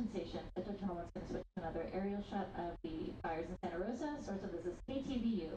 Evacuation station. The terminal is going to switch to another aerial shot of the fires in Santa Rosa. Source of this is KTVU.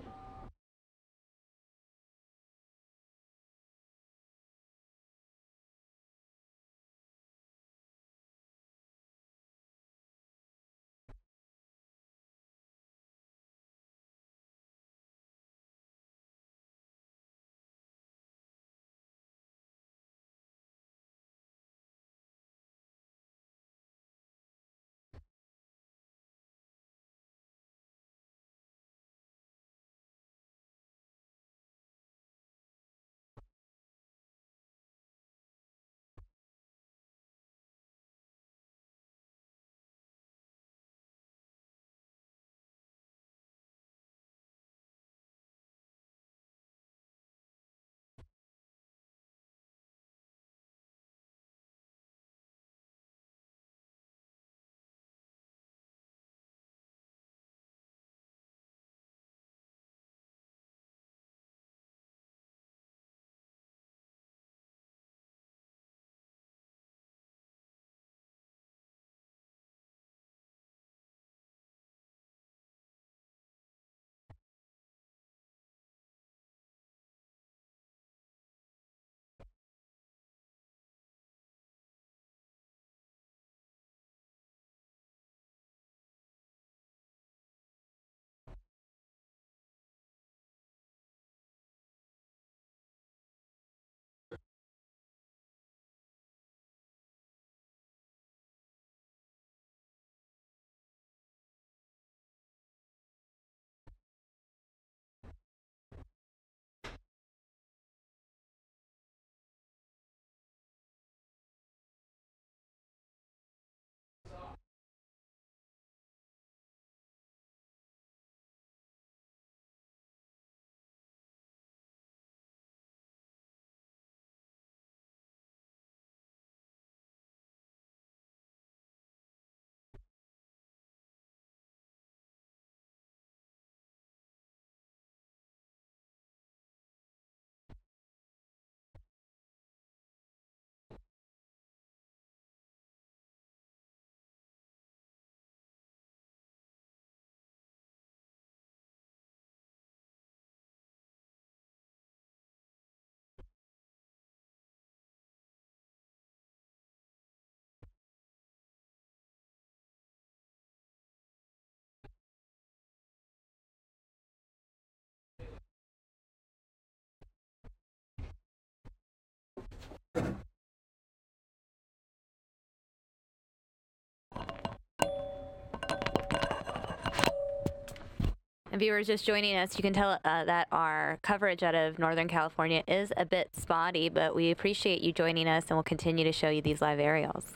And viewers just joining us, you can tell that our coverage out of Northern California is a bit spotty, but we appreciate you joining us, and we'll continue to show you these live aerials.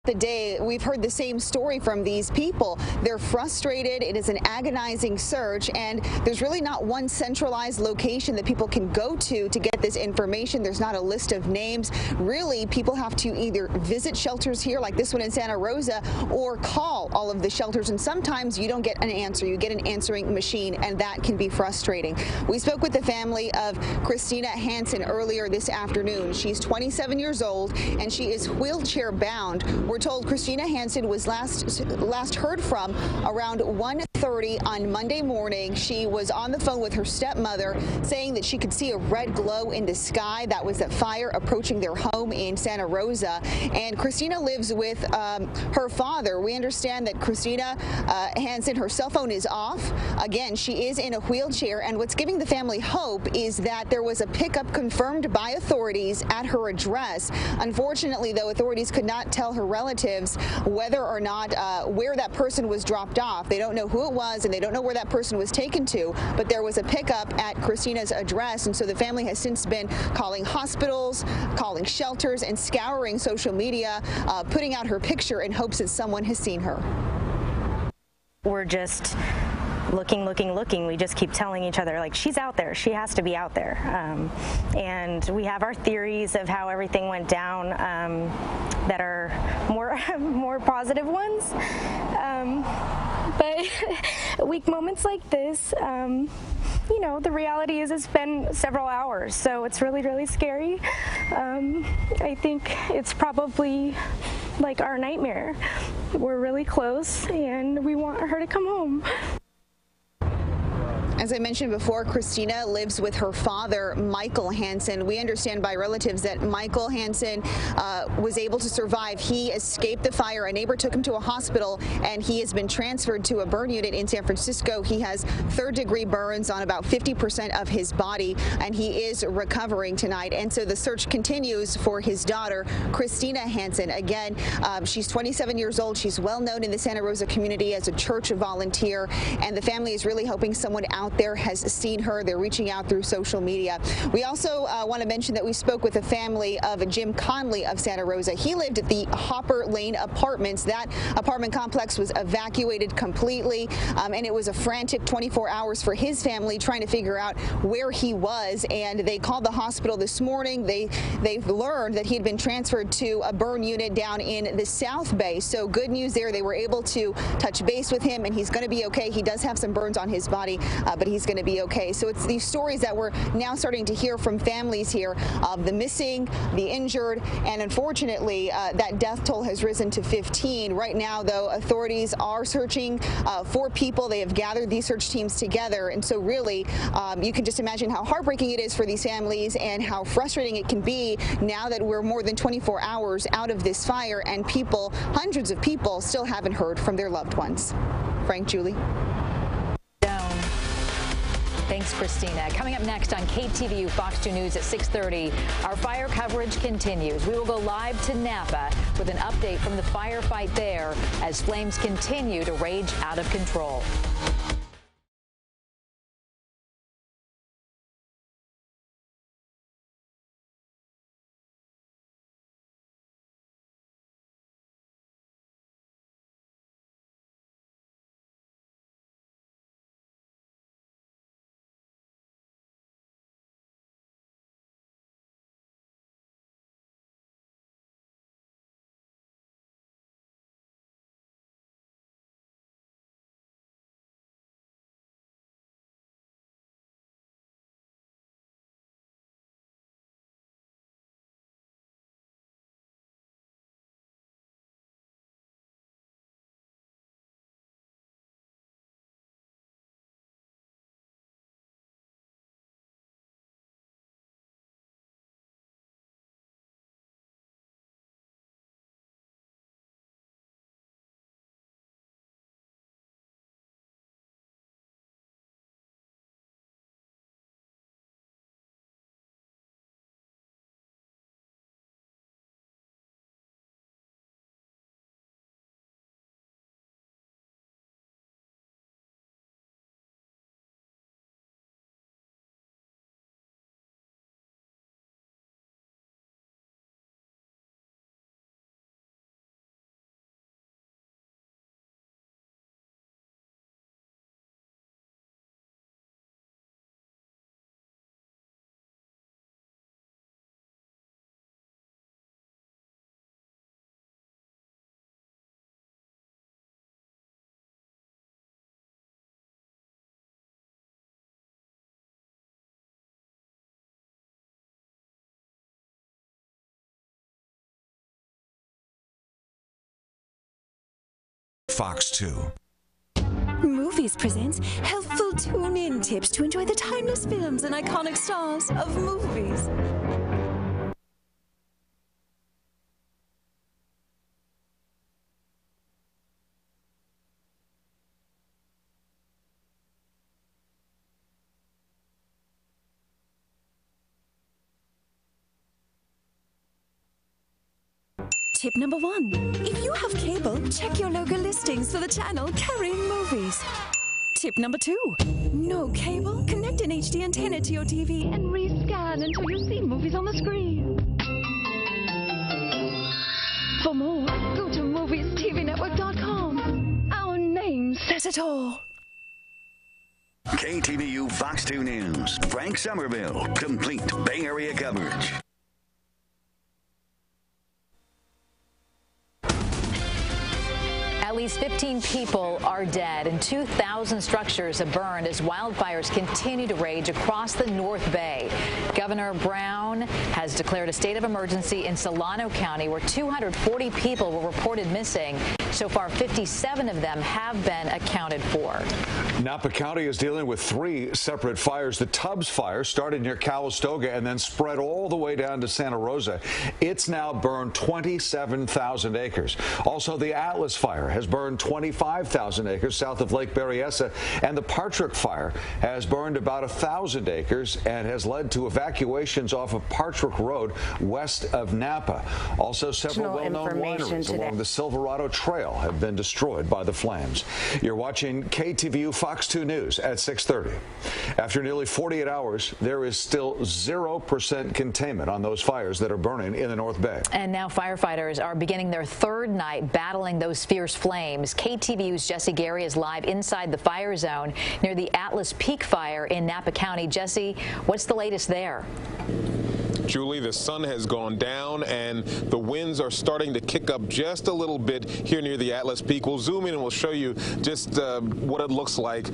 The day we've heard the same story from these people. They're frustrated. It is an agonizing search, and there's really not one centralized location that people can go to get this information. There's not a list of names. Really, people have to either visit shelters here like this one in Santa Rosa or call all of the shelters, and sometimes you don't get an answer. You get an answering machine, and that can be frustrating. We spoke with the family of Christina Hanson earlier this afternoon. She's 27 years old, and she is wheelchair bound. We're told Christina Hanson was last heard from around 1:30 on Monday morning. She was on the phone with her stepmother saying that she could see a red glow in the sky. That was that fire approaching their home in Santa Rosa. And Christina lives with her father. We understand that Christina Hanson, her cell phone is off. Again, she is in a wheelchair. And what's giving the family hope is that there was a pickup confirmed by authorities at her address. Unfortunately, though, authorities could not tell her relatives whether or not where that person was dropped off. They don't know who it was, and they don't know where that person was taken to, but there was a pickup at Christina's address, and so the family has since been calling hospitals, calling shelters, and scouring social media, putting out her picture in hopes that someone has seen her. We're just looking. We just keep telling each other, like, she's out there. She has to be out there. And we have our theories of how everything went down that are more positive ones. But weak moments like this, you know, the reality is it's been several hours, so it's really, really scary. I think it's probably like our nightmare. We're really close, and we want her to come home. As I mentioned before, Christina lives with her father, Michael Hanson. We understand by relatives that Michael Hanson was able to survive. He escaped the fire. A neighbor took him to a hospital, and he has been transferred to a burn unit in San Francisco. He has third-degree burns on about 50% of his body, and he is recovering tonight. And so the search continues for his daughter, Christina Hanson. Again, she's 27 years old. She's well known in the Santa Rosa community as a church volunteer, and the family is really hoping someone out there has seen her. They're reaching out through social media. We also want to mention that we spoke with the family of Jim Conley of Santa Rosa. He lived at the Hopper Lane Apartments. That apartment complex was evacuated completely, and it was a frantic 24 hours for his family trying to figure out where he was. And they called the hospital this morning. They've learned that he had been transferred to a burn unit down in the South Bay. So good news there. They were able to touch base with him, and he's going to be okay. He does have some burns on his body, but he's going to be okay. So it's these stories that we're now starting to hear from families here of the missing, the injured, and unfortunately that death toll has risen to 15. Right now, though, authorities are searching for people. They have gathered these search teams together, and so really you can just imagine how heartbreaking it is for these families and how frustrating it can be now that we're more than 24 hours out of this fire and people, hundreds of people, still haven't heard from their loved ones. Frank, Julie. Thanks, Christina. Coming up next on KTVU Fox 2 News at 6:30, our fire coverage continues. We will go live to Napa with an update from the firefight there as flames continue to rage out of control. Fox 2. Movies presents helpful tune-in tips to enjoy the timeless films and iconic stars of movies. Tip number 1. If you have cable, check your local listings for the channel carrying movies. Tip number 2. No cable? Connect an HD antenna to your TV and rescan until you see movies on the screen. For more, go to moviestvnetwork.com. Our name says it all. KTVU Fox 2 News. Frank Somerville. Complete Bay Area coverage. At least 15 people are dead and 2,000 structures have burned as wildfires continue to rage across the North Bay. Governor Brown has declared a state of emergency in Solano County, where 240 people were reported missing. So far, 57 of them have been accounted for. Napa County is dealing with 3 separate fires. The Tubbs fire started near Calistoga and then spread all the way down to Santa Rosa. It's now burned 27,000 acres. Also, the Atlas fire has burned 25,000 acres south of Lake Berryessa, and the Partrick fire has burned about 1,000 acres and has led to evacuations off of Partrick Road west of Napa. Also, several well-known wineries along the Silverado Trail have been destroyed by the flames. You're watching KTVU Fox 2 News at 6:30. After nearly 48 hours, there is still 0% containment on those fires that are burning in the North Bay. And now firefighters are beginning their 3rd night battling those fierce flames. KTVU's Jesse Gary is live inside the fire zone near the Atlas Peak fire in Napa County. Jesse, what's the latest there? Julie, the sun has gone down and the winds are starting to kick up just a little bit here near the Atlas Peak. We'll zoom in and we'll show you just what it looks like.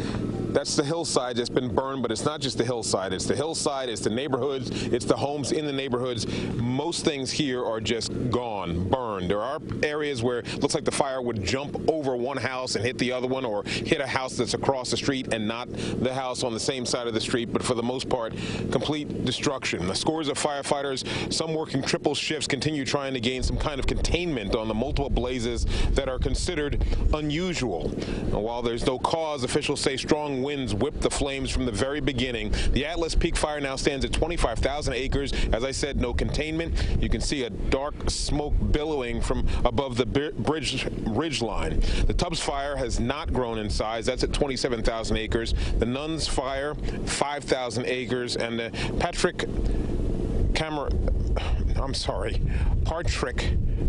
That's the hillside that's been burned, but it's not just the hillside. It's the hillside, it's the neighborhoods, it's the homes in the neighborhoods. Most things here are just gone, burned. There are areas where it looks like the fire would jump over one house and hit the other one, or hit a house that's across the street and not the house on the same side of the street. But for the most part, complete destruction. The scores of firefighters, some working triple shifts, continue trying to gain some kind of containment on the multiple blazes that are considered unusual. And while there's no cause, officials say strong winds whipped the flames from the very beginning. The Atlas Peak fire now stands at 25,000 acres. As I said, no containment. You can see a dark smoke billowing from above the ridge line. The Tubbs fire has not grown in size. That's at 27,000 acres. The Nuns fire, 5,000 acres, and the Partrick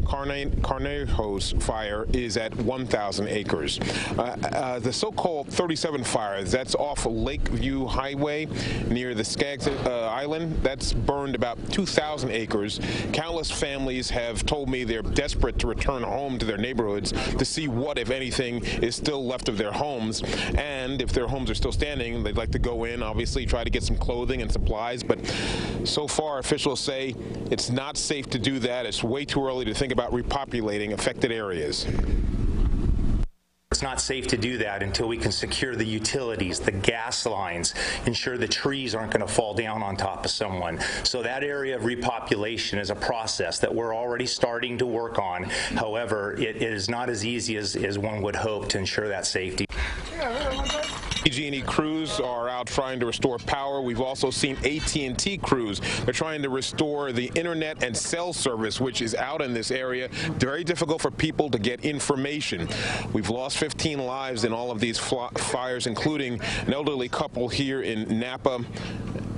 Carnejos fire is at 1,000 acres. The so-called 37 fire, that's off Lakeview Highway near the Skaggs Island, that's burned about 2,000 acres. Countless families have told me they're desperate to return home to their neighborhoods to see what, if anything, is still left of their homes. And if their homes are still standing, they'd like to go in, obviously try to get some clothing and supplies. But so far, officials say it's not safe to do that. It's way too early to think about repopulating affected areas. It's not safe to do that until we can secure the utilities, the gas lines, ensure the trees aren't going to fall down on top of someone. So that area of repopulation is a process that we're already starting to work on. However, it is not as easy as one would hope to ensure that safety. PG&E crews are out trying to restore power. We've also seen AT&T crews. They're trying to restore the internet and cell service, which is out in this area. Very difficult for people to get information. We've lost 15 lives in all of these fires, including an elderly couple here in Napa,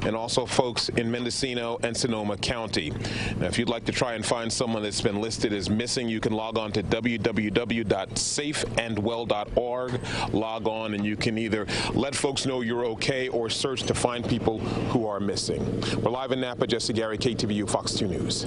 and also folks in Mendocino and Sonoma County. Now, if you'd like to try and find someone that's been listed as missing, you can log on to www.safeandwell.org. Log on and you can either let folks know you're okay or search to find people who are missing. We're live in Napa. Jesse Gary, KTVU Fox 2 News.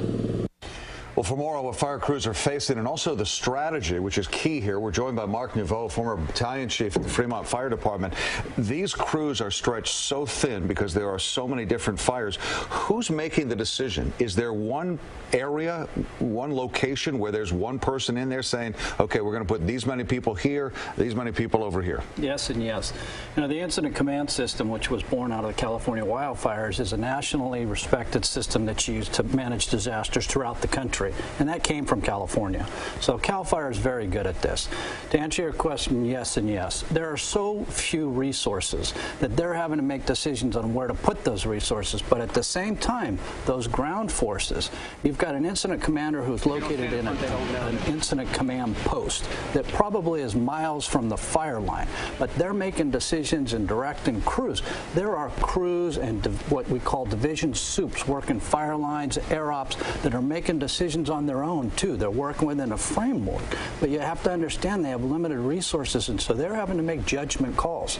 Well, for more on what fire crews are facing and also the strategy, which is key here, we're joined by Mark Naveau, former battalion chief of the Fremont Fire Department. These crews are stretched so thin because there are so many different fires. Who's making the decision? Is there one area, one location where there's one person in there saying, okay, we're going to put these many people here, these many people over here? Yes and yes. You know, the Incident Command System, which was born out of the California wildfires, is a nationally respected system that's used to manage disasters throughout the country. And that came from California. So CAL FIRE is very good at this. To answer your question, yes and yes. There are so few resources that they're having to make decisions on where to put those resources. But at the same time, those ground forces, you've got an incident commander who's located in an incident command post that probably is miles from the fire line. But they're making decisions and directing crews. There are crews and what we call division soups working fire lines, air ops that are making decisions on their own too. They're working within a framework, but you have to understand they have limited resources, and so they're having to make judgment calls.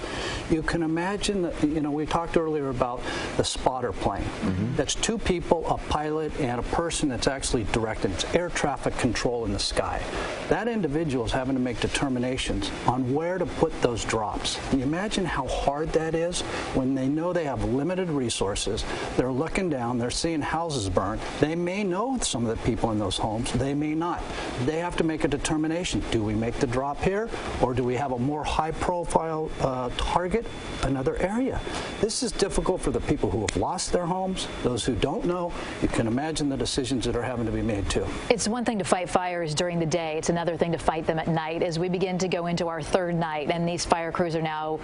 You can imagine that, you know, we talked earlier about the spotter plane. That's two people, a pilot and a person that's actually directing. It's air traffic control in the sky. That individual is having to make determinations on where to put those drops. Can you imagine how hard that is when they know they have limited resources? They're looking down, they're seeing houses burn. They may know some of the people in those homes, they may not. They have to make a determination. Do we make the drop here, or do we have a more high-profile target, another area? This is difficult for the people who have lost their homes, those who don't know. You can imagine the decisions that are having to be made too. It's one thing to fight fires during the day. It's another thing to fight them at night. As we begin to go into our third night, and these fire crews are now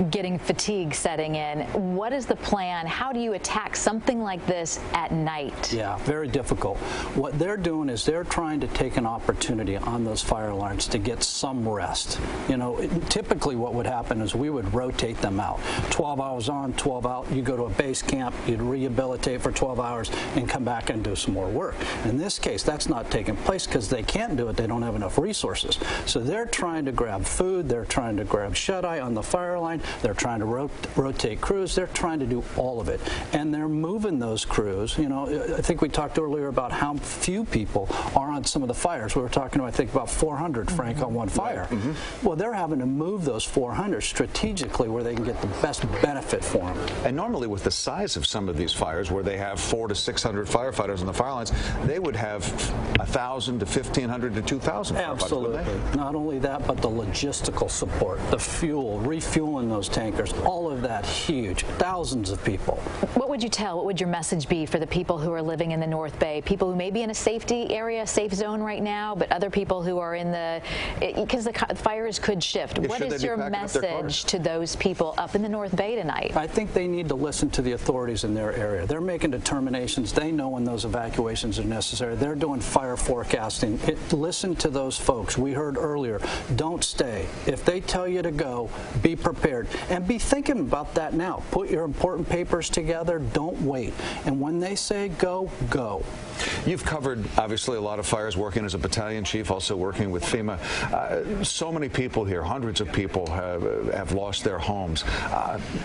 getting fatigue setting in, what is the plan? How do you attack something like this at night? Yeah, very difficult. What they're doing is they're trying to take an opportunity on those fire alarms to get some rest. You know, typically what would happen is we would rotate them out. 12 hours on, 12 out. You go to a base camp, you'd rehabilitate for 12 hours and come back and do some more work. In this case, that's not taking place because they can't do it. They don't have enough resources. So they're trying to grab food. They're trying to grab shut-eye on the fire line. They're trying to rotate crews. They're trying to do all of it. And they're moving those crews. You know, I think we talked earlier about how few people are on some of the fires. We were talking, I think, about 400, Frank, on one fire. Well, they're having to move those 400 strategically where they can get the best benefit for them. And normally with the size of some of these fires, where they have 400 to 600 firefighters on the fire lines, they would have 1,000 to 1,500 to 2,000 firefighters. Absolutely. Not only that, but the logistical support, the fuel, refueling those tankers, all of that huge. Thousands of people. What would you tell? What would your message be for the people who are living in the North Bay? People who may be in a safety area, safe zone right now, but other people who are in the, because the fires could shift. What is your message to those people up in the North Bay tonight? I think they need to listen to the authorities in their area. They're making determinations. They know when those evacuations are necessary. They're doing fire forecasting. Listen to those folks. We heard earlier, don't stay. If they tell you to go, be prepared. And be thinking about that now. Put your important papers together. Don't wait. And when they say go, go. You've covered, obviously, a lot of fires working as a battalion chief, also working with FEMA. So many people here, hundreds of people have lost their homes.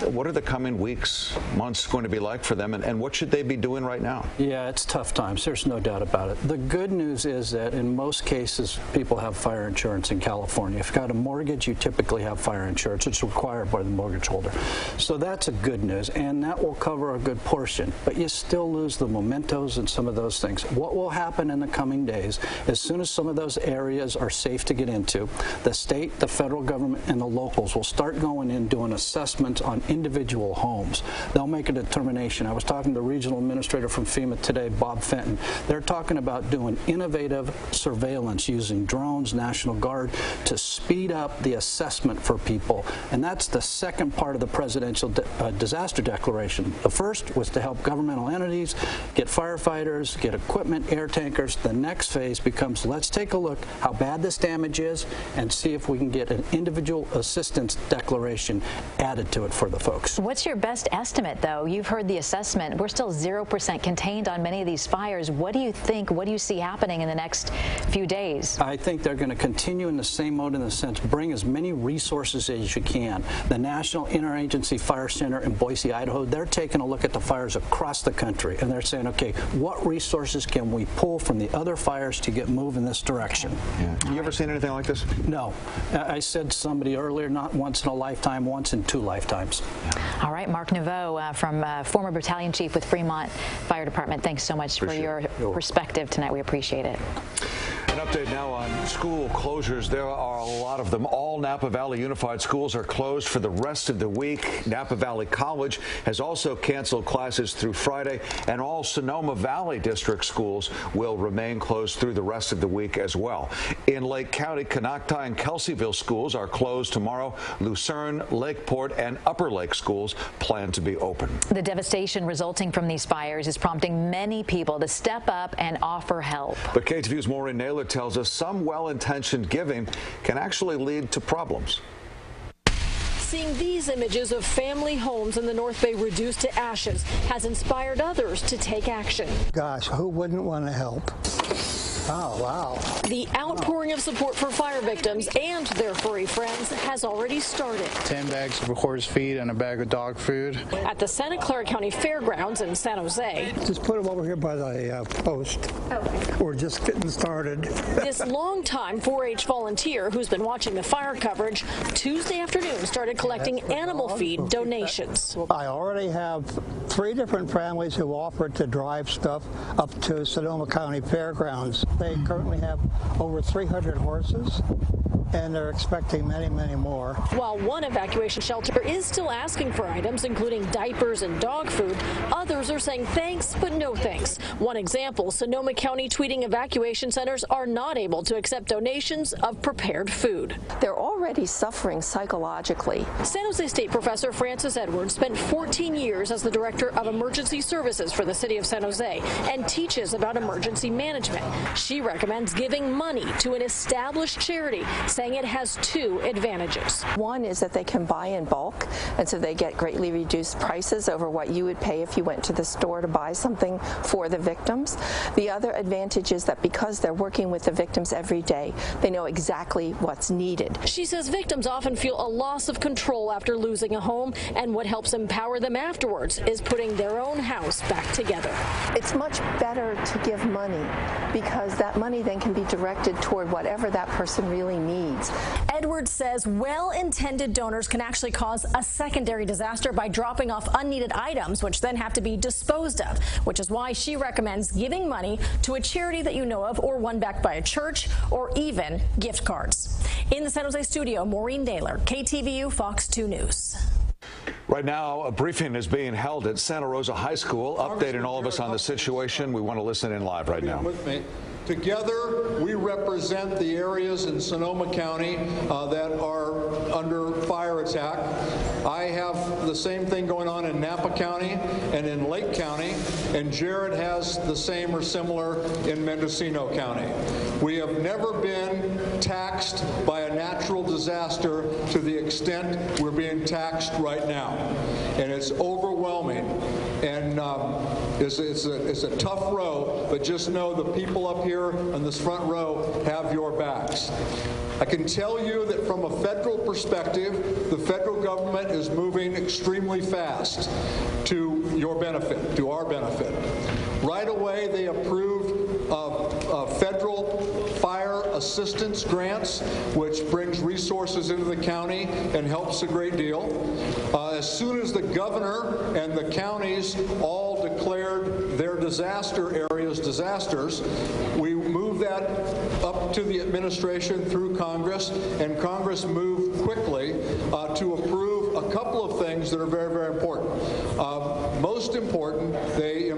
What are the coming weeks, months going to be like for them, and what should they be doing right now? Yeah, it's tough times. There's no doubt about it. The good news is that in most cases, people have fire insurance in California. If you've got a mortgage, you typically have fire insurance. It's required by the mortgage holder. So that's a good news, and that will cover a good portion. But you still lose the mementos and some of those things. What will happen in the coming days, as soon as some of those areas are safe to get into, the state, the federal government, and the locals will start going in doing assessments on individual homes. They'll make a determination. I was talking to the regional administrator from FEMA today, Bob Fenton. They're talking about doing innovative surveillance using drones, National Guard, to speed up the assessment for people. And that's the second part of the presidential disaster declaration. The first was to help governmental entities get firefighters, get equipment, air tankers. The next phase becomes, let's take a look how bad this damage is and see if we can get an individual assistance declaration added to it for the folks. What's your best estimate, though? You've heard the assessment. We're still 0% contained on many of these fires. What do you think? What do you see happening in the next few days? I think they're going to continue in the same mode, in the sense, bring as many resources as you can. The National Interagency Fire Center in Boise, Idaho, they're taking a look at the fires across the country, and they're saying, okay, what resources can we pull from the other fires to get moving this direction. Yeah. You ever seen anything like this? No. I said to somebody earlier, not once in a lifetime, once in 2 lifetimes. All right, Mark Naveau, from former battalion chief with Fremont Fire Department, thanks so much for your perspective tonight. We appreciate it. An update now on school closures. There are a lot of them. All Napa Valley Unified Schools are closed for the rest of the week. Napa Valley College has also canceled classes through Friday, and all Sonoma Valley District schools will remain closed through the rest of the week as well. In Lake County, Canocti and Kelseyville schools are closed tomorrow. Lucerne, Lakeport, and Upper Lake schools plan to be open. The devastation resulting from these fires is prompting many people to step up and offer help. But KTVU's Maureen Naylor tells us some well-intentioned giving can actually lead to problems. Seeing these images of family homes in the North Bay reduced to ashes has inspired others to take action. Gosh, who wouldn't want to help? Oh, wow. The outpouring of support for fire victims and their furry friends has already started. 10 bags of horse feed and a bag of dog food. At the Santa Clara County Fairgrounds in San Jose. Just put them over here by the post. Okay. We're just getting started. This longtime 4-H volunteer who's been watching the fire coverage Tuesday afternoon started collecting animal feed donations. I already have 3 different families who offered to drive stuff up to Sonoma County Fairgrounds. They currently have over 300 horses, and they're expecting many, many more. While one evacuation shelter is still asking for items, including diapers and dog food, others are saying thanks, but no thanks. One example, Sonoma County tweeting evacuation centers are not able to accept donations of prepared food. They're already suffering psychologically. San Jose State professor Frances Edwards spent 14 years as the director of emergency services for the city of San Jose and teaches about emergency management. She recommends giving money to an established charity, saying it has 2 advantages. One is that they can buy in bulk, and so they get greatly reduced prices over what you would pay if you went to the store to buy something for the victims. The other advantage is that because they're working with the victims every day, they know exactly what's needed. She says victims often feel a loss of control after losing a home, and what helps empower them afterwards is putting their own house back together. It's much better to give money because that money then can be directed toward whatever that person really needs. Edwards says well-intended donors can actually cause a secondary disaster by dropping off unneeded items, which then have to be disposed of, which is why she recommends giving money to a charity that you know of, or one backed by a church, or even gift cards. In the San Jose studio, Maureen Naylor, KTVU Fox 2 News. Right now, a briefing is being held at Santa Rosa High School, updating all of us on the situation. We want to listen in live right now. Together, we represent the areas in Sonoma County that are under fire attack. I have the same thing going on in Napa County and in Lake County, and Jared has the same or similar in Mendocino County. We have never been taxed by a natural disaster to the extent we're being taxed right now, and it's overwhelming. And it's a tough row, but just know the people up here on this front row have your backs. I can tell you that from a federal perspective, the federal government is moving extremely fast to your benefit, to our benefit. Right away, they approved federal fire assistance grants, which brings resources into the county and helps a great deal. As soon as the governor and the counties all declared their disaster areas disasters, we moved that up to the administration through Congress, and Congress moved quickly to approve a couple of things that are very, very important. Most important, they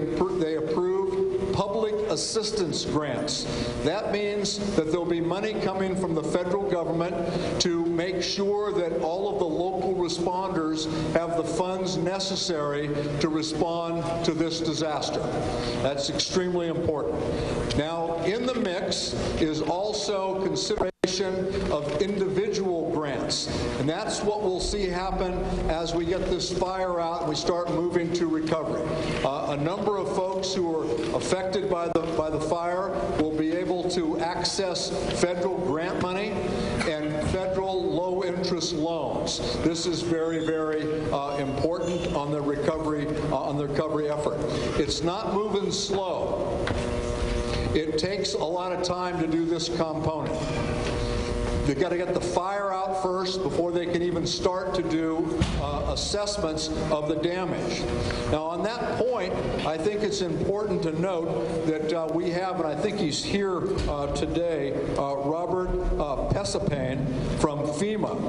approved public assistance grants. That means that there'll be money coming from the federal government to make sure that all of the local responders have the funds necessary to respond to this disaster. That's extremely important. Now, in the mix is also consideration of individual grants, and that's what we'll see happen as we get this fire out and we start moving to recovery. A number of folks who are affected by the fire will be able to access federal grant money and federal low-interest loans. This is very, very important on the recovery effort. It's not moving slow. It takes a lot of time to do this component. They've got to get the fire out first before they can even start to do assessments of the damage. Now, on that point, I think it's important to note that we have, and I think he's here today, Robert Pesapane from FEMA.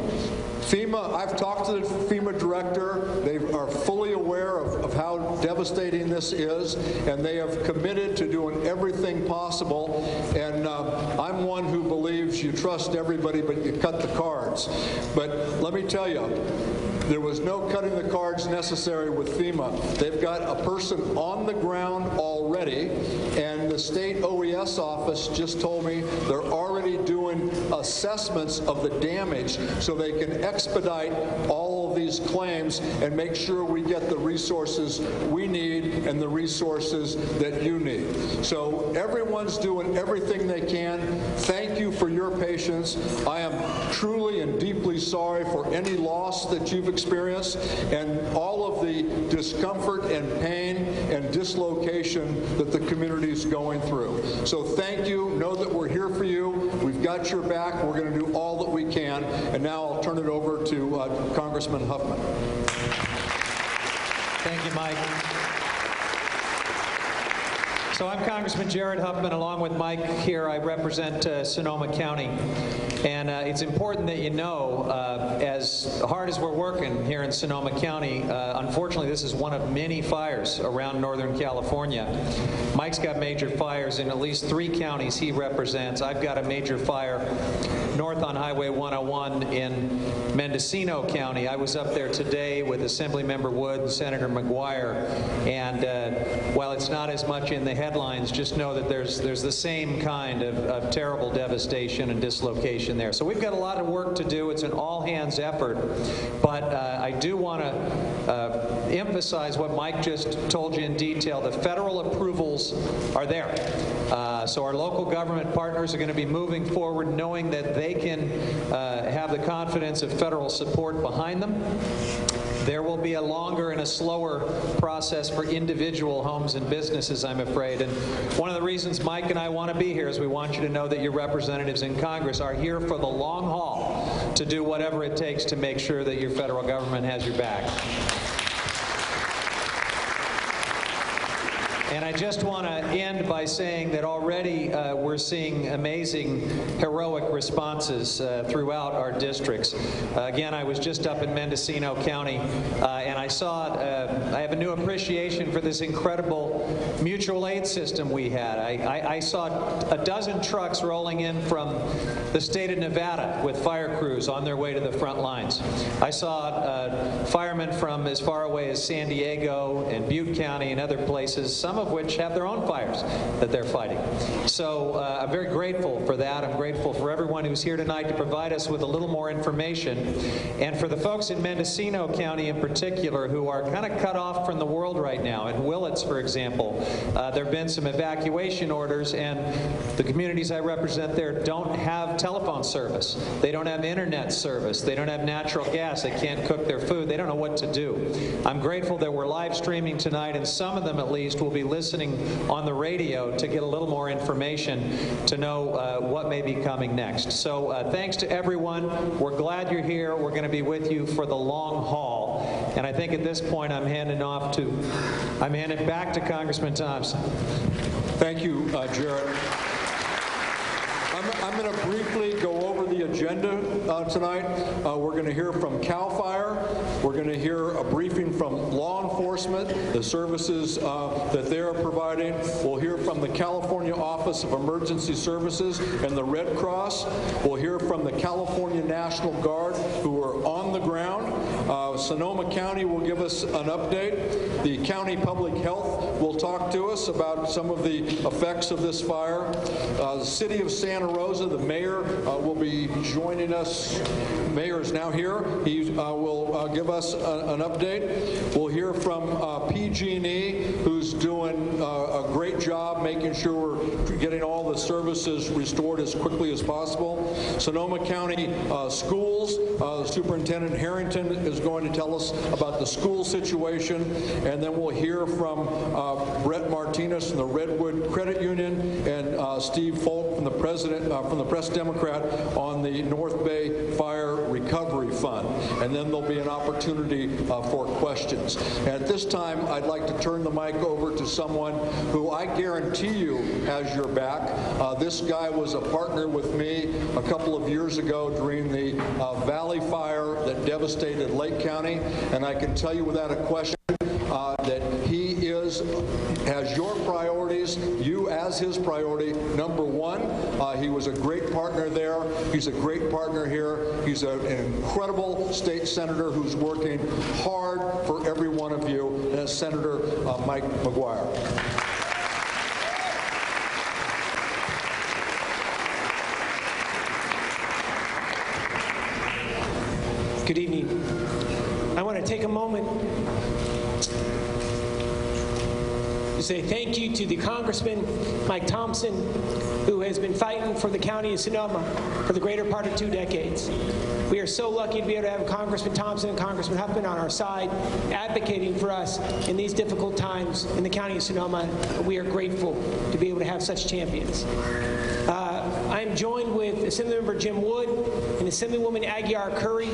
FEMA, I've talked to the FEMA director. They are fully aware of how devastating this is, and they have committed to doing everything possible. And I'm one who believes you trust everybody, but you cut the cards. But let me tell you, there was no cutting the cards necessary with FEMA. They've got a person on the ground already, and the state OES office just told me they're already doing assessments of the damage so they can expedite all of these claims and make sure we get the resources we need and the resources that you need. So everyone's doing everything they can. Thank you for your patience. I am truly and deeply sorry for any loss that you've experienced and all of the discomfort and pain and dislocation that the community is going through. So thank you. Know that we're here for you. We've got your back. We're going to do all that we can. And now I'll turn it over to Congressman Huffman. Thank you, Mike. So I'm Congressman Jared Huffman. Along with Mike here, I represent Sonoma County. And it's important that you know, as hard as we're working here in Sonoma County, unfortunately this is one of many fires around Northern California. Mike's got major fires in at least 3 counties he represents. I've got a major fire north on Highway 101 in Mendocino County. I was up there today with Assemblymember Wood and Senator McGuire, and while it's not as much in the headlines, just know that there's the same kind of terrible devastation and dislocation there. So we've got a lot of work to do. It's an all-hands effort, but I do want to emphasize what Mike just told you in detail. The federal approvals are there. So our local government partners are going to be moving forward knowing that they can have the confidence of federal support behind them. There will be a longer and a slower process for individual homes and businesses, I'm afraid. And one of the reasons Mike and I want to be here is we want you to know that your representatives in Congress are here for the long haul to do whatever it takes to make sure that your federal government has your back. And I just want to end by saying that already we're seeing amazing, heroic responses throughout our districts. Again, I was just up in Mendocino County, and I saw, I have a new appreciation for this incredible mutual aid system we had. I saw a dozen trucks rolling in from the state of Nevada with fire crews on their way to the front lines. I saw firemen from as far away as San Diego and Butte County and other places, some of which have their own fires that they're fighting. So I'm very grateful for that. I'm grateful for everyone who's here tonight to provide us with a little more information. And for the folks in Mendocino County in particular who are kind of cut off from the world right now. In Willits, for example, there have been some evacuation orders, and the communities I represent there don't have telephone service. They don't have internet service. They don't have natural gas. They can't cook their food. They don't know what to do. I'm grateful that we're live streaming tonight, and some of them at least will be listening on the radio to get a little more information to know what may be coming next. So thanks to everyone. We're glad you're here. We're going to be with you for the long haul. And I think at this point I'm handing back to Congressman Thompson. Thank you, Jared. I'm going to briefly go over the agenda tonight. We're going to hear from CAL FIRE. We're going to hear a briefing from law enforcement, the services that they're providing. We'll hear from the California Office of Emergency Services and the Red Cross. We'll hear from the California National Guard, who are on the ground. Sonoma County will give us an update. The County Public Health will talk to us about some of the effects of this fire. The City of Santa Rosa, the mayor, will be joining us. The mayor is now here. He will give us an update. We'll hear from PG&E, who's doing a great job making sure we're getting all the services restored as quickly as possible. Sonoma County Schools, Superintendent Harrington is going to tell us about the school situation, and then we'll hear from Brett Martinez from the Redwood Credit Union and Steve Folk from the Press Democrat on the North Bay Fire Recovery Fund. And then there'll be an opportunity for questions. And at this time, I'd like to turn the mic over to someone who I guarantee you has your back. This guy was a partner with me a couple of years ago during the Valley Fire that devastated Lake County, and I can tell you without a question that he has your priorities, you as his priority, number one. He was a great partner there. He's a great partner here. He's an incredible state senator who's working hard for every one of you, and that's Senator Mike McGuire. Good evening. I want to take a moment to say thank you to the Congressman Mike Thompson, who has been fighting for the county of Sonoma for the greater part of 2 decades. We are so lucky to be able to have Congressman Thompson and Congressman Huffman on our side advocating for us in these difficult times in the county of Sonoma. We are grateful to be able to have such champions. I am joined with Assemblymember Jim Wood and Assemblywoman Aguiar Curry.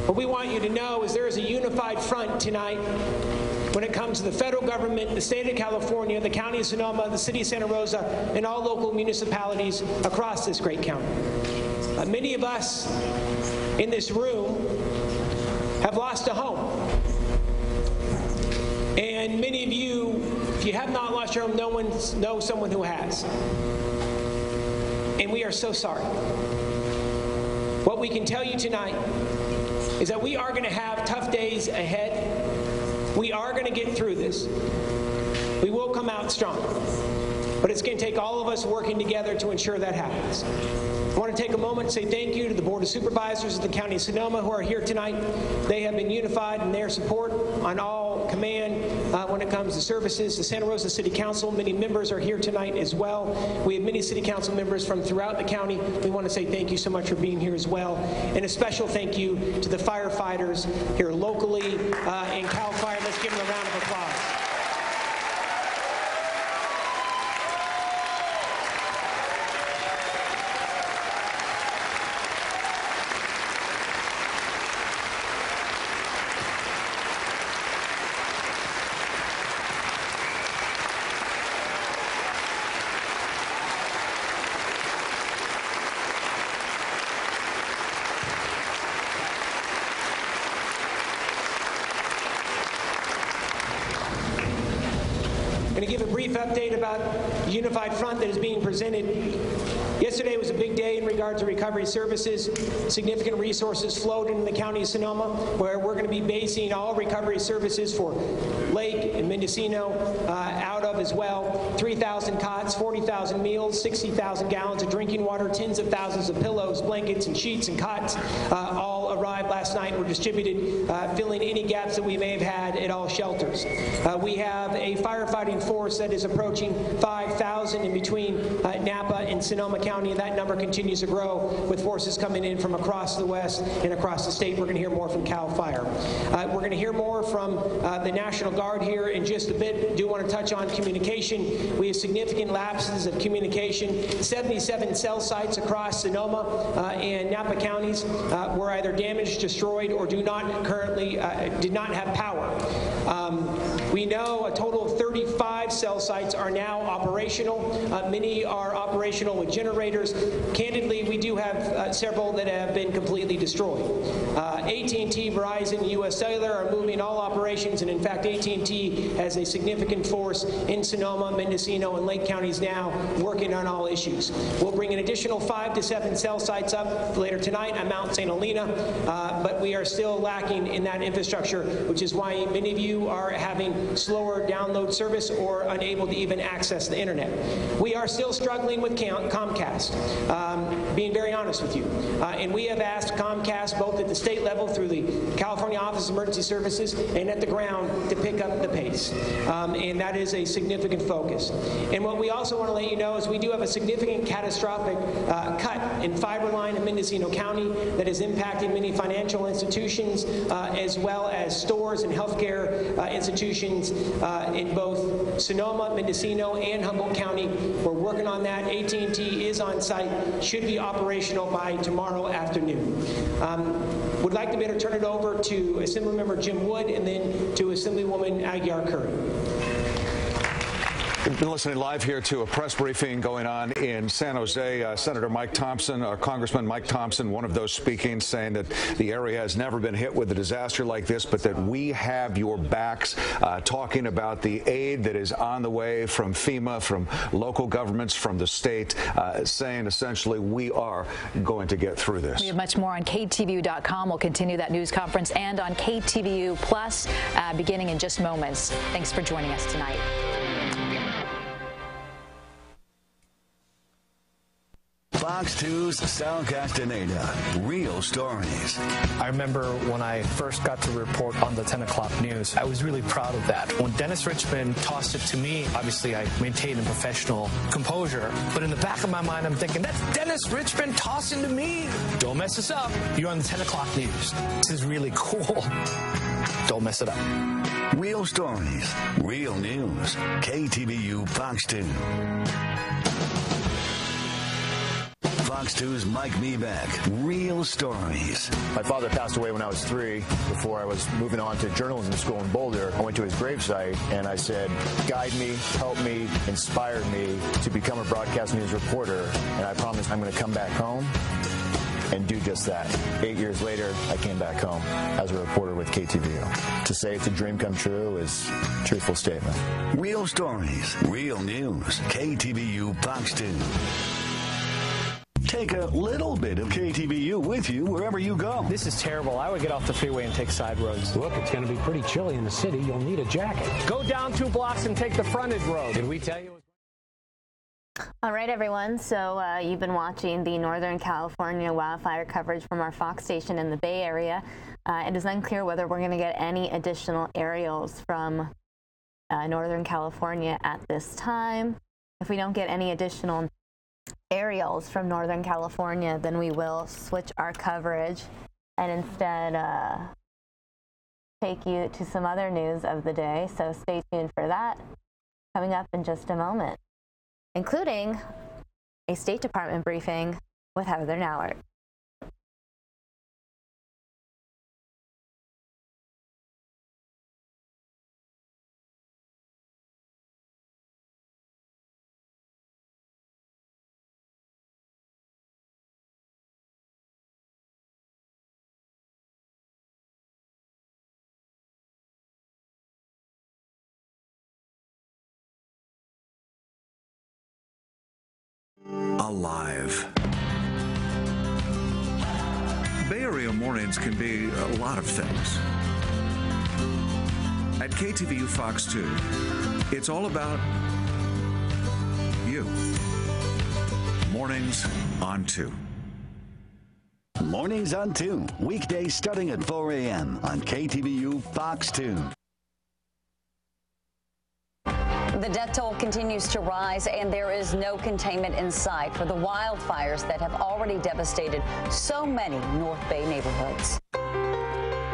What we want you to know is there is a unified front tonight when it comes to the federal government, the state of California, the county of Sonoma, the city of Santa Rosa, and all local municipalities across this great county. Many of us in this room have lost a home. And many of you, if you have not lost your home, no one knows someone who has. And we are so sorry. What we can tell you tonight is that we are going to have tough days ahead. We are going to get through this. We will come out strong. But it's going to take all of us working together to ensure that happens. I want to take a moment and say thank you to the Board of Supervisors of the County of Sonoma who are here tonight. They have been unified in their support on all command when it comes to services. The Santa Rosa City Council, many members are here tonight as well. We have many City Council members from throughout the county. We want to say thank you so much for being here as well. And a special thank you to the firefighters here locally in Cal Fire. Let's give them a round of applause. Update about the unified front that is being presented. Yesterday was a big day in regard to recovery services. Significant resources flowed into the county of Sonoma, where we're going to be basing all recovery services for Lake and Mendocino out of as well. 3,000 cots, 40,000 meals, 60,000 gallons of drinking water, tens of thousands of pillows, blankets, and sheets and cots all arrived last night and were distributed, filling any gaps that we may have had at all shelters. We have a firefighting force that is approaching 5,000 in between Napa and Sonoma County, and that number continues to grow with forces coming in from across the West and across the state. We're going to hear more from Cal Fire. We're going to hear more from the National Guard here in just a bit. I do want to touch on communication. We have significant lapses of communication. 77 cell sites across Sonoma and Napa counties were either damaged, destroyed, or did not have power. We know a total of 35 cell sites are now operational. Many are operational with generators. Candidly, we do have several that have been completely destroyed. AT&T, Verizon, US Cellular are moving all operations, and in fact, AT&T has a significant force in Sonoma, Mendocino, and Lake counties now working on all issues. We'll bring an additional 5 to 7 cell sites up later tonight on Mount St. Helena, but we are still lacking in that infrastructure, which is why many of you are having slower download service or unable to even access the internet. We are still struggling with Comcast, being very honest with you. And we have asked Comcast, both at the state level through the California Office of Emergency Services and at the ground, to pick up the pace. And that is a significant focus. And what we also want to let you know is we do have a significant catastrophic cut in fiber line in Mendocino County that is impacting many financial institutions as well as stores and healthcare institutions evacuations in both Sonoma, Mendocino, and Humboldt County. We're working on that. AT&T is on site, should be operational by tomorrow afternoon. Would like to better turn it over to Assemblymember Jim Wood and then to Assemblywoman Aguiar Curry. We've been listening live here to a press briefing going on in San Jose. Senator Mike Thompson, Congressman Mike Thompson, one of those speaking, saying that the area has never been hit with a disaster like this, but that we have your backs, talking about the aid that is on the way from FEMA, from local governments, from the state, saying essentially we are going to get through this. We have much more on KTVU.com. We'll continue that news conference and on KTVU Plus beginning in just moments. Thanks for joining us tonight. Fox 2's Sal Castaneda, Real Stories. I remember when I first got to report on the 10 o'clock news, I was really proud of that. When Dennis Richmond tossed it to me, obviously I maintained a professional composure, but in the back of my mind I'm thinking, that's Dennis Richmond tossing to me. Don't mess this up. You're on the 10 o'clock news. This is really cool. Don't mess it up. Real Stories, Real News, KTVU Fox 2. Fox 2's Mike Meebeck, Real Stories. My father passed away when I was 3. Before I was moving on to journalism school in Boulder, I went to his gravesite and I said, guide me, help me, inspire me to become a broadcast news reporter. And I promise I'm going to come back home and do just that. 8 years later, I came back home as a reporter with KTVU. To say it's a dream come true is a truthful statement. Real Stories, Real News, KTVU Fox 2. Take a little bit of KTVU with you wherever you go. This is terrible. I would get off the freeway and take side roads. Look, it's going to be pretty chilly in the city. You'll need a jacket. Go down 2 blocks and take the frontage road. Did we tell you? All right, everyone. So you've been watching the Northern California wildfire coverage from our Fox station in the Bay Area. It is unclear whether we're going to get any additional aerials from Northern California at this time. If we don't get any additional aerials from Northern California, then we will switch our coverage and instead take you to some other news of the day. So stay tuned for that coming up in just a moment, including a State Department briefing with Heather Nauert. Alive. Bay Area mornings can be a lot of things. At KTVU Fox 2, it's all about you. Mornings on 2. Mornings on 2. Weekdays starting at 4 a.m. on KTVU Fox 2. The death toll continues to rise, and there is no containment in sight for the wildfires that have already devastated so many North Bay neighborhoods.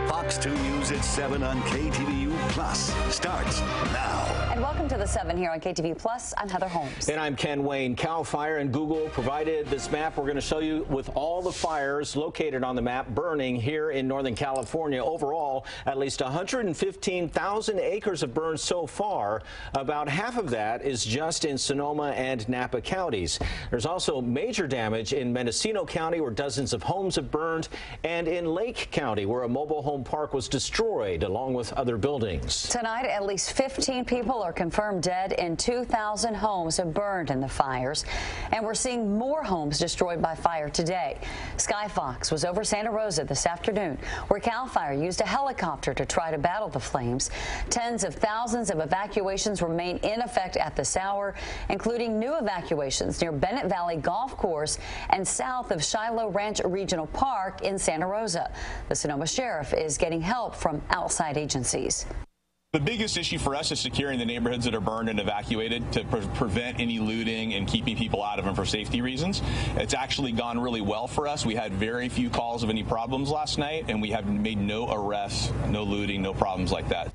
Fox 2 News at 7 on KTVU Plus starts now. And welcome to the 7 here on KTVU Plus. I'm Heather Holmes. And I'm Ken Wayne. CAL FIRE and Google provided this map we're going to show you with all the fires located on the map burning here in Northern California. Overall, at least 115,000 acres have burned so far. About half of that is just in Sonoma and Napa counties. There's also major damage in Mendocino County, where dozens of homes have burned, and in Lake County, where a mobile home park was destroyed along with other buildings. Tonight, at least 15 people are confirmed dead and 2,000 homes have burned in the fires. And we're seeing more homes destroyed by fire today. Sky Fox was over Santa Rosa this afternoon, where CAL FIRE used a helicopter to try to battle the flames. Tens of thousands of evacuations remain in effect at this hour, including new evacuations near Bennett Valley Golf Course and south of Shiloh Ranch Regional Park in Santa Rosa. The Sonoma Sheriff is getting help from outside agencies. The biggest issue for us is securing the neighborhoods that are burned and evacuated to prevent any looting and keeping people out of them for safety reasons. It's actually gone really well for us. We had very few calls of any problems last night, and we have made no arrests, no looting, no problems like that.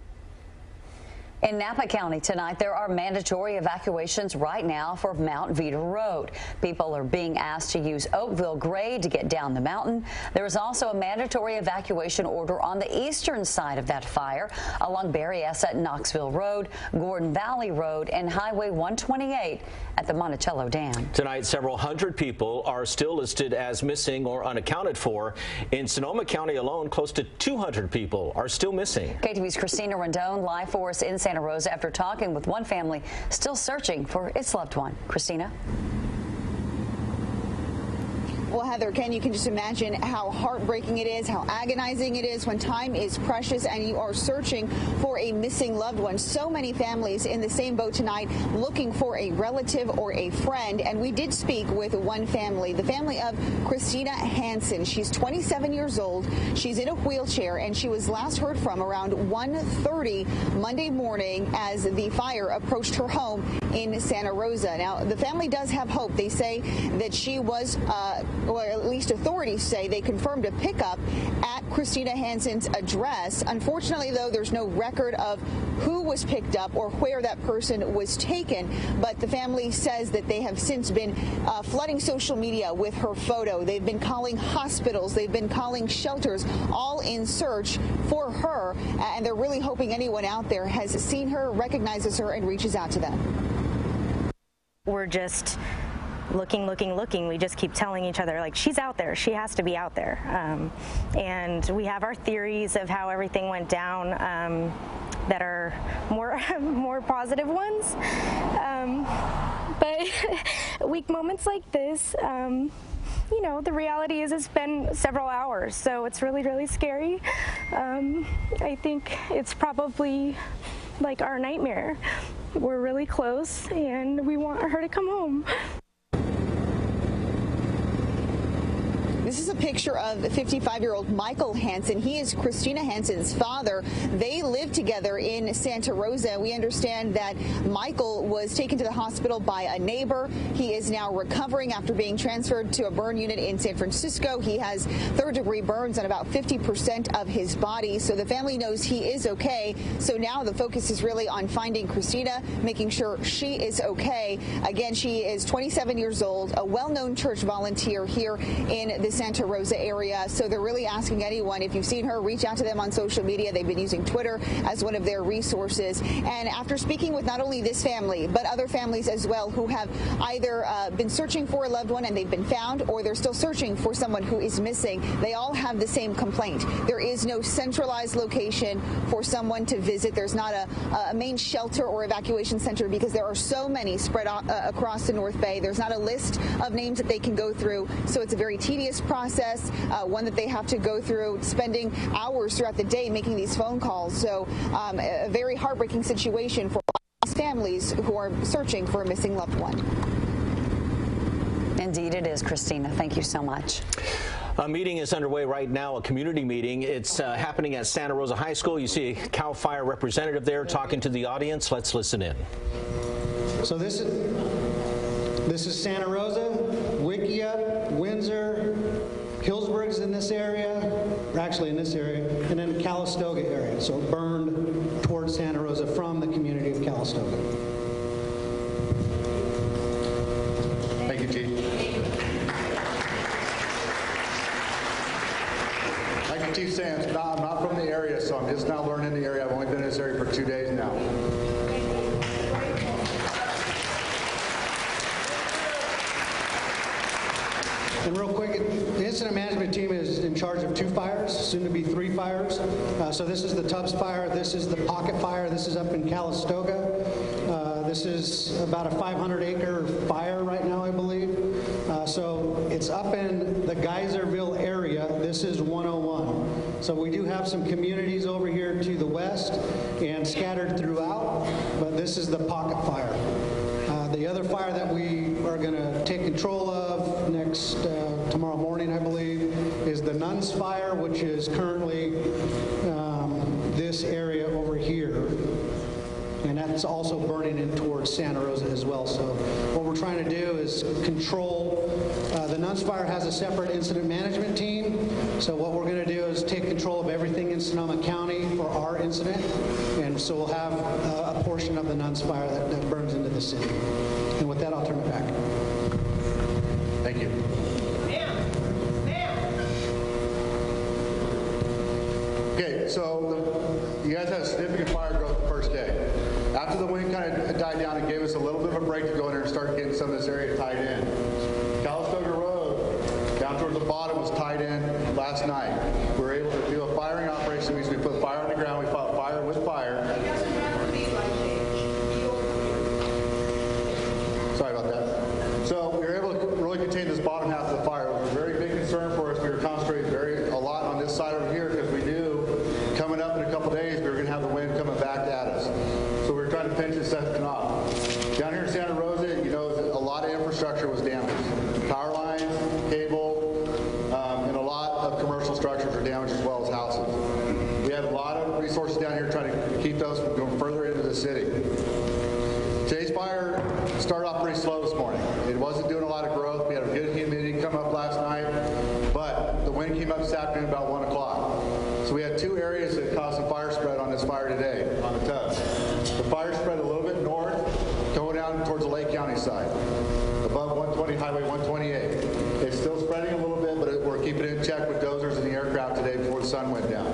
In Napa County tonight, there are mandatory evacuations right now for Mount Vita Road. People are being asked to use Oakville Grade to get down the mountain. There is also a mandatory evacuation order on the eastern side of that fire along Berryessa at Knoxville Road, Gordon Valley Road, and Highway 128 at the Monticello Dam. Tonight, several hundred people are still listed as missing or unaccounted for. In Sonoma County alone, close to 200 people are still missing. KTV's Christina Rendon live for us in Santa Rosa after talking with one family still searching for its loved one. Christina? Well, Heather, Ken, you can just imagine how heartbreaking it is, how agonizing it is when time is precious and you are searching for a missing loved one. So many families in the same boat tonight looking for a relative or a friend. And we did speak with one family, the family of Christina Hanson. She's 27 years old. She's in a wheelchair, and she was last heard from around 1:30 Monday morning as the fire approached her home in Santa Rosa. Now, the family does have hope. They say that she was or at least authorities say they confirmed a pickup at Christina Hanson's address. Unfortunately, though, there's no record of who was picked up or where that person was taken. But the family says that they have since been flooding social media with her photo. They've been calling hospitals. They've been calling shelters, all in search for her. And they're really hoping anyone out there has seen her, recognizes her, and reaches out to them. We're just looking. We just keep telling each other, like, she's out there. She has to be out there. And we have our theories of how everything went down that are more positive ones. But weak moments like this, you know, the reality is it's been several hours, so it's really, really scary. I think it's probably like our nightmare. We're really close, and we want her to come home. This is a picture of 55-year-old Michael Hanson. He is Christina Hanson's father. They live together in Santa Rosa. We understand that Michael was taken to the hospital by a neighbor. He is now recovering after being transferred to a burn unit in San Francisco. He has third-degree burns on about 50% of his body, so the family knows he is okay. So now the focus is really on finding Christina, making sure she is okay. Again, she is 27 years old, a well-known church volunteer here in the Santa Rosa area. So they're really asking anyone, if you've seen her, reach out to them on social media. They've been using Twitter as one of their resources. And after speaking with not only this family, but other families as well who have either been searching for a loved one and they've been found, or they're still searching for someone who is missing, they all have the same complaint. There is no centralized location for someone to visit. There's not a main shelter or evacuation center because there are so many spread across the North Bay. There's not a list of names that they can go through. So it's a very tedious process, one that they have to go through, spending hours throughout the day making these phone calls. So a very heartbreaking situation for families who are searching for a missing loved one. Indeed it is, Christina. Thank you so much. A meeting is underway right now, a community meeting. It's happening at Santa Rosa High School. You see a CAL FIRE representative there talking to the audience. Let's listen in. So this is Santa Rosa, Wickiup, Windsor, Hillsburg's in this area, or actually in this area, and then the Calistoga area. So burned towards Santa Rosa from the community of Calistoga. Thank you, Chief. Like Chief Sands, I'm not from the area, so I'm just now learning the area. I've only been in this area for 2 days now. And real quick, the incident management team is in charge of 2 fires, soon to be 3 fires. So this is the Tubbs fire, this is the Pocket fire, this is up in Calistoga. This is about a 500-acre fire right now, I believe. So it's up in the Geyserville area. This is 101. So we do have some communities over here to the west and scattered throughout, but this is the Pocket fire. The other fire that we are going to take control of next tomorrow morning, I believe, is the Nuns fire, which is currently this area over here. And that's also burning in towards Santa Rosa as well. So what we're trying to do is control. The Nuns Fire has a separate incident management team. So what we're going to do is take control of everything in Sonoma County for our incident. And so we'll have a portion of the Nuns Fire that burns into the city. And with that, I'll turn it back. Thank you. Okay, so you guys had a significant fire growth the first day. After the wind kind of died down, it gave us a little bit of a break to go in there and start getting some of this area tied in. Calistoga Road, down towards the bottom, was tied in last night. We were able to do a firing operation, which we put fire on the ground. We fought fire with fire. Sorry about that. So we were able to really contain this bottom half of the fire. It was a very big concern for us. We were concentrating a lot on this side over here because we knew coming up in a couple days we were going to have the wind coming back at us. So we were trying to pinch this section off. Down here in Santa Rosa, you know, a lot of infrastructure was damaged. Power lines, cable, and a lot of commercial structures are damaged as well as houses. We had a lot of resources down here trying to keep those from going further into the city. Today's fire started off pretty slow this morning. It wasn't doing a lot of growth. We had a good humidity come up last night, but the wind came up this afternoon about 1 o'clock. So we had two areas that caused some fire spread on this fire today, on the tubs. The fire spread a little bit north, going down towards the Lake County side, above 120, Highway 128. It's still spreading a little bit, but we're keeping it in check with dozers and the aircraft today before the sun went down.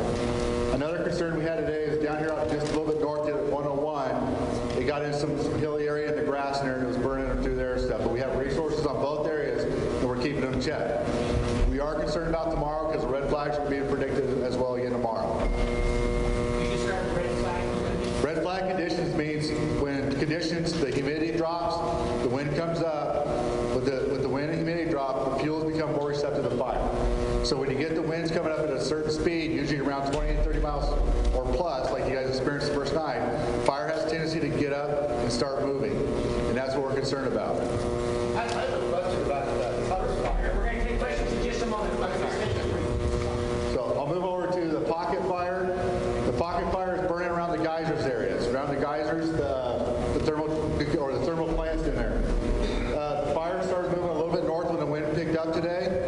Another concern we had today is down here just a little bit north at 101. It got in some hilly area in the grass in there and it was burning them through there and stuff. But we have resources on both areas and we're keeping them in check. We are concerned about tomorrow because the red flags are being predicted as well again tomorrow. Red flag conditions means when conditions, the humidity drops, the wind comes up, with the wind and humidity drop, the fuels become more receptive to fire. So when you get the winds coming up at a certain speed, usually around 20 and 30 miles or plus, like you guys experienced the first night, fire has a tendency to get up and start moving. And that's what we're concerned about. I have a question about the Cutter's fire. We're going to take questions in just a moment. So I'll move over to the pocket fire. The pocket fire is burning around the geysers areas. Around the geysers, the thermal plants in there. The fire started moving a little bit north when the wind picked up today.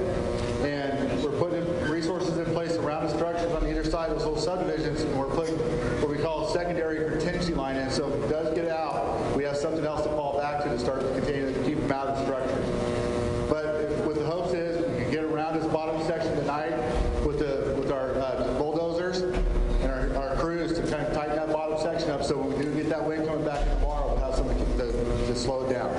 And we're putting resources in place around the structures on either side of those little subdivisions. And we're putting what we call a secondary contingency line in. So if it does get out, we have something else to fall back to start containing to keep them out of the structures. But what the hopes is we can get around this bottom section tonight with our bulldozers and our crews to kind of tighten that bottom section up so when we do get that wind coming back tomorrow, we'll have something to slow it down.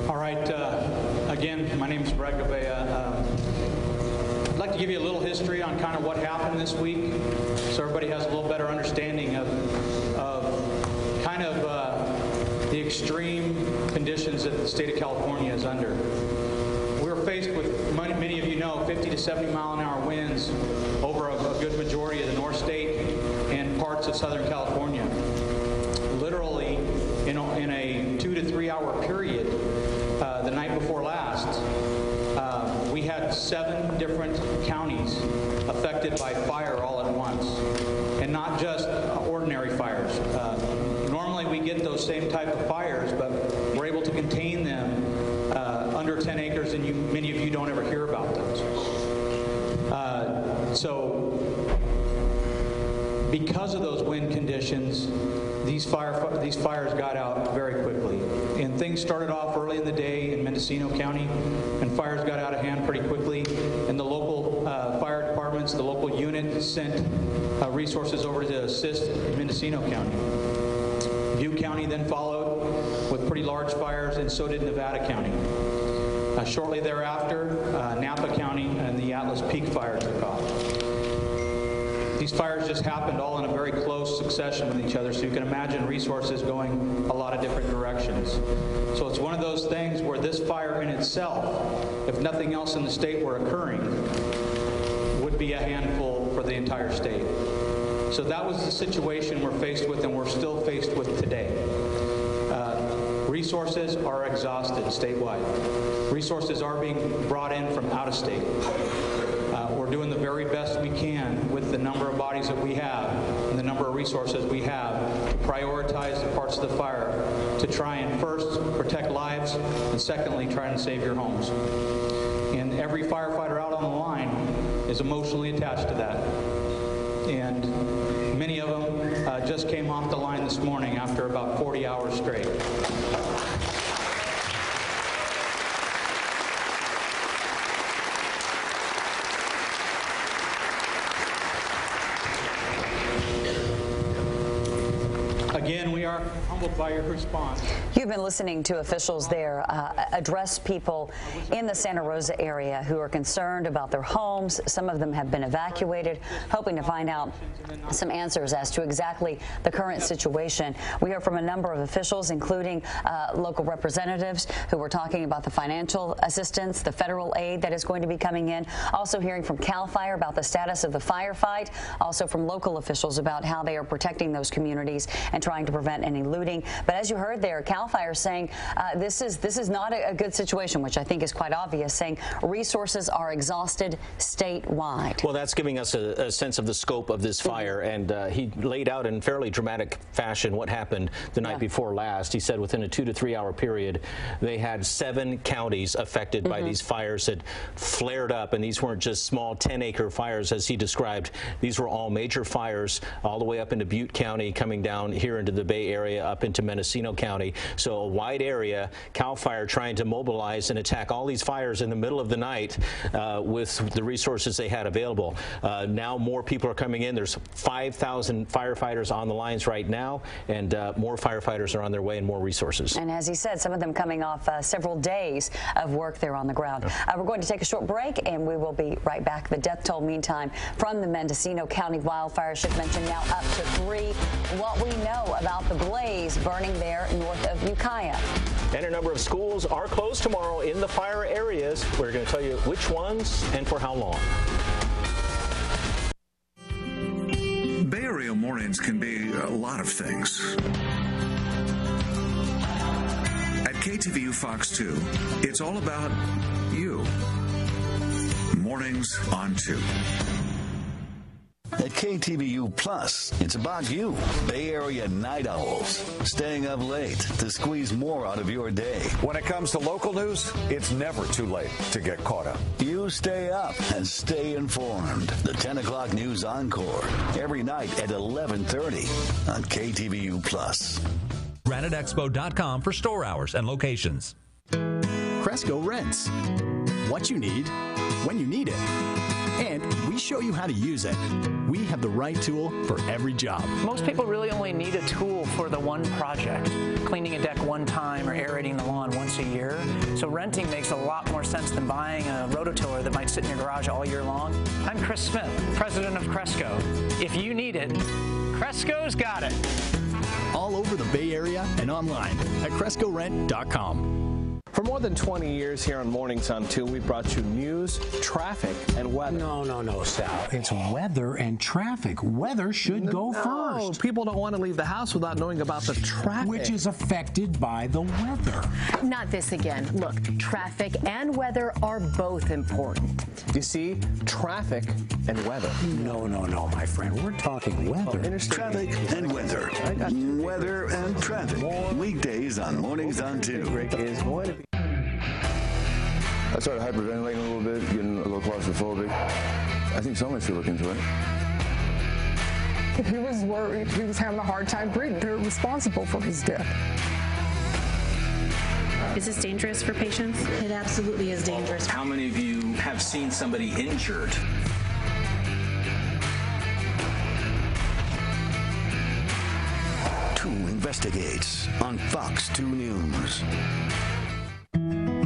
All right. Again, my name is Brad Gavea. I'd like to give you a little history on kind of what happened this week so everybody has a little better understanding of kind of the extreme conditions that the state of California is under. We're faced with, many of you know, 50 to 70 mile an hour winds over a good majority of the North State and parts of Southern California. Literally, in a 2 to 3 hour period, the night before last, we had 7 different counties affected by fire all at once, and not just ordinary fires. Normally we get those same type of fires, but we're able to contain them under 10 acres, and many of you don't ever hear about those. So because of those wind conditions, these fires got out very quickly. And things started off early in the day in Mendocino County, and fires got out of hand pretty quickly. And the local fire departments, the local unit sent resources over to assist in Mendocino County. Butte County then followed with pretty large fires, and so did Nevada County. Shortly thereafter, Napa County and the Atlas Peak fire took off. These fires just happened all in a very close succession with each other, so you can imagine resources going a lot of different directions. So it's one of those things where this fire in itself, if nothing else in the state were occurring, would be a handful for the entire state. So that was the situation we're faced with, and we're still faced with today. resources are exhausted statewide. Resources are being brought in from out of state. We're doing the very best we can with the number of bodies that we have and the number of resources we have to prioritize the parts of the fire to try and first protect lives and secondly try and save your homes. And every firefighter out on the line is emotionally attached to that. And many of them just came off the line this morning after about 40 hours straight. Again, we are humbled by your response. You've been listening to officials there address people in the Santa Rosa area who are concerned about their homes. Some of them have been evacuated, hoping to find out some answers as to exactly the current situation. We heard from a number of officials, including local representatives who were talking about the financial assistance, the federal aid that is going to be coming in. Also hearing from CAL FIRE about the status of the firefight. Also from local officials about how they are protecting those communities and trying to prevent any looting. But as you heard there, CAL FIRE saying this is not a good situation, which I think is quite obvious, saying resources are exhausted statewide. Well, that's giving us a sense of the scope of this fire, and he laid out in fairly dramatic fashion what happened the night before last. He said within a 2 to 3 hour period, they had 7 counties affected by these fires that flared up, and these weren't just small 10-acre fires as he described. These were all major fires all the way up into Butte County, coming down here into the Bay Area, up into Mendocino County. So a wide area. CAL FIRE trying to mobilize and attack all these fires in the middle of the night with the resources they had available. Now more people are coming in. There's 5,000 firefighters on the lines right now, and more firefighters are on their way and more resources. And as he said, some of them coming off several days of work there on the ground. We're going to take a short break, and we will be right back. The death toll, meantime, from the Mendocino County wildfire, should mention now up to 3. What we know about the blaze burning there north of Ukiah. And a number of schools are closed tomorrow in the fire areas. We're going to tell you which ones and for how long. Bay Area mornings can be a lot of things. At KTVU Fox 2, it's all about you. Mornings on 2. At KTVU Plus, it's about you, Bay Area night owls, staying up late to squeeze more out of your day. When it comes to local news, it's never too late to get caught up. You stay up and stay informed. The 10 o'clock news encore, every night at 11:30 on KTVU Plus. GraniteExpo.com for store hours and locations. Cresco Rents. What you need, when you need it. And we show you how to use it. We have the right tool for every job. Most people really only need a tool for the one project, cleaning a deck one time or aerating the lawn once a year. So renting makes a lot more sense than buying a rototiller that might sit in your garage all year long. I'm Chris Smith, president of Cresco. If you need it, Cresco's got it. All over the Bay Area and online at CrescoRent.com. For more than 20 years here on Mornings on 2, we brought you news, traffic, and weather. No, Sal. It's weather and traffic. Weather should go first. People don't want to leave the house without knowing about the traffic. Which is affected by the weather. Not this again. Look, traffic and weather are both important. You see, traffic and weather. No, my friend. We're talking weather. Traffic and weather. Weather and traffic. Weekdays on Mornings on 2. I started hyperventilating a little bit, getting a little claustrophobic. I think somebody should look into it. He was worried. He was having a hard time breathing. They're responsible for his death. Is this dangerous for patients? It absolutely is dangerous. How many of you have seen somebody injured? Two investigates on Fox 2 News.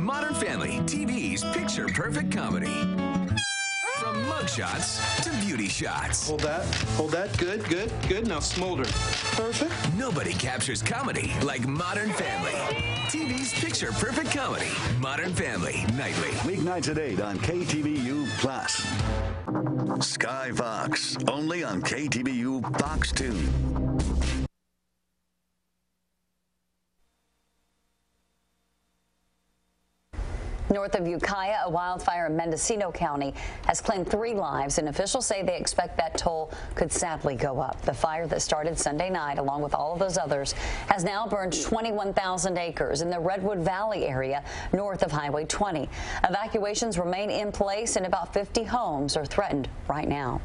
Modern Family, TV's picture-perfect comedy. From mugshots to beauty shots. Hold that, good. Now smolder. Perfect. Nobody captures comedy like Modern Family. TV's picture-perfect comedy. Modern Family, nightly. Weeknights at 8 on KTVU Plus. Sky Fox, only on KTVU Fox 2. North of Ukiah, a wildfire in Mendocino County has claimed 3 lives, and officials say they expect that toll could sadly go up. The fire that started Sunday night, along with all of those others, has now burned 21,000 acres in the Redwood Valley area north of Highway 20. Evacuations remain in place, and about 50 homes are threatened right now.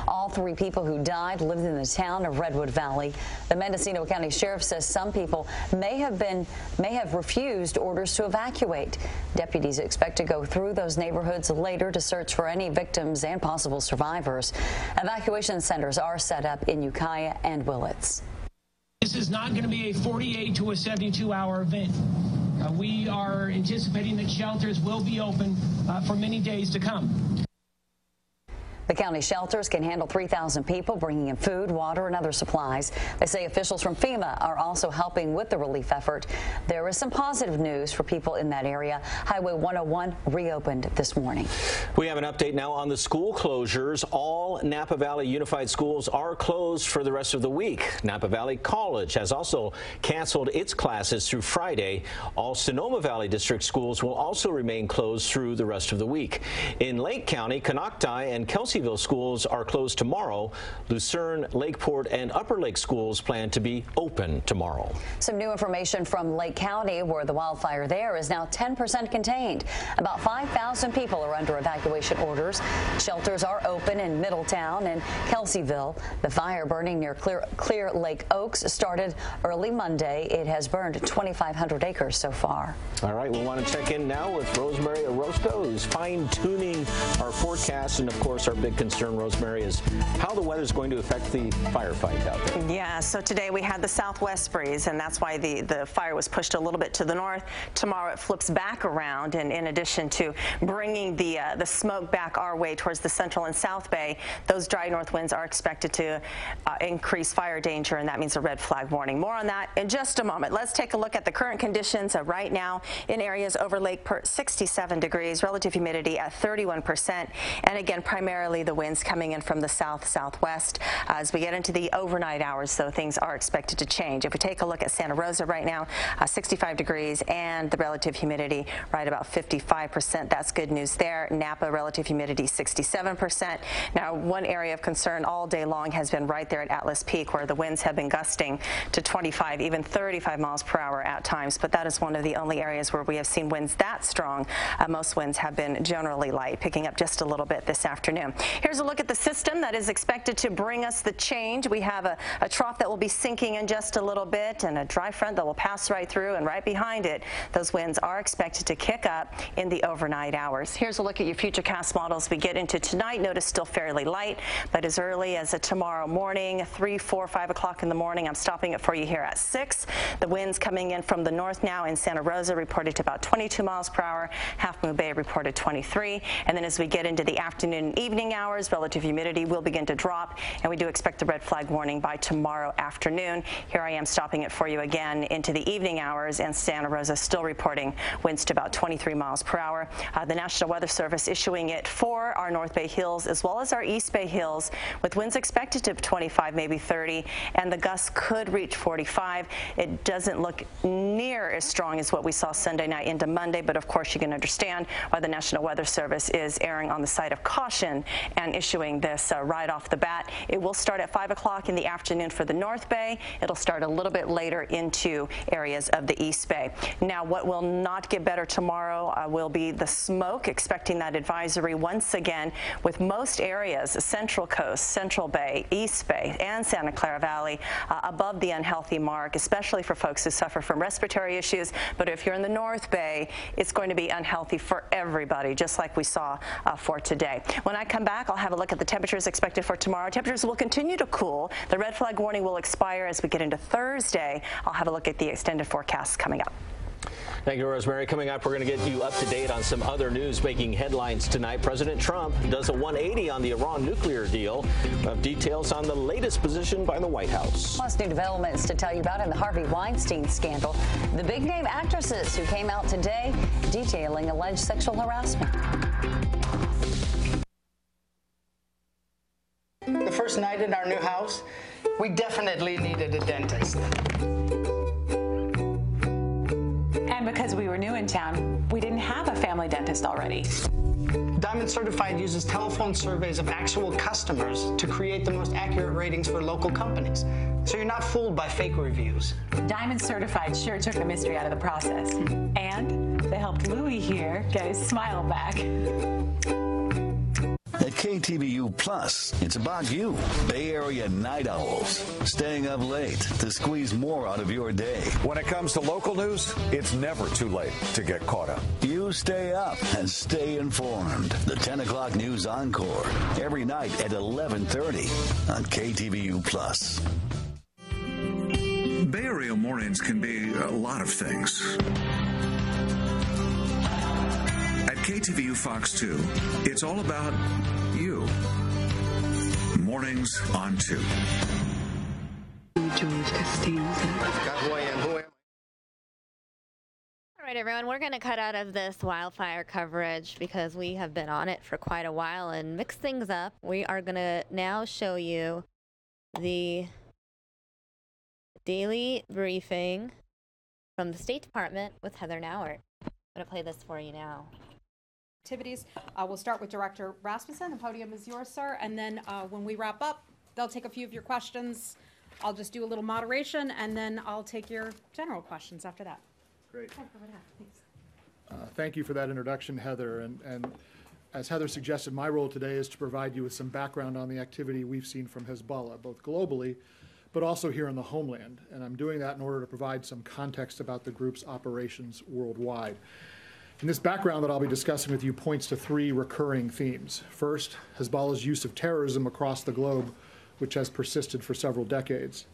All 3 people who died lived in the town of Redwood Valley. The Mendocino County Sheriff says some people may have refused orders to evacuate. Deputies expect to go through those neighborhoods later to search for any victims and possible survivors. Evacuation centers are set up in Ukiah and Willits. This is not going to be a 48 to a 72-hour event. We are anticipating that shelters will be open for many days to come. The county shelters can handle 3,000 people, bringing in food, water, and other supplies. They say officials from FEMA are also helping with the relief effort. There is some positive news for people in that area. Highway 101 reopened this morning. We have an update now on the school closures. All Napa Valley Unified Schools are closed for the rest of the week. Napa Valley College has also canceled its classes through Friday. All Sonoma Valley District schools will also remain closed through the rest of the week. In Lake County, Canocti and Kelseyville schools are closed tomorrow. Lucerne, Lakeport, and Upper Lake schools plan to be open tomorrow. Some new information from Lake County, where the wildfire there is now 10% contained. About 5,000 people are under evacuation orders. Shelters are open in Middletown and Kelseyville. The fire burning near Clear Lake Oaks started early Monday. It has burned 2,500 acres so far. All right, we want to check in now with Rosemary Orozco, who's fine-tuning our forecast, and of course our big concern, Rosemary, is how the weather is going to affect the firefight out there. Yeah, so today we had the southwest breeze, and that's why the fire was pushed a little bit to the north. Tomorrow it flips back around, and in addition to bringing the smoke back our way towards the central and south bay, those dry north winds are expected to increase fire danger, and that means a red flag warning. More on that in just a moment. Let's take a look at the current conditions right now in areas over Lakeport. 67 degrees, relative humidity at 31%, and again primarily the winds coming in from the southwest. As we get into the overnight hours, so things are expected to change. If we take a look at Santa Rosa right now, 65 degrees, and the relative humidity right about 55%. That's good news there. Napa, relative humidity 67%. Now, one area of concern all day long has been right there at Atlas Peak, where the winds have been gusting to 25, even 35 miles per hour at times, but that is one of the only areas where we have seen winds that strong. Most winds have been generally light, picking up just a little bit this afternoon. Here's a look at the system that is expected to bring us the change. We have a trough that will be sinking in just a little bit, and a dry front that will pass right through, and right behind it, those winds are expected to kick up in the overnight hours. Here's a look at your futurecast models. We get into tonight. Notice still fairly light, but as early as tomorrow morning, 3, 4, 5 o'clock in the morning, I'm stopping it for you here at 6. The winds coming in from the north now in Santa Rosa reported to about 22 miles per hour. Half Moon Bay reported 23. And then as we get into the afternoon and evening hours, relative humidity will begin to drop, and we do expect the red flag warning by tomorrow afternoon. Here I am stopping it for you again into the evening hours, and Santa Rosa still reporting winds to about 23 miles per hour. The National Weather Service issuing it for our North Bay Hills as well as our East Bay Hills, with winds expected to 25, maybe 30, and the gusts could reach 45. It doesn't look near as strong as what we saw Sunday night into Monday, but of course you can understand why the National Weather Service is erring on the side of caution and issuing this right off the bat. It will start at 5 o'clock in the afternoon for the North Bay. It'll start a little bit later into areas of the East Bay. Now, what will not get better tomorrow will be the smoke, expecting that advisory once again with most areas, Central Coast, Central Bay, East Bay, and Santa Clara Valley above the unhealthy mark, especially for folks who suffer from respiratory issues. But if you're in the North Bay, it's going to be unhealthy for everybody, just like we saw for today. When I come back, I'll have a look at the temperatures expected for tomorrow. Temperatures will continue to cool. The red flag warning will expire as we get into Thursday. I'll have a look at the extended forecasts coming up. Thank you, Rosemary. Coming up, we're going to get you up to date on some other news making headlines tonight. President Trump does a 180 on the Iran nuclear deal. We'll have details on the latest position by the White House. Plus, new developments to tell you about in the Harvey Weinstein scandal. The big-name actresses who came out today detailing alleged sexual harassment. The first night in our new house, we definitely needed a dentist. And because we were new in town, we didn't have a family dentist already. Diamond Certified uses telephone surveys of actual customers to create the most accurate ratings for local companies. So you're not fooled by fake reviews. Diamond Certified sure took the mystery out of the process. And they helped Louie here get his smile back. At KTVU Plus, it's about you, Bay Area night owls, staying up late to squeeze more out of your day. When it comes to local news, it's never too late to get caught up. You stay up and stay informed. The 10 o'clock news encore, every night at 11:30 on KTVU Plus. Bay Area mornings can be a lot of things. At KTVU Fox 2, it's all about you. Mornings on 2. All right, everyone, we're going to cut out of this wildfire coverage because we have been on it for quite a while and mix things up. We are going to now show you the daily briefing from the State Department with Heather Nauert. I'm going to play this for you now. Activities. We'll start with Director Rasmussen. The podium is yours, sir. And then when we wrap up, they'll take a few of your questions. I'll just do a little moderation, and then I'll take your general questions after that. Great. Thank you for that introduction, Heather. And as Heather suggested, my role today is to provide you with some background on the activity we've seen from Hezbollah, both globally, but also here in the homeland. And I'm doing that in order to provide some context about the group's operations worldwide. And this background that I'll be discussing with you points to three recurring themes. First, Hezbollah's use of terrorism across the globe, which has persisted for several decades.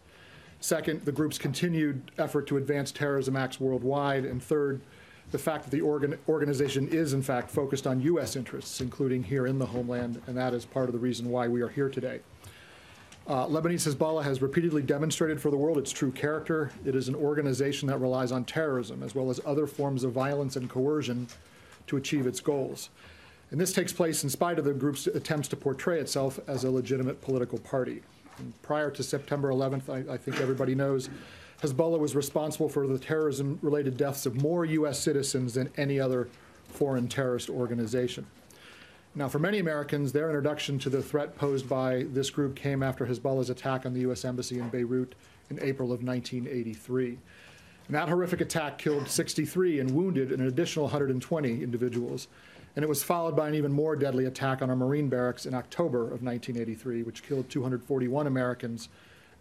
Second, the group's continued effort to advance terrorism acts worldwide. And third, the fact that the organization is, in fact, focused on U.S. interests, including here in the homeland, and that is part of the reason why we are here today. Lebanese Hezbollah has repeatedly demonstrated for the world its true character. It is an organization that relies on terrorism as well as other forms of violence and coercion to achieve its goals. And this takes place in spite of the group's attempts to portray itself as a legitimate political party. And prior to September 11th, I think everybody knows, Hezbollah was responsible for the terrorism-related deaths of more U.S. citizens than any other foreign terrorist organization. Now, for many Americans, their introduction to the threat posed by this group came after Hezbollah's attack on the U.S. Embassy in Beirut in April of 1983. And that horrific attack killed 63 and wounded an additional 120 individuals. And it was followed by an even more deadly attack on our Marine barracks in October of 1983, which killed 241 Americans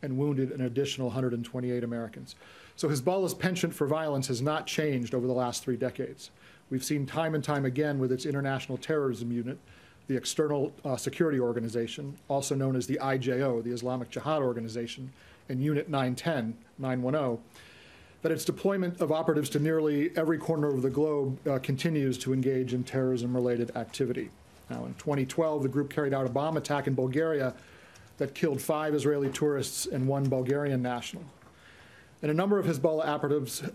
and wounded an additional 128 Americans. So Hezbollah's penchant for violence has not changed over the last 3 decades. We've seen time and time again with its International Terrorism Unit, the External Security Organization, also known as the IJO, the Islamic Jihad Organization, and Unit 910, that its deployment of operatives to nearly every corner of the globe continues to engage in terrorism-related activity. Now, in 2012, the group carried out a bomb attack in Bulgaria that killed 5 Israeli tourists and 1 Bulgarian national. And a number of Hezbollah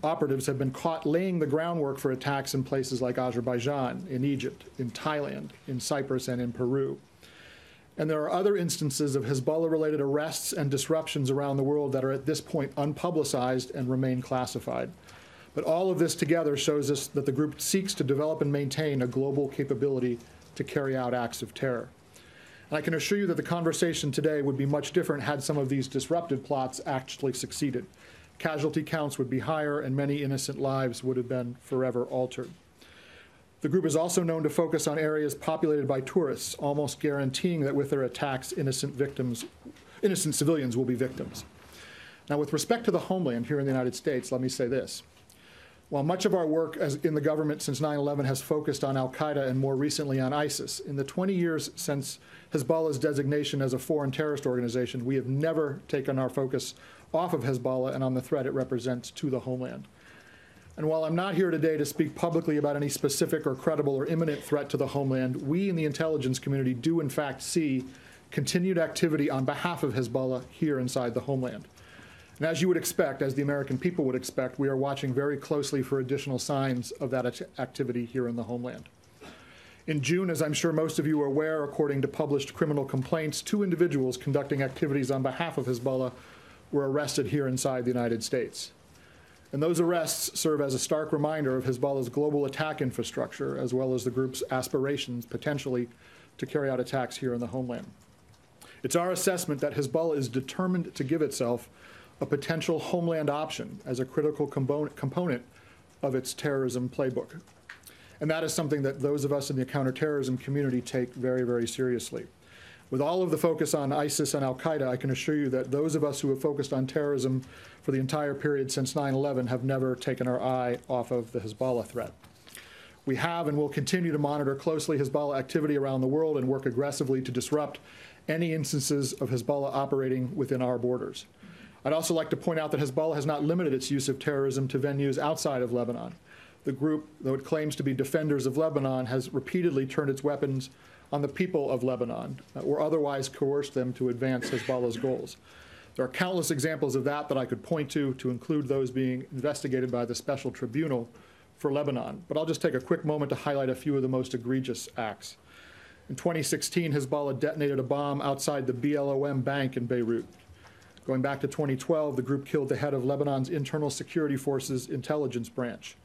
operatives have been caught laying the groundwork for attacks in places like Azerbaijan, in Egypt, in Thailand, in Cyprus, and in Peru. And there are other instances of Hezbollah-related arrests and disruptions around the world that are at this point unpublicized and remain classified. But all of this together shows us that the group seeks to develop and maintain a global capability to carry out acts of terror. And I can assure you that the conversation today would be much different had some of these disruptive plots actually succeeded. Casualty counts would be higher, and many innocent lives would have been forever altered. The group is also known to focus on areas populated by tourists, almost guaranteeing that with their attacks, innocent civilians will be victims. Now, with respect to the homeland here in the United States, let me say this. While much of our work in the government since 9/11 has focused on al-Qaeda and more recently on ISIS, in the 20 years since Hezbollah's designation as a foreign terrorist organization, we have never taken our focus off of Hezbollah and on the threat it represents to the homeland. And while I'm not here today to speak publicly about any specific or credible or imminent threat to the homeland, we in the intelligence community do in fact see continued activity on behalf of Hezbollah here inside the homeland. And as you would expect, as the American people would expect, we are watching very closely for additional signs of that activity here in the homeland. In June, as I'm sure most of you are aware, according to published criminal complaints, 2 individuals conducting activities on behalf of Hezbollah were arrested here inside the United States. And those arrests serve as a stark reminder of Hezbollah's global attack infrastructure, as well as the group's aspirations, potentially, to carry out attacks here in the homeland. It's our assessment that Hezbollah is determined to give itself a potential homeland option as a critical component of its terrorism playbook. And that is something that those of us in the counterterrorism community take very, very seriously. With all of the focus on ISIS and al-Qaeda, I can assure you that those of us who have focused on terrorism for the entire period since 9/11 have never taken our eye off of the Hezbollah threat. We have and will continue to monitor closely Hezbollah activity around the world and work aggressively to disrupt any instances of Hezbollah operating within our borders. I'd also like to point out that Hezbollah has not limited its use of terrorism to venues outside of Lebanon. The group, though it claims to be defenders of Lebanon, has repeatedly turned its weapons on the people of Lebanon or otherwise coerced them to advance Hezbollah's goals. There are countless examples of that I could point to include those being investigated by the Special Tribunal for Lebanon. But I'll just take a quick moment to highlight a few of the most egregious acts. In 2016, Hezbollah detonated a bomb outside the BLOM bank in Beirut. Going back to 2012, the group killed the head of Lebanon's Internal Security Forces intelligence branch.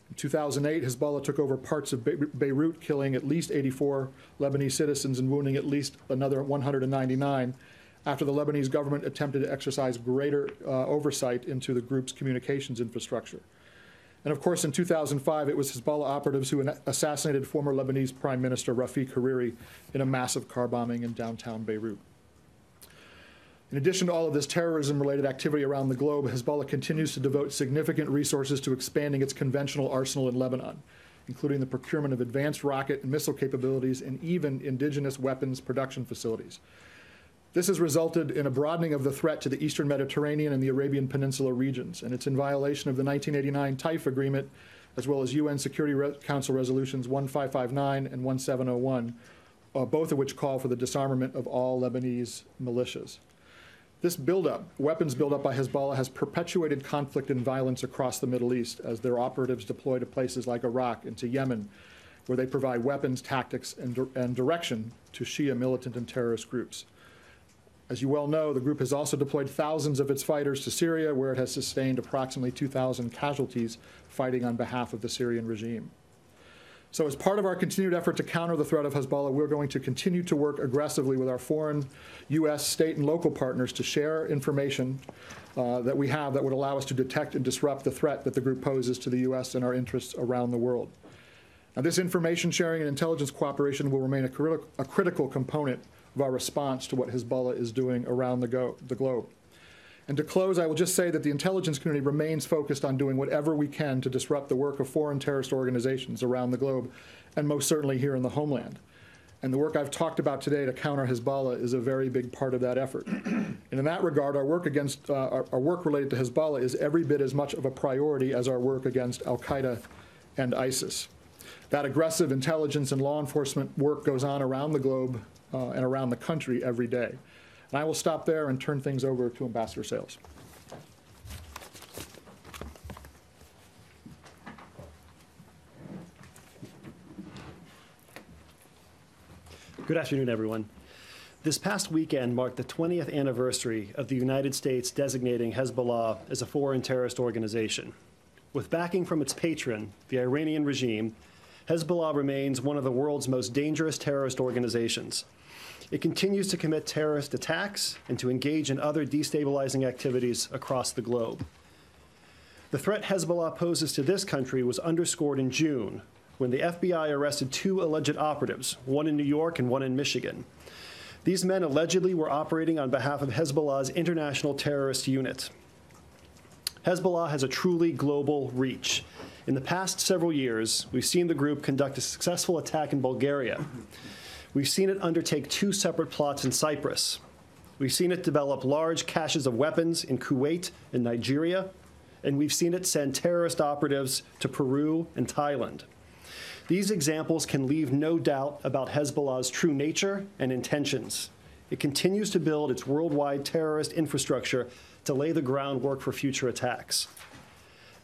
In 2008, Hezbollah took over parts of Beirut, killing at least 84 Lebanese citizens and wounding at least another 199 after the Lebanese government attempted to exercise greater oversight into the group's communications infrastructure. And of course, in 2005, it was Hezbollah operatives who assassinated former Lebanese Prime Minister Rafiq Hariri in a massive car bombing in downtown Beirut. In addition to all of this terrorism-related activity around the globe, Hezbollah continues to devote significant resources to expanding its conventional arsenal in Lebanon, including the procurement of advanced rocket and missile capabilities and even indigenous weapons production facilities. This has resulted in a broadening of the threat to the Eastern Mediterranean and the Arabian Peninsula regions, and it's in violation of the 1989 TAIF agreement, as well as UN Security Council resolutions 1559 and 1701, both of which call for the disarmament of all Lebanese militias. This weapons buildup by Hezbollah, has perpetuated conflict and violence across the Middle East as their operatives deploy to places like Iraq and to Yemen, where they provide weapons, tactics, and direction to Shia militant and terrorist groups. As you well know, the group has also deployed thousands of its fighters to Syria, where it has sustained approximately 2,000 casualties fighting on behalf of the Syrian regime. So as part of our continued effort to counter the threat of Hezbollah, we're going to continue to work aggressively with our foreign, U.S., state, and local partners to share information that we have that would allow us to detect and disrupt the threat that the group poses to the U.S. and our interests around the world. Now, this information sharing and intelligence cooperation will remain a critical component of our response to what Hezbollah is doing around the globe. And to close, I will just say that the intelligence community remains focused on doing whatever we can to disrupt the work of foreign terrorist organizations around the globe, and most certainly here in the homeland. And the work I've talked about today to counter Hezbollah is a very big part of that effort. And in that regard, our work related to Hezbollah is every bit as much of a priority as our work against al-Qaeda and ISIS. That aggressive intelligence and law enforcement work goes on around the globe and around the country every day. And I will stop there and turn things over to Ambassador Sales. Good afternoon, everyone. This past weekend marked the 20th anniversary of the United States designating Hezbollah as a foreign terrorist organization. With backing from its patron, the Iranian regime, Hezbollah remains one of the world's most dangerous terrorist organizations. It continues to commit terrorist attacks and to engage in other destabilizing activities across the globe. The threat Hezbollah poses to this country was underscored in June when the FBI arrested 2 alleged operatives, one in New York and one in Michigan. These men allegedly were operating on behalf of Hezbollah's international terrorist unit. Hezbollah has a truly global reach. In the past several years, we've seen the group conduct a successful attack in Bulgaria. We've seen it undertake 2 separate plots in Cyprus. We've seen it develop large caches of weapons in Kuwait and Nigeria, and we've seen it send terrorist operatives to Peru and Thailand. These examples can leave no doubt about Hezbollah's true nature and intentions. It continues to build its worldwide terrorist infrastructure to lay the groundwork for future attacks.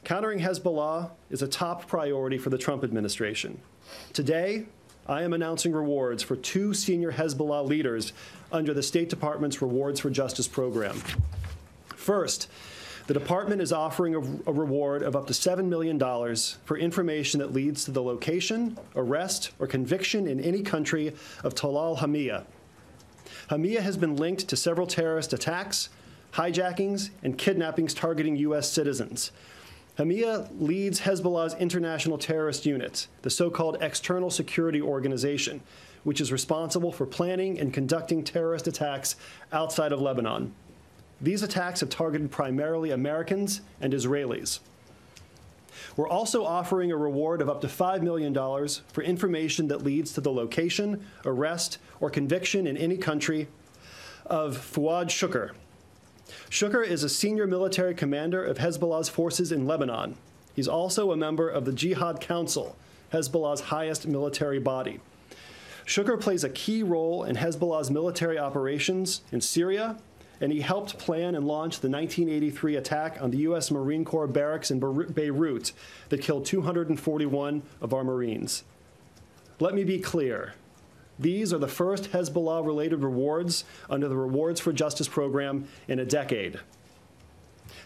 Countering Hezbollah is a top priority for the Trump administration. Today, I am announcing rewards for 2 senior Hezbollah leaders under the State Department's Rewards for Justice program. First, The department is offering a reward of up to $7 million for information that leads to the location, arrest, or conviction in any country of Talal Hamia. Hamia has been linked to several terrorist attacks, hijackings, and kidnappings targeting U.S. citizens. Hamia leads Hezbollah's international terrorist unit, the so-called External Security Organization, which is responsible for planning and conducting terrorist attacks outside of Lebanon. These attacks have targeted primarily Americans and Israelis. We're also offering a reward of up to $5 million for information that leads to the location, arrest, or conviction in any country of Fuad Shukr. Shukr is a senior military commander of Hezbollah's forces in Lebanon. He's also a member of the Jihad Council, Hezbollah's highest military body. Shukr plays a key role in Hezbollah's military operations in Syria, and he helped plan and launch the 1983 attack on the U.S. Marine Corps barracks in Beirut that killed 241 of our Marines. Let me be clear. These are the first Hezbollah-related rewards under the Rewards for Justice program in a decade.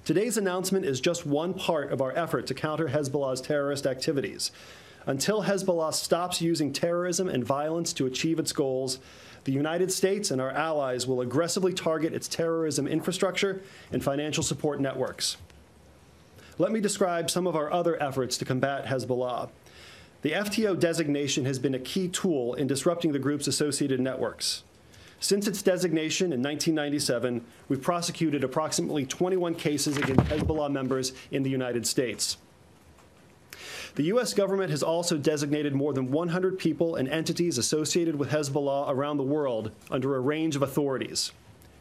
Today's announcement is just one part of our effort to counter Hezbollah's terrorist activities. Until Hezbollah stops using terrorism and violence to achieve its goals, the United States and our allies will aggressively target its terrorism infrastructure and financial support networks. Let me describe some of our other efforts to combat Hezbollah. The FTO designation has been a key tool in disrupting the group's associated networks. Since its designation in 1997, we've prosecuted approximately 21 cases against Hezbollah members in the United States. The U.S. government has also designated more than 100 people and entities associated with Hezbollah around the world under a range of authorities.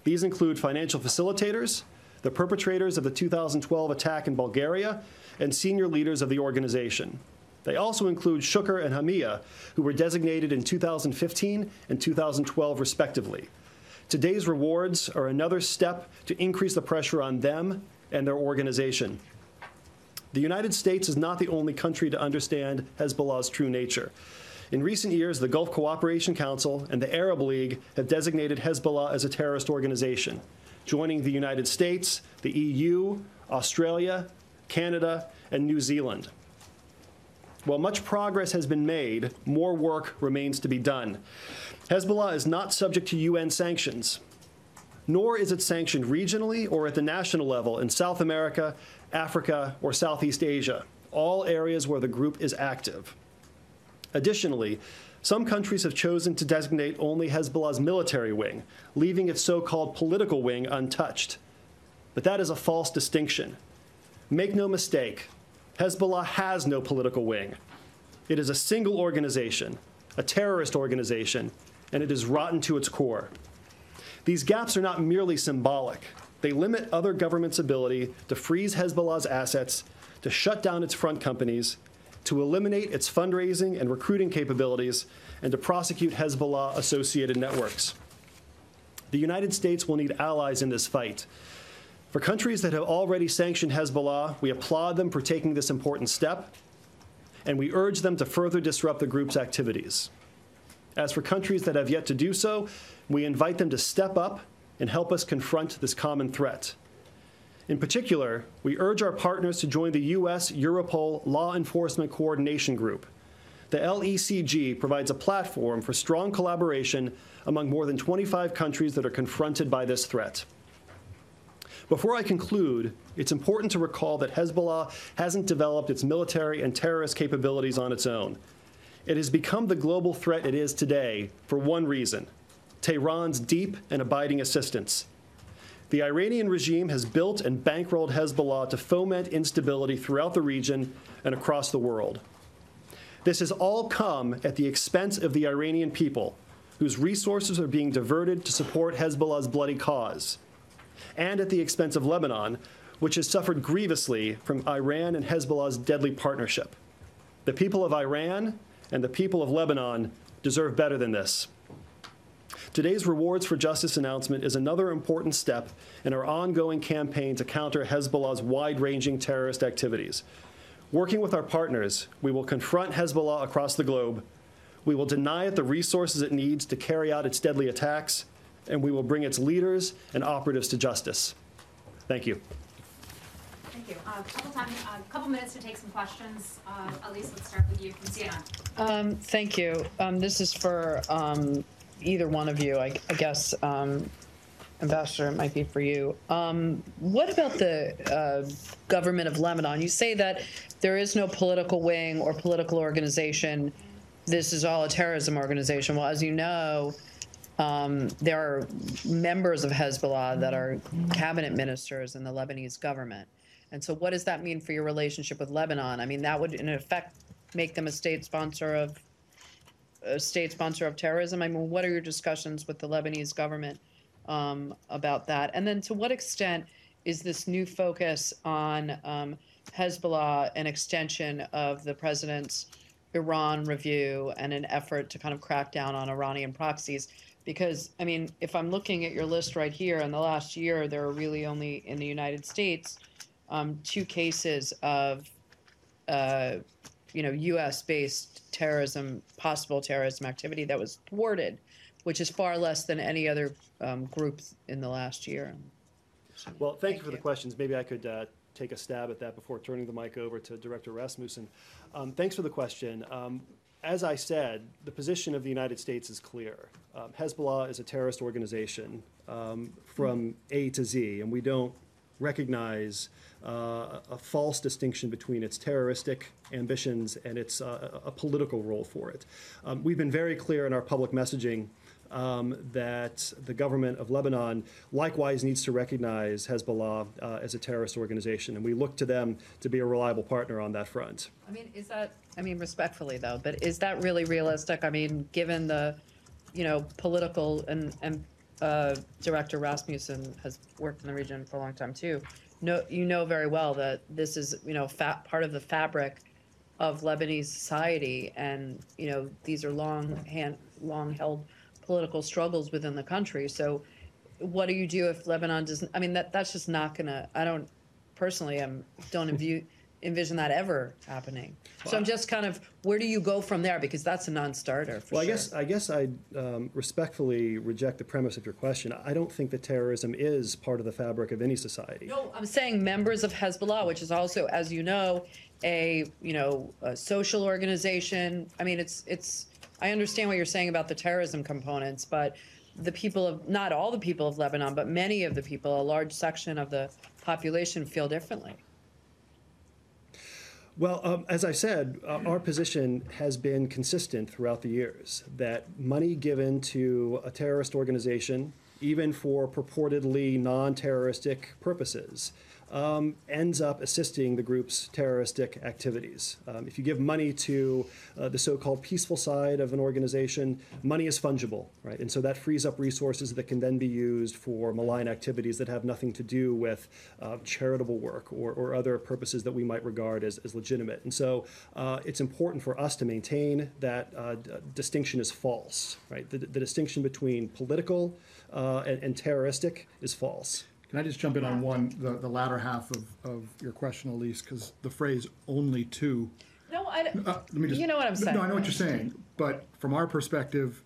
These include financial facilitators, the perpetrators of the 2012 attack in Bulgaria, and senior leaders of the organization. They also include Shukr and Hamia, who were designated in 2015 and 2012, respectively. Today's rewards are another step to increase the pressure on them and their organization. The United States is not the only country to understand Hezbollah's true nature. In recent years, the Gulf Cooperation Council and the Arab League have designated Hezbollah as a terrorist organization, joining the United States, the EU, Australia, Canada, and New Zealand. While much progress has been made, more work remains to be done. Hezbollah is not subject to UN sanctions, nor is it sanctioned regionally or at the national level in South America, Africa, or Southeast Asia, all areas where the group is active. Additionally, some countries have chosen to designate only Hezbollah's military wing, leaving its so-called political wing untouched. But that is a false distinction. Make no mistake, Hezbollah has no political wing. It is a single organization, a terrorist organization, and it is rotten to its core. These gaps are not merely symbolic. They limit other governments' ability to freeze Hezbollah's assets, to shut down its front companies, to eliminate its fundraising and recruiting capabilities, and to prosecute Hezbollah-associated networks. The United States will need allies in this fight. For countries that have already sanctioned Hezbollah, we applaud them for taking this important step, and we urge them to further disrupt the group's activities. As for countries that have yet to do so, we invite them to step up and help us confront this common threat. In particular, we urge our partners to join the U.S. Europol Law Enforcement Coordination Group. The LECG provides a platform for strong collaboration among more than 25 countries that are confronted by this threat. Before I conclude, it's important to recall that Hezbollah hasn't developed its military and terrorist capabilities on its own. It has become the global threat it is today for one reason: Tehran's deep and abiding assistance. The Iranian regime has built and bankrolled Hezbollah to foment instability throughout the region and across the world. This has all come at the expense of the Iranian people, whose resources are being diverted to support Hezbollah's bloody cause, and at the expense of Lebanon, which has suffered grievously from Iran and Hezbollah's deadly partnership. The people of Iran and the people of Lebanon deserve better than this. Today's Rewards for Justice announcement is another important step in our ongoing campaign to counter Hezbollah's wide-ranging terrorist activities. Working with our partners, we will confront Hezbollah across the globe, we will deny it the resources it needs to carry out its deadly attacks, and we will bring its leaders and operatives to justice. Thank you. Thank you. A couple minutes to take some questions. Elise, let's start with you from CNN. Thank you. This is for either one of you, I guess. Ambassador, it might be for you. What about the government of Lebanon? You say that there is no political wing or political organization. This is all a terrorism organization. Well, as you know, there are members of Hezbollah that are cabinet ministers in the Lebanese government. And so what does that mean for your relationship with Lebanon? I mean, that would, in effect, make them a state sponsor of terrorism. I mean, what are your discussions with the Lebanese government about that? And then to what extent is this new focus on Hezbollah an extension of the president's Iran review and an effort to kind of crack down on Iranian proxies? Because, I mean, if I'm looking at your list right here, in the last year, there are really only in the United States 2 cases of, U.S.-based terrorism, possible terrorism activity that was thwarted, which is far less than any other group in the last year. Well, thank you for the questions. Maybe I could take a stab at that before turning the mic over to Director Rasmussen. Thanks for the question. As I said, the position of the United States is clear. Hezbollah is a terrorist organization from A to Z, and we don't recognize a false distinction between its terroristic ambitions and its a political role for it. We've been very clear in our public messaging that the government of Lebanon likewise needs to recognize Hezbollah as a terrorist organization, and we look to them to be a reliable partner on that front. I mean, is that, respectfully though, but is that really realistic? I mean, given the, political and Director Rasmussen has worked in the region for a long time too. You know very well that this is, part of the fabric of Lebanese society, and these are long-held political struggles within the country. So, what do you do if Lebanon doesn't? I mean, that's just not gonna. I don't personally don't envision that ever happening. So I'm just kind of, where do you go from there? Because that's a non-starter. For sure. I guess I respectfully reject the premise of your question. I don't think that terrorism is part of the fabric of any society. No, I'm saying members of Hezbollah, which is also, as you know, a social organization. I mean, it's. I understand what you're saying about the terrorism components, but the people of, not all the people of Lebanon, but many of the people, a large section of the population feel differently. Well, as I said, our position has been consistent throughout the years that money given to a terrorist organization, even for purportedly non-terroristic purposes, ends up assisting the group's terroristic activities. If you give money to the so-called peaceful side of an organization, money is fungible, right? And so that frees up resources that can then be used for malign activities that have nothing to do with charitable work or other purposes that we might regard as legitimate. And so it's important for us to maintain that distinction is false, right? The distinction between political and terroristic is false. Can I just jump in on the latter half of your question, Elise, because the phrase "only two." No, let me just, you know what I'm saying. No, I know what you're saying, but from our perspective,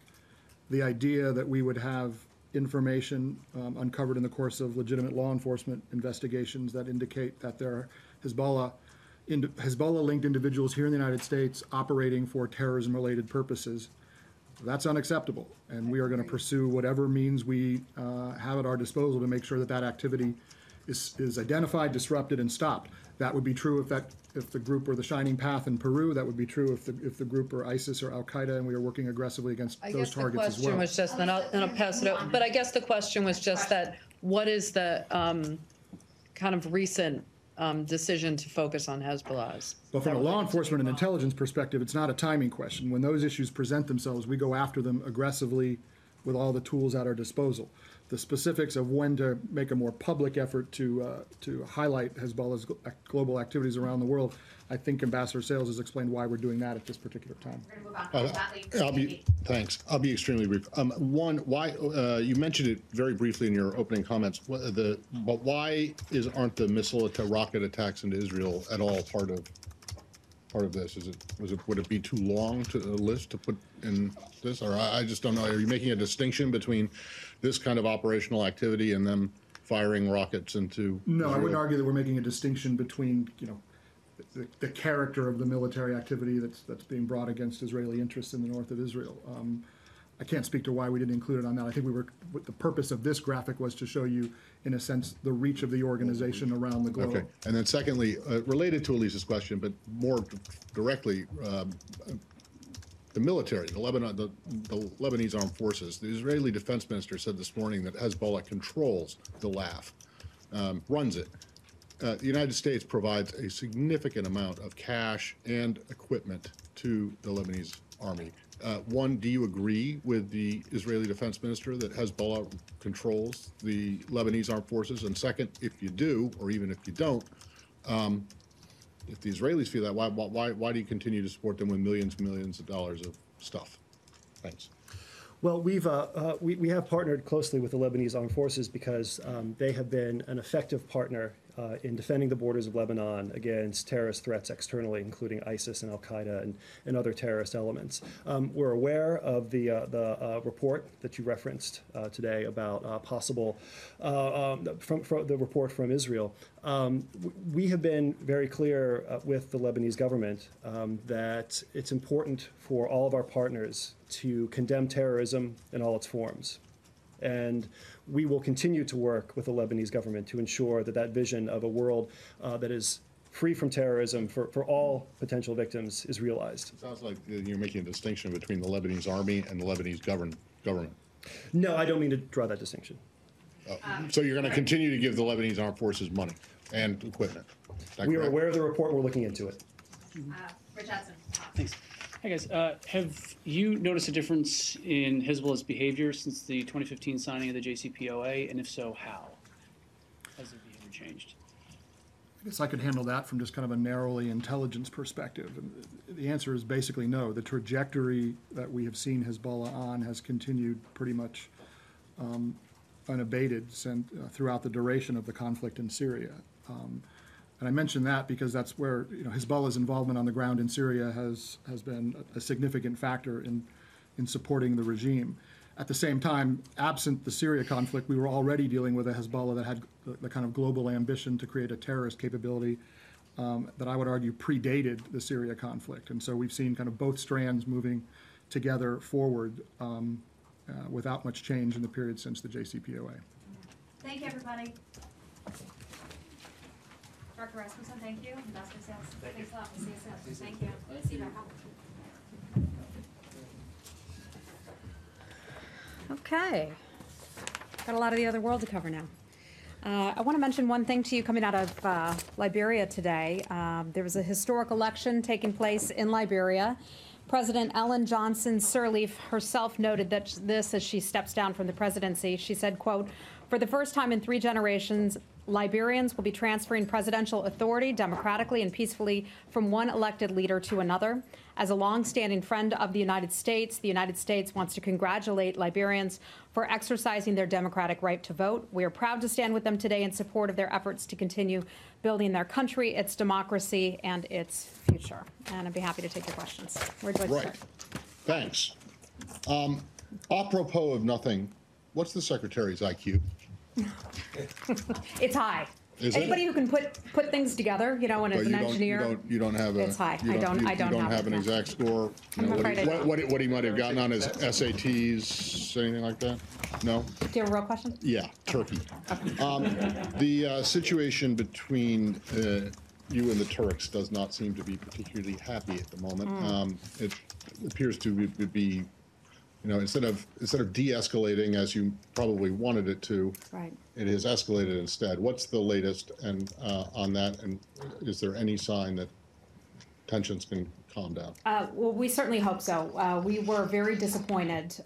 the idea that we would have information uncovered in the course of legitimate law enforcement investigations that indicate that there are Hezbollah-linked individuals here in the United States operating for terrorism-related purposes, that's unacceptable, and we are going to pursue whatever means we have at our disposal to make sure that activity is identified, disrupted, and stopped. That would be true if the group were the Shining Path in Peru. That would be true if the group were ISIS or Al Qaeda, and we are working aggressively against those targets as well. I guess the question was just, then I'll pass it over. But I guess the question was just that, what is the kind of recent decision to focus on Hezbollah's? Well, from a law enforcement and intelligence perspective, it's not a timing question. When those issues present themselves, we go after them aggressively with all the tools at our disposal. The specifics of when to make a more public effort to highlight Hezbollah's global activities around the world, I think Ambassador Sales has explained why we're doing that at this particular time. Thanks. I'll be extremely brief. One, why you mentioned it very briefly in your opening comments, but why aren't the missile rocket attacks into Israel at all part of this? Would it be too long to a list to put in this, or I just don't know? Are you making a distinction between this kind of operational activity and them firing rockets into No, Israel? I wouldn't argue that we're making a distinction between, the character of the military activity that's being brought against Israeli interests in the north of Israel. I can't speak to why we didn't include it on that. I think the purpose of this graphic was to show you, in a sense, the reach of the organization around the globe. Okay, and then secondly, related to Elise's question, but more directly, the military, the Lebanese armed forces, the Israeli defense minister said this morning that Hezbollah controls the LAF, runs it. The United States provides a significant amount of cash and equipment to the Lebanese army. One, do you agree with the Israeli defense minister that Hezbollah controls the Lebanese armed forces? And second, if you do, or even if you don't, if the Israelis feel that, why do you continue to support them with millions and millions of dollars of stuff? Thanks. Well, we have partnered closely with the Lebanese armed forces because they have been an effective partner in defending the borders of Lebanon against terrorist threats externally, including ISIS and Al-Qaeda and other terrorist elements. We're aware of the report that you referenced today about possible, from the report from Israel. We have been very clear with the Lebanese government that it's important for all of our partners to condemn terrorism in all its forms. And we will continue to work with the Lebanese government to ensure that that vision of a world that is free from terrorism for all potential victims is realized. It sounds like you're making a distinction between the Lebanese army and the Lebanese government. No, I don't mean to draw that distinction. So you're going to continue to give the Lebanese armed forces money and equipment? We are aware of the report. We're looking into it. Rich Hudson. Thanks. Hi, guys. Have you noticed a difference in Hezbollah's behavior since the 2015 signing of the JCPOA? And if so, how has their behavior changed? I guess I could handle that from just kind of a narrowly intelligence perspective. And the answer is basically no. The trajectory that we have seen Hezbollah on has continued pretty much unabated throughout the duration of the conflict in Syria. And I mention that because that's where Hezbollah's involvement on the ground in Syria has been a significant factor in supporting the regime. At the same time, absent the Syria conflict, we were already dealing with a Hezbollah that had the kind of global ambition to create a terrorist capability that I would argue predated the Syria conflict. And so we've seen kind of both strands moving together forward without much change in the period since the JCPOA. Thank you, everybody. Director Rasmussen, thank you. Ambassador Sales, thanks a lot. We'll see you soon. Thank you. See you back home. Okay. Got a lot of the other world to cover now. I want to mention one thing to you coming out of Liberia today. There was a historic election taking place in Liberia. President Ellen Johnson Sirleaf herself noted that this as she steps down from the presidency. She said, quote, "For the first time in 3 generations, Liberians will be transferring presidential authority democratically and peacefully from one elected leader to another. As a longstanding friend of the United States wants to congratulate Liberians for exercising their democratic right to vote. We are proud to stand with them today in support of their efforts to continue building their country, its democracy, and its future." And I'd be happy to take your questions. Where'd you like to start? Thanks. Apropos of nothing, what's the secretary's IQ? It's high. Anybody who can put things together, and as an engineer, you don't have a. It's high. You I don't have an exact score. What he might have gotten on his SATs, anything like that? No. Do you have a real question? Yeah, Turkey. The situation between you and the Turks does not seem to be particularly happy at the moment. It appears to be. Instead of de-escalating as you probably wanted it to, right, it has escalated instead. What's the latest on that, and is there any sign that tensions can calm down? Well, we certainly hope so. We were very disappointed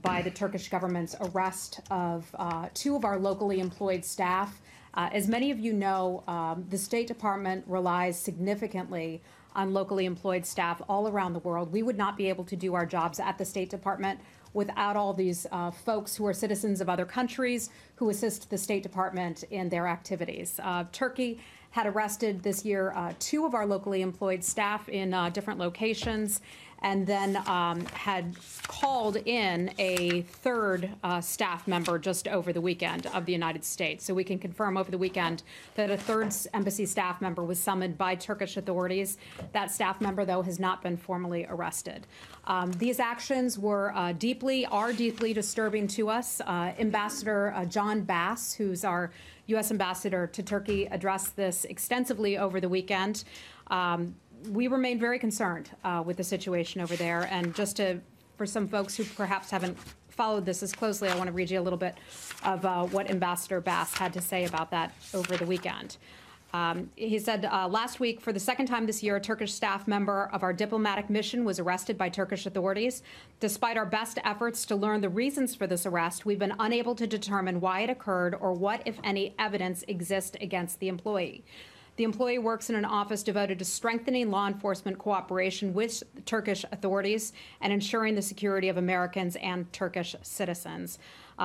by the Turkish government's arrest of 2 of our locally employed staff. As many of you know, the State Department relies significantly on locally employed staff all around the world. We would not be able to do our jobs at the State Department without all these folks who are citizens of other countries who assist the State Department in their activities. Turkey had arrested this year 2 of our locally employed staff in different locations. and then had called in a third staff member just over the weekend of the United States. So we can confirm over the weekend that a third embassy staff member was summoned by Turkish authorities. That staff member, though, has not been formally arrested. These actions are deeply disturbing to us. Ambassador John Bass, who's our U.S. ambassador to Turkey, addressed this extensively over the weekend. We remain very concerned with the situation over there. And just for some folks who perhaps haven't followed this as closely, I want to read you a little bit of what Ambassador Bass had to say about that over the weekend. He said, last week, for the second time this year, a Turkish staff member of our diplomatic mission was arrested by Turkish authorities. Despite our best efforts to learn the reasons for this arrest, we've been unable to determine why it occurred or what, if any, evidence exists against the employee. The employee works in an office devoted to strengthening law enforcement cooperation with Turkish authorities and ensuring the security of Americans and Turkish citizens.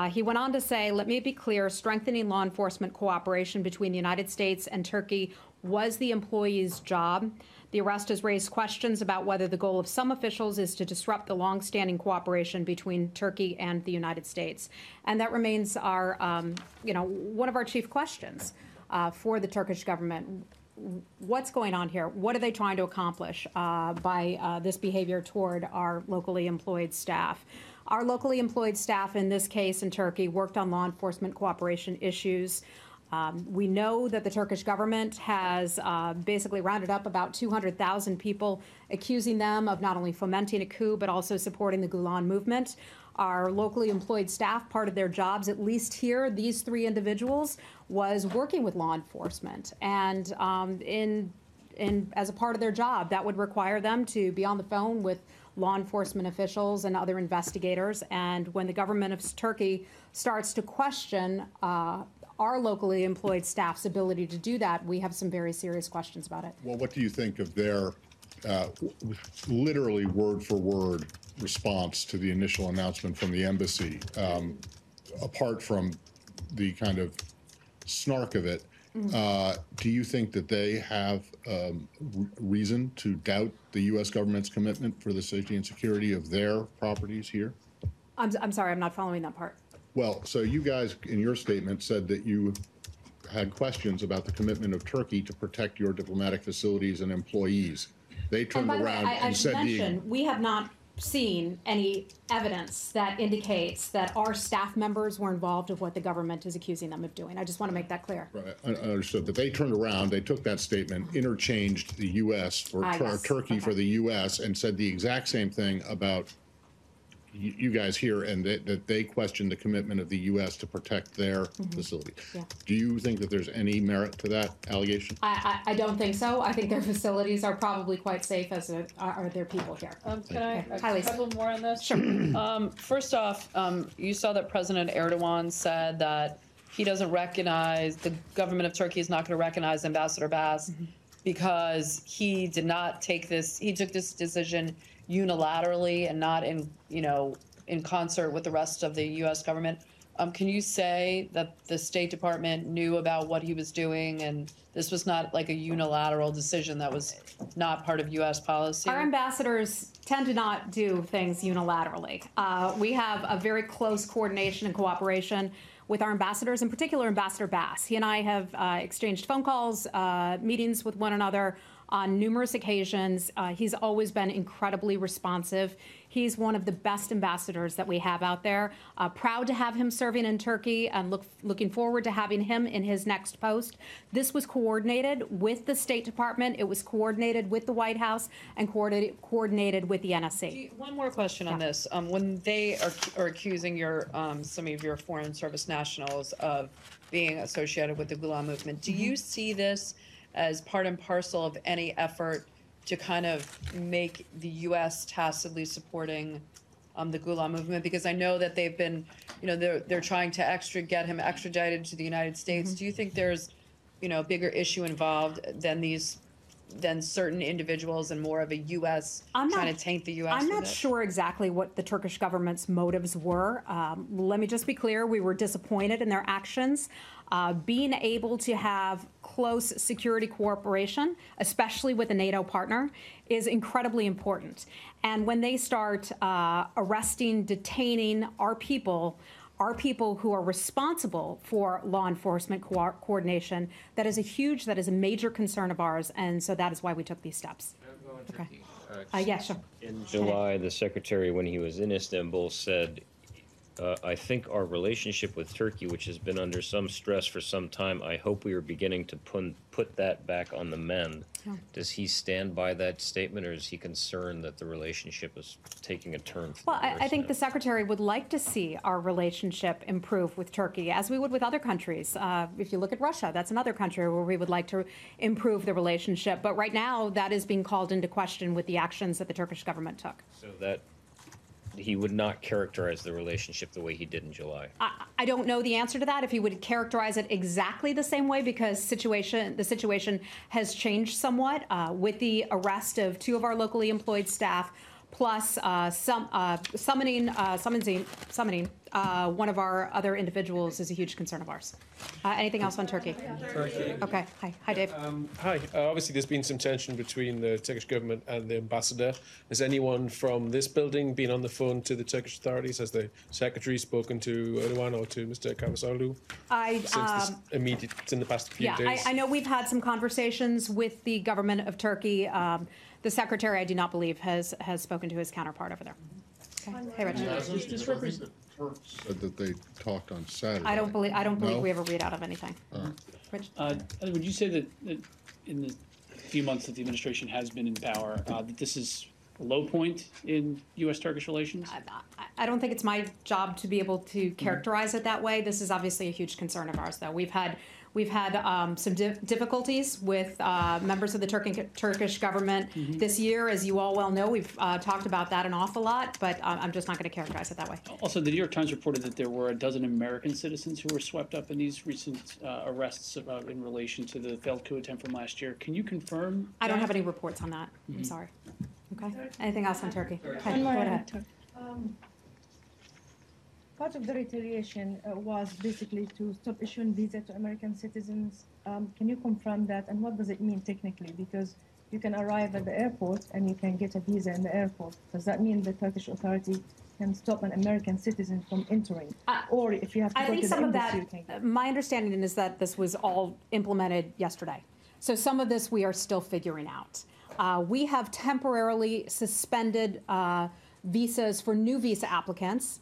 He went on to say, let me be clear, strengthening law enforcement cooperation between the United States and Turkey was the employee's job. The arrest has raised questions about whether the goal of some officials is to disrupt the longstanding cooperation between Turkey and the United States. And that remains our, one of our chief questions for the Turkish government. What's going on here? What are they trying to accomplish by this behavior toward our locally employed staff? Our locally employed staff, in this case in Turkey, worked on law enforcement cooperation issues. We know that the Turkish government has basically rounded up about 200,000 people, accusing them of not only fomenting a coup, but also supporting the Gulen movement. Our locally employed staff, part of their jobs, at least here, these three individuals, was working with law enforcement. And as a part of their job, that would require them to be on the phone with law enforcement officials and other investigators. And when the government of Turkey starts to question our locally employed staff's ability to do that, we have some very serious questions about it. Well, what do you think of their literally word for word response to the initial announcement from the embassy, apart from the kind of snark of it? Do you think that they have reason to doubt the U.S. government's commitment for the safety and security of their properties here? I'm sorry, I'm not following that part. Well, so you guys, in your statement, said that you had questions about the commitment of Turkey to protect your diplomatic facilities and employees. They turned around and said, we have not seen any evidence that indicates that our staff members were involved with what the government is accusing them of doing. I just want to make that clear. Right, I understood. But they turned around, they took that statement, interchanged the U.S. for Turkey for the U.S., and said the exact same thing about you guys here, and that they questioned the commitment of the U.S. to protect their facility. Yeah. Do you think that there's any merit to that allegation? I don't think so. I think their facilities are probably quite safe, as are their people here. Can I a couple more on this? Sure. First off, you saw that President Erdogan said that he doesn't recognize, the government of Turkey is not going to recognize Ambassador Bass because he did not take this, he took this decision unilaterally and not in concert with the rest of the U.S. government. Can you say that the State Department knew about what he was doing and this was not like a unilateral decision that was not part of U.S. policy? Our ambassadors tend to not do things unilaterally. We have a very close coordination and cooperation with our ambassadors, in particular Ambassador Bass. He and I have exchanged phone calls, meetings with one another on numerous occasions. He's always been incredibly responsive. He's one of the best ambassadors that we have out there. Proud to have him serving in Turkey and looking forward to having him in his next post. This was coordinated with the State Department. It was coordinated with the White House and coordinated with the NSC. One more question on this. When they are accusing some of your foreign service nationals of being associated with the Gulen movement, do you see this as part and parcel of any effort to kind of make the U.S. tacitly supporting the Gulen movement? Because I know that they've been, they're trying to get him extradited to the United States. Do you think there's, a bigger issue involved than these than certain individuals and more of a U.S. trying to taint the U.S. I'm not with it? sure exactly what the Turkish government's motives were. Let me just be clear, we were disappointed in their actions. Being able to have close security cooperation, especially with a NATO partner, is incredibly important. And when they start arresting, detaining our people who are responsible for law enforcement coordination, that is a major concern of ours, and so that is why we took these steps. Okay. Yeah, sure. In July, the secretary, when he was in Istanbul, said, I think our relationship with Turkey, which has been under some stress for some time, I hope we are beginning to put that back on the mend. Yeah. Does he stand by that statement, or is he concerned that the relationship is taking a turn? Well, I think the secretary would like to see our relationship improve with Turkey, as we would with other countries. If you look at Russia, that's another country where we would like to improve the relationship. But right now, that is being called into question with the actions that the Turkish government took. So that he would not characterize the relationship the way he did in July. I don't know the answer to that, if he would characterize it exactly the same way, because the situation has changed somewhat with the arrest of 2 of our locally employed staff, plus summoning one of our other individuals is a huge concern of ours. Anything else on Turkey? Turkey. Okay. Hi, Dave. Hi. Obviously, there's been some tension between the Turkish government and the ambassador. Has anyone from this building been on the phone to the Turkish authorities? Has the secretary spoken to Erdogan or to Mr. Cavusoglu in the past few days? I know we've had some conversations with the government of Turkey. The secretary, I do not believe, has spoken to his counterpart over there. Okay. Hey, Rich. This represents said that they talked on Saturday. I don't believe we have a readout of anything. Rich? Would you say that in the few months that the administration has been in power, that this is a low point in U.S.-Turkish relations? I don't think it's my job to be able to characterize it that way. This is obviously a huge concern of ours, though. We've had some difficulties with members of the Turkish government this year. As you all well know, we've talked about that an awful lot, but I'm just not going to characterize it that way. Also, the New York Times reported that there were a dozen American citizens who were swept up in these recent arrests in relation to the failed coup attempt from last year. Can you confirm I don't have any reports on that. I'm sorry. Okay. Anything else on Turkey? Okay, go ahead. Part of the retaliation was basically to stop issuing visa to American citizens. Can you confirm that, and what does it mean technically? Because you can arrive at the airport and you can get a visa in the airport. Does that mean the Turkish authority can stop an American citizen from entering? Or if you have to go to the embassy, you can get... My understanding is that this was all implemented yesterday. So some of this we are still figuring out. We have temporarily suspended visas for new visa applicants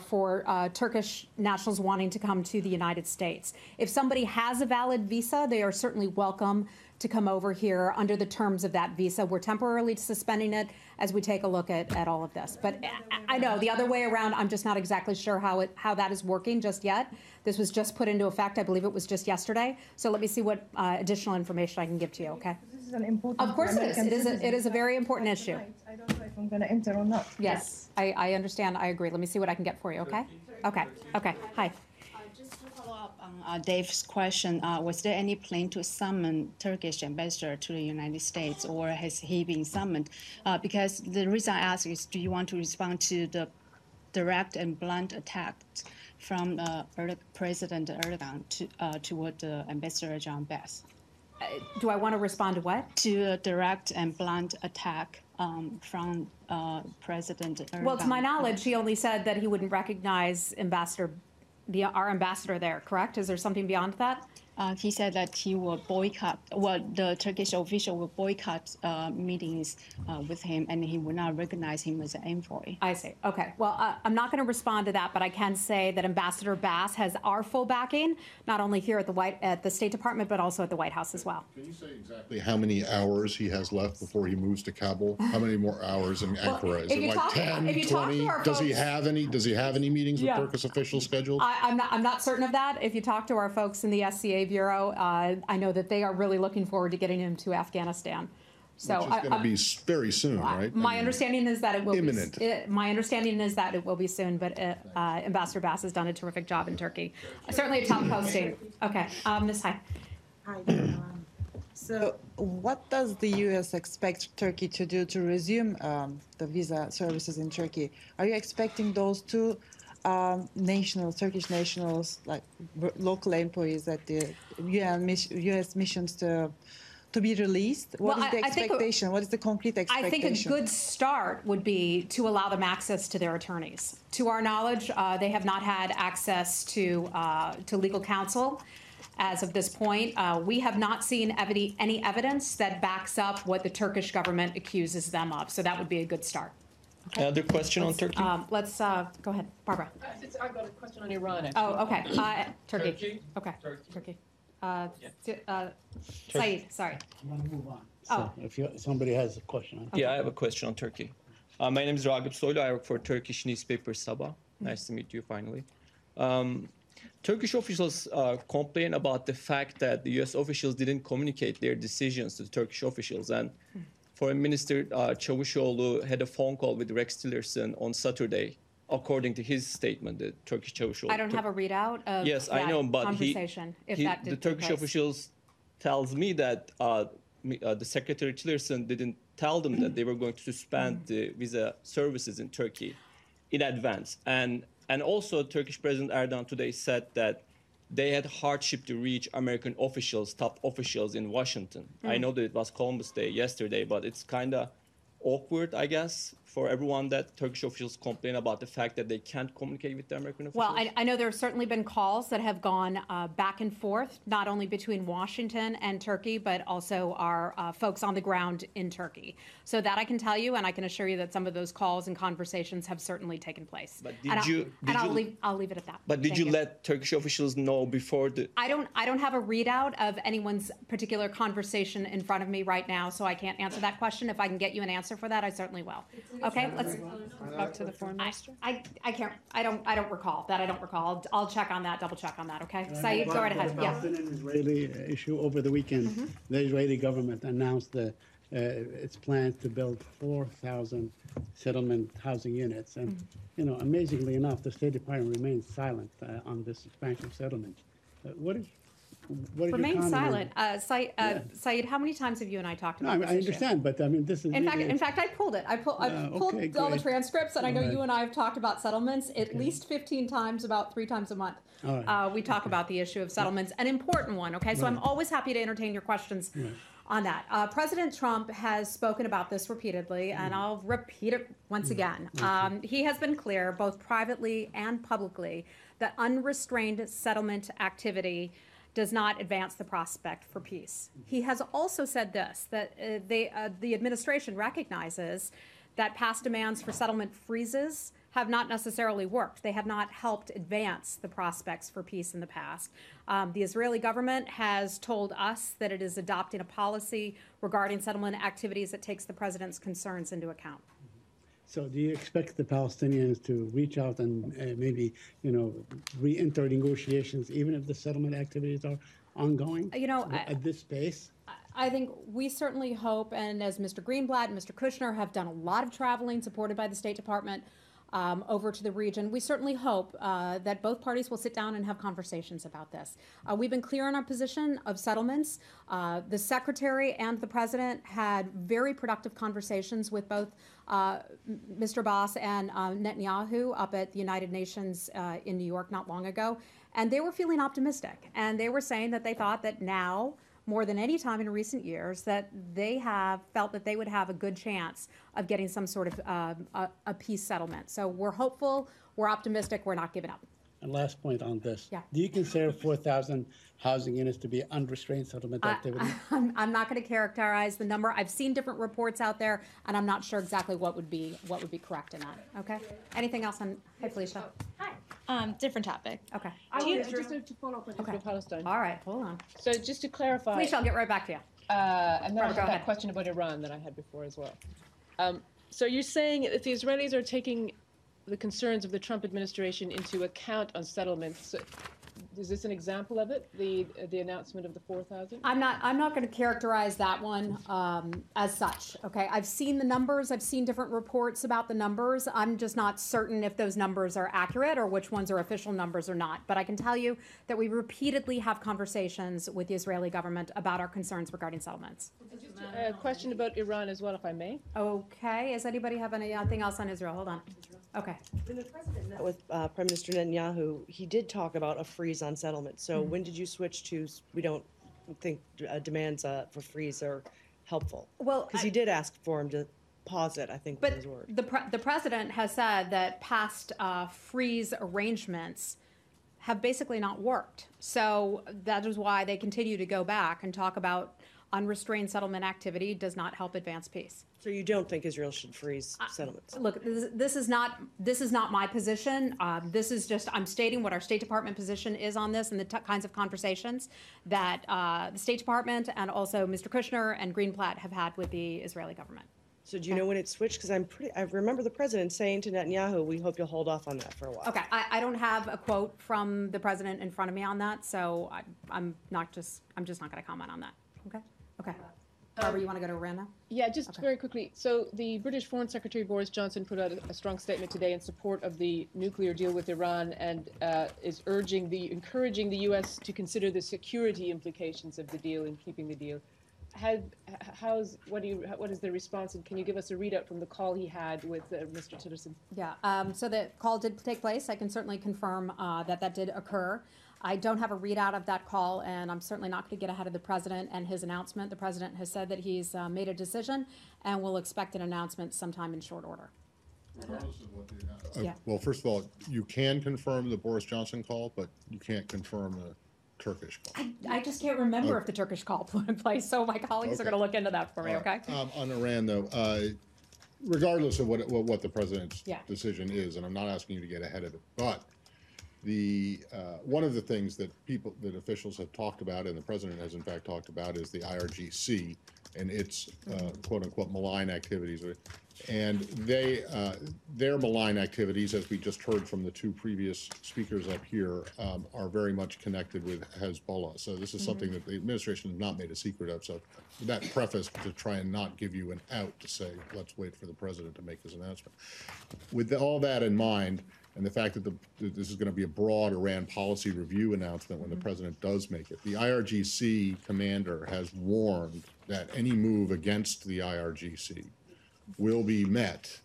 for Turkish nationals wanting to come to the United States. If somebody has a valid visa, they are certainly welcome to come over here under the terms of that visa. We're temporarily suspending it as we take a look at all of this. But I know the other way around, I'm just not exactly sure how that is working just yet. This was just put into effect. I believe it was just yesterday. So let me see what additional information I can give to you, okay? This is an important... Of course it is. It is a very important issue. I don't know if I'm going to enter or not. Yes, I understand. I agree. Let me see what I can get for you, okay? Okay. Hi. Just to follow up on Dave's question, was there any plan to summon Turkish ambassador to the United States, or has he been summoned? Because the reason I ask is, do you want to respond to the direct and blunt attack from President Erdogan toward the Ambassador John Bass? Do I want to respond to what? To a direct and blunt attack from President Erdogan. Well, to my knowledge, he only said that he wouldn't recognize our ambassador there, correct? Is there something beyond that? He said that he will boycott, the Turkish official will boycott meetings with him, and he will not recognize him as an envoy. I see. Okay. Well, I'm not going to respond to that, but I can say that Ambassador Bass has our full backing, not only here at the State Department, but also at the White House as well. Can you say exactly how many hours he has left before he moves to Kabul? How many more hours in Ankara? Is it like 10, 20? Does he have any meetings with Turkish officials scheduled? I'm not certain of that. If you talk to our folks in the SCA Bureau, I know that they are really looking forward to getting him to Afghanistan. So which is going to be very soon, right? My understanding is that it will imminent. My understanding is that it will be soon, but Ambassador Bass has done a terrific job in Turkey. Certainly a top posting. Okay, Ms. Hai. Hi. So what does the U.S. expect Turkey to do to resume the visa services in Turkey? Are you expecting those two Turkish nationals, like local employees at the U.S. missions to be released? What is the expectation? What is the concrete expectation? I think a good start would be to allow them access to their attorneys. To our knowledge, they have not had access to legal counsel. As of this point, we have not seen any evidence that backs up what the Turkish government accuses them of. So that would be a good start. Okay. Another question on Turkey? Let's go ahead, Barbara. I've got a question on Iran, actually. Oh, okay. Turkey. Turkey? Okay. Turkey. Saeed, sorry. I'm going to move on. Oh. So if somebody has a question. Yeah, I have a question on Turkey. My name is Ragip Soylu. I work for Turkish newspaper Sabah. Nice to meet you finally. Turkish officials complain about the fact that the U.S. officials didn't communicate their decisions to the Turkish officials. And Foreign Minister Çavuşoğlu had a phone call with Rex Tillerson on Saturday, according to his statement, the Turkish Çavuşoğlu. I don't have a readout of yes, that I know, but conversation. The Turkish officials tells me that the Secretary Tillerson didn't tell them that they were going to suspend the visa services in Turkey in advance. And also, Turkish President Erdogan today said that they had hardship to reach American officials, top officials in Washington. I know that it was Columbus Day yesterday, but it's kind of awkward, I guess, for everyone that Turkish officials complain about the fact that they can't communicate with the American officials. Well, I know there have certainly been calls that have gone back and forth, not only between Washington and Turkey, but also our folks on the ground in Turkey. So that I can tell you, and I can assure you that some of those calls and conversations have certainly taken place. But I'll leave it at that. But did you let Turkish officials know before the? I don't have a readout of anyone's particular conversation in front of me right now, so I can't answer that question. If I can get you an answer for that, I certainly will. Okay, let's up to the foreign minister. I can't. I don't recall that. I don't recall. I'll check on that. Double check on that. Okay, Saeed, go right ahead. Yeah. Palestinian-Israeli issue over the weekend. The Israeli government announced its plans to build 4,000 settlement housing units, and amazingly enough, the State Department remains silent on this expansion of settlements. What is Remain silent. Saeed, how many times have you and I talked about this I understand, but I mean, this is. In fact, I pulled it. I pulled all the transcripts, and I know you and I have talked about settlements at least 15 times, about 3 times a month. We talk about the issue of settlements, an important one. Okay, so I'm always happy to entertain your questions on that. President Trump has spoken about this repeatedly, and I'll repeat it once again. He has been clear, both privately and publicly, that unrestrained settlement activity does not advance the prospect for peace. He has also said this, that the administration recognizes that past demands for settlement freezes have not necessarily worked. They have not helped advance the prospects for peace in the past. The Israeli government has told us that it is adopting a policy regarding settlement activities that takes the president's concerns into account. So do you expect the Palestinians to reach out and maybe, re-enter negotiations, even if the settlement activities are ongoing at this pace? I think we certainly hope, and as Mr. Greenblatt and Mr. Kushner have done a lot of traveling supported by the State Department over to the region, we certainly hope that both parties will sit down and have conversations about this. We've been clear on our position of settlements. The Secretary and the President had very productive conversations with both Mr. Abbas and Netanyahu up at the United Nations in New York not long ago, and they were feeling optimistic. And they were saying that they thought that now, more than any time in recent years, that they have felt that they would have a good chance of getting some sort of a peace settlement. So we're hopeful, we're optimistic, we're not giving up. And last point on this. Yeah. Do you consider 4,000 housing units to be unrestrained settlement activity? I'm not going to characterize the number. I've seen different reports out there, and I'm not sure exactly what would be correct in that. Okay. Anything else on? Hey, Felicia. Hi. Different topic. Okay. Just to follow up on Israel Palestine. All right. Hold on. So just to clarify. Felicia, I'll get right back to you. And then I have that question about Iran that I had before as well. So you're saying if the Israelis are taking the concerns of the Trump administration into account on settlements, Is this an example of it? The announcement of the 4,000? I'm not going to characterize that one as such. Okay, I've seen the numbers. I've seen different reports about the numbers. I'm just not certain if those numbers are accurate or which ones are official numbers or not. But I can tell you that we repeatedly have conversations with the Israeli government about our concerns regarding settlements. A question about Iran as well, if I may. Okay. Does anybody have anything else on Israel? Hold on. Okay. When the president met with Prime Minister Netanyahu, he did talk about a freeze on settlement. So when did you switch to, we don't think demands for freeze are helpful? Well, because he did ask for him to pause it, I think, but was his word. the president has said that past freeze arrangements have basically not worked. So that is why they continue to go back and talk about unrestrained settlement activity does not help advance peace. So you don't think Israel should freeze settlements? Look, this is not my position. This is just, I'm stating what our State Department position is on this and the kinds of conversations that the State Department and also Mr. Kushner and Greenblatt have had with the Israeli government. So do you know when it switched? Because I remember the president saying to Netanyahu, we hope you'll hold off on that for a while. Okay, I don't have a quote from the president in front of me on that, so I'm just not going to comment on that. Okay. Okay. Barbara, you want to go to Iran now? Yeah, just very quickly. So the British Foreign Secretary Boris Johnson put out a strong statement today in support of the nuclear deal with Iran and is encouraging the U.S. to consider the security implications of the deal in keeping the deal. What is the response, and can you give us a readout from the call he had with Mr. Tillerson? Yeah. So the call did take place. I can certainly confirm that did occur. I don't have a readout of that call, and I'm certainly not going to get ahead of the president and his announcement. The president has said that he's made a decision, and we'll expect an announcement sometime in short order. Yeah. Well, first of all, you can confirm the Boris Johnson call, but you can't confirm the Turkish call. I just can't remember if the Turkish call put in place, so my colleagues are going to look into that for me, okay? On Iran, though, regardless of what the president's Yeah. decision is, and I'm not asking you to get ahead of it, but one of the things that officials have talked about, and the president has in fact talked about, is the IRGC and its quote unquote malign activities. And their malign activities, as we just heard from the two previous speakers up here, are very much connected with Hezbollah. So this is something that the administration has not made a secret of. So that preface to try and not give you an out to say, let's wait for the president to make this announcement. With all that in mind, and the fact that this is going to be a broad Iran policy review announcement when the president does make it, the IRGC commander has warned that any move against the IRGC will be met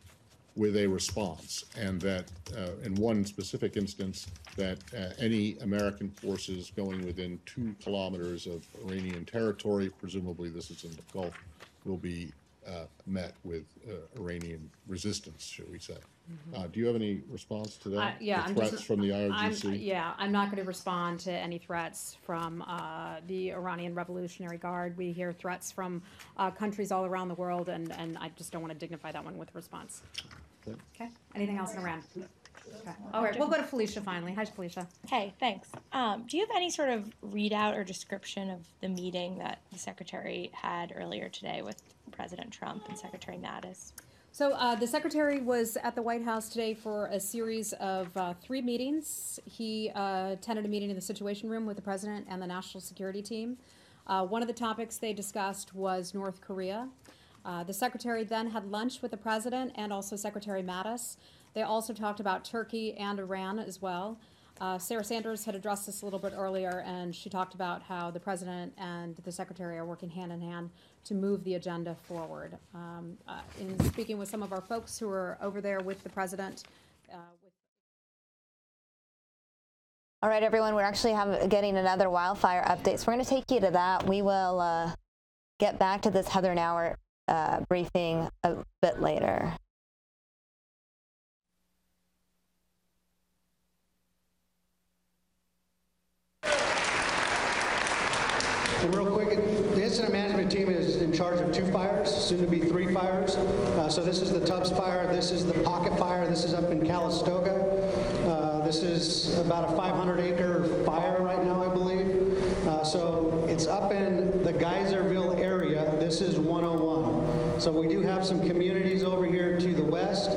with a response, and that in one specific instance, that any American forces going within 2 kilometers of Iranian territory, presumably this is in the Gulf, will be met with Iranian resistance, shall we say. Do you have any response to that? Yeah, the threats from the IRGC? I'm not going to respond to any threats from the Iranian Revolutionary Guard. We hear threats from countries all around the world, and I just don't want to dignify that one with a response. Okay. Anything else in Iran? Okay. All right, we'll go to Felicia finally. Hi, Felicia. Hey, thanks. Do you have any sort of readout or description of the meeting that the Secretary had earlier today with President Trump and Secretary Mattis? So the Secretary was at the White House today for a series of 3 meetings. He attended a meeting in the Situation Room with the President and the National Security Team. One of the topics they discussed was North Korea. The Secretary then had lunch with the President and also Secretary Mattis. They also talked about Turkey and Iran as well. Sarah Sanders had addressed this a little bit earlier, and she talked about how the President and the Secretary are working hand in hand to move the agenda forward. In speaking with some of our folks who are over there with the President. All right, everyone, we're actually getting another wildfire update, so we're going to take you to that. We will get back to this Heather Nauert briefing a bit later. And real quick, the incident management team is in charge of 2 fires, soon to be 3 fires. So this is the Tubbs fire, this is the Pocket fire, this is up in Calistoga. This is about a 500-acre fire right now, I believe. So it's up in the Geyserville area. This is 101. So we do have some communities over here to the west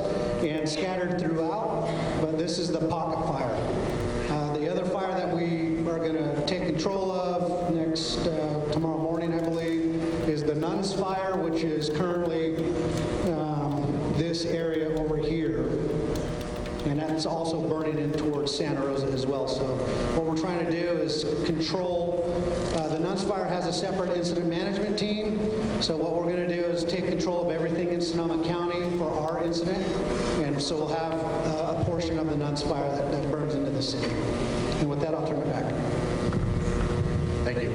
and scattered throughout, but this is the Pocket fire. The other fire that we are to take control of next tomorrow morning, I believe, is the Nuns Fire, which is currently this area over here. And that's also burning in towards Santa Rosa as well. So what we're trying to do is control. The Nuns Fire has a separate incident management team. So what we're going to do is take control of everything in Sonoma County for our incident. And so we'll have a portion of the Nuns Fire that burns into the city. And with that, I'll turn it back. Thank you.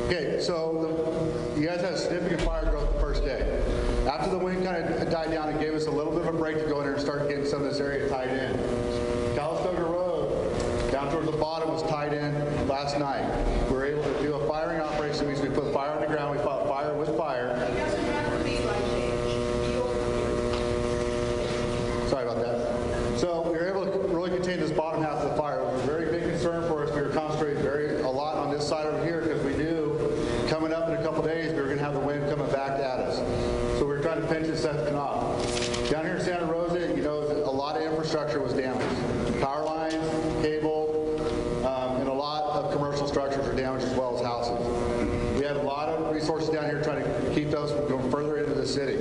Okay, so you guys had significant fire growth the first day. After the wind kind of died down, it gave us a little bit of a break to go in there and start getting some of this area tied in. Calistoga Road, down towards the bottom, was tied in last night. We were able to do a firing operation, means we put fire on the ground, we fought fire with fire. Sorry about that. So we were able to really contain this bottom half of the fire. It was a very big concern for us. We were concentrating a lot on this side over here because we knew coming up in a couple days we were going to have the wind coming back at us. So we were trying to pinch this section off. Down here in Santa Rosa, you know, a lot of infrastructure was damaged. Power lines, cable, and a lot of commercial structures were damaged as well as houses. We had a lot of resources down here trying to keep those from going further into the city.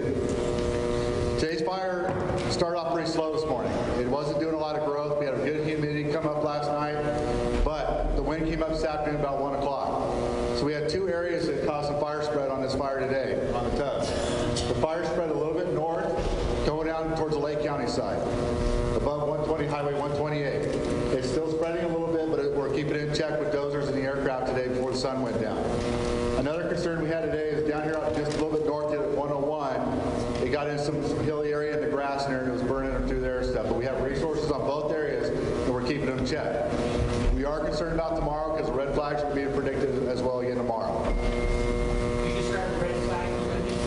Today's fire started off pretty slow this morning. It wasn't doing a lot of growth. We had a good humidity come up last night, but the wind came up this afternoon about 1 o'clock. So we had two areas that caused some fire spread on this fire today, on the tubs. The fire spread a little bit north, going down towards the Lake County side, above 120, Highway 128. It's still spreading a little bit, but we're keeping it in check with dozers and the aircraft today before the sun went down. Another concern we had today is down here just a little bit north at 101. It got in some hilly area in the grass in there and it was burning through there and stuff. But we have resources on both areas and we're keeping them checked. We are concerned about tomorrow because red flags are being predicted as well again tomorrow.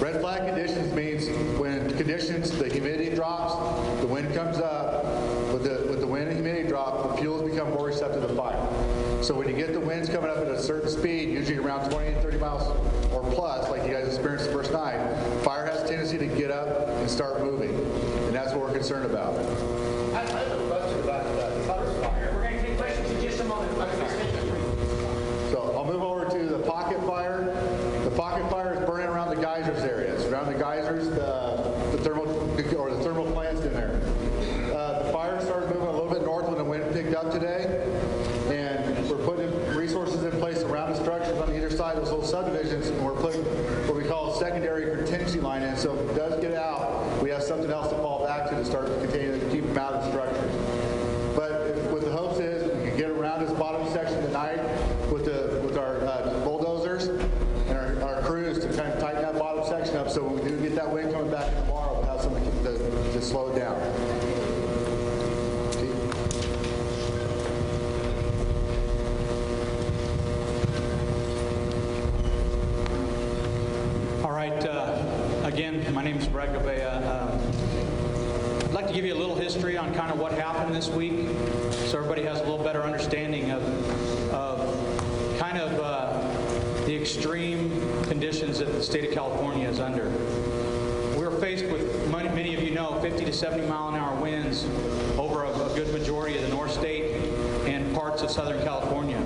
Red flag conditions means when conditions, the humidity drops, the wind comes up, with the wind and humidity drop, the fuels become more receptive to fire. So when you get the winds coming up at a certain speed, usually around 20 to 30 miles or plus, like you guys experienced the first night, fire has a tendency to get up and start moving. And that's what we're concerned about. I have a question about the Cutter's fire. We're going to take questions in just a moment. So I'll move over to the pocket fire. The pocket fire is burning around the geysers areas. Around the geysers, the thermal plants in there. The fire started moving a little bit north when the wind picked up today. And we're putting resources in place around the structures on either side of those little subdivisions. And we're putting what we call a secondary contingency line in. So if it does get out, we have something else to fall back to start continuing to keep them out of the structures. But what the hopes is we can get around this bottom section tonight with our bulldozers and our crews to kind of tighten that bottom section up so when we do get that wind coming back tomorrow, we'll have something to slow it down. All right. Again, my name is Brad Gabea. I'd like to give you a little history on kind of what happened this week so everybody has a little better understanding of kind of the extreme conditions that the state of California is under. We're faced with, many of you know, 50 to 70 mile an hour winds over a good majority of the North State and parts of Southern California.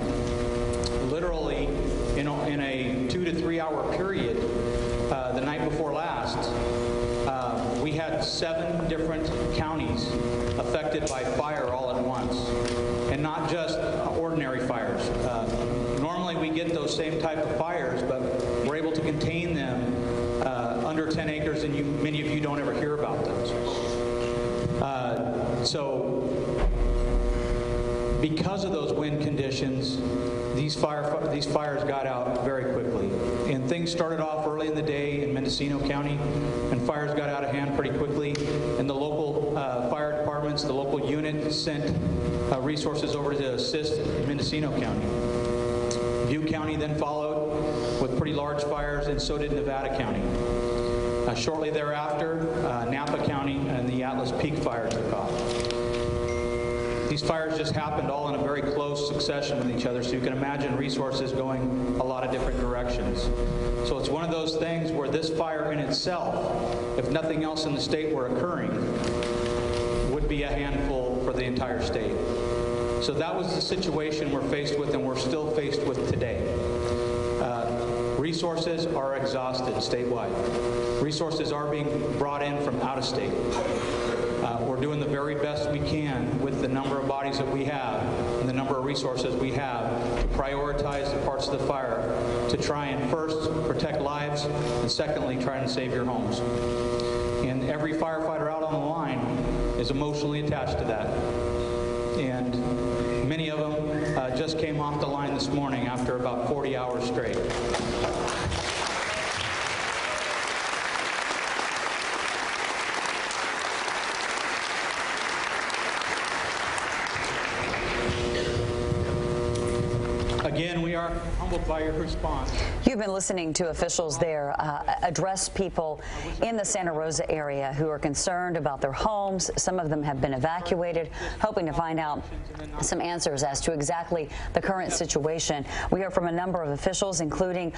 Literally, in a 2 to 3 hour period, the night before last, we had 7 different counties affected by fire all at once, and not just ordinary fires. Normally we get those same type of fires, but we're able to contain them under 10 acres, and many of you don't ever hear about those. So because of those wind conditions, these fires got out very quickly. And things started off early in the day in Mendocino County, and fires got out of hand pretty quickly. And the local fire departments, the local unit sent resources over to assist in Mendocino County. Butte County then followed with pretty large fires, and so did Nevada County. Shortly thereafter, Napa County and the Atlas Peak fire took off. These fires just happened all in a very close succession with each other, so you can imagine resources going a lot of different directions. So it's one of those things where this fire in itself, if nothing else in the state were occurring, would be a handful the entire state. So that was the situation we're faced with and we're still faced with today. Resources are exhausted statewide. Resources are being brought in from out of state. We're doing the very best we can with the number of bodies that we have and the number of resources we have to prioritize the parts of the fire to try and first protect lives and secondly try and save your homes. And every firefighter out on the line is emotionally attached to that. And many of them just came off the line this morning after about 40 hours straight. Again, we are humbled by your response. You've been listening to officials there address people in the Santa Rosa area who are concerned about their homes. Some of them have been evacuated, hoping to find out some answers as to exactly the current situation. We heard from a number of officials, including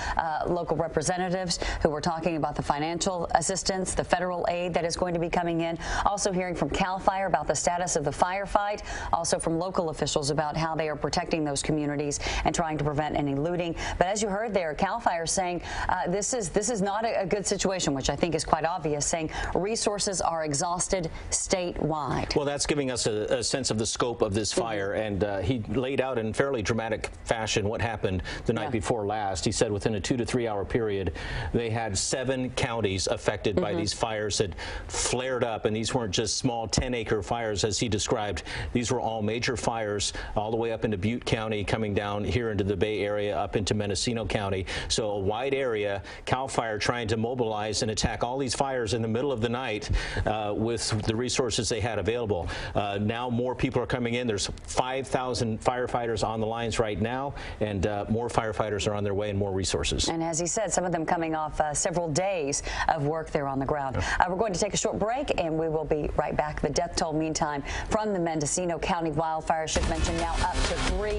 local representatives who were talking about the financial assistance, the federal aid that is going to be coming in. Also hearing from CAL FIRE about the status of the firefight. Also from local officials about how they are protecting those communities and trying to prevent any looting. But as you heard there, CAL FIRE saying this is not a good situation, which I think is quite obvious, saying resources are exhausted statewide. Well, that's giving us a sense of the scope of this fire, and he laid out in fairly dramatic fashion what happened the night before last. He said within a 2 to 3 hour period, they had 7 counties affected by these fires that flared up, and these weren't just small 10-acre fires as he described. These were all major fires all the way up into Butte County, coming down here into the Bay Area, up into Mendocino County. So a wide area. CAL FIRE trying to mobilize and attack all these fires in the middle of the night with the resources they had available. Now more people are coming in. There's 5,000 firefighters on the lines right now, and more firefighters are on their way and more resources. And as he said, some of them coming off several days of work there on the ground. We're going to take a short break, and we will be right back. The death toll, meantime, from the Mendocino County wildfire, should mention now up to 3.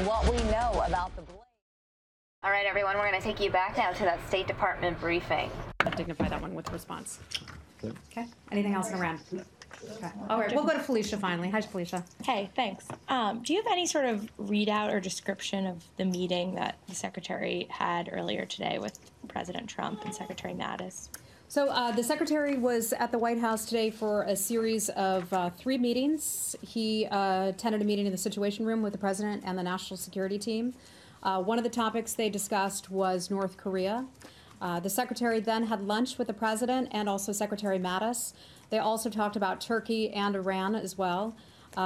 What we know about the blaze. All right, everyone, we're going to take you back now to that State Department briefing. I'll dignify that one with a response. Okay. Anything else in Iran? Okay. All right. We'll go to Felicia finally. Hi, Felicia. Hey, thanks. Do you have any sort of readout or description of the meeting that the Secretary had earlier today with President Trump and Secretary Mattis? So the Secretary was at the White House today for a series of 3 meetings. He attended a meeting in the Situation Room with the President and the National Security Team. One of the topics they discussed was North Korea. The Secretary then had lunch with the President and also Secretary Mattis. They also talked about Turkey and Iran as well.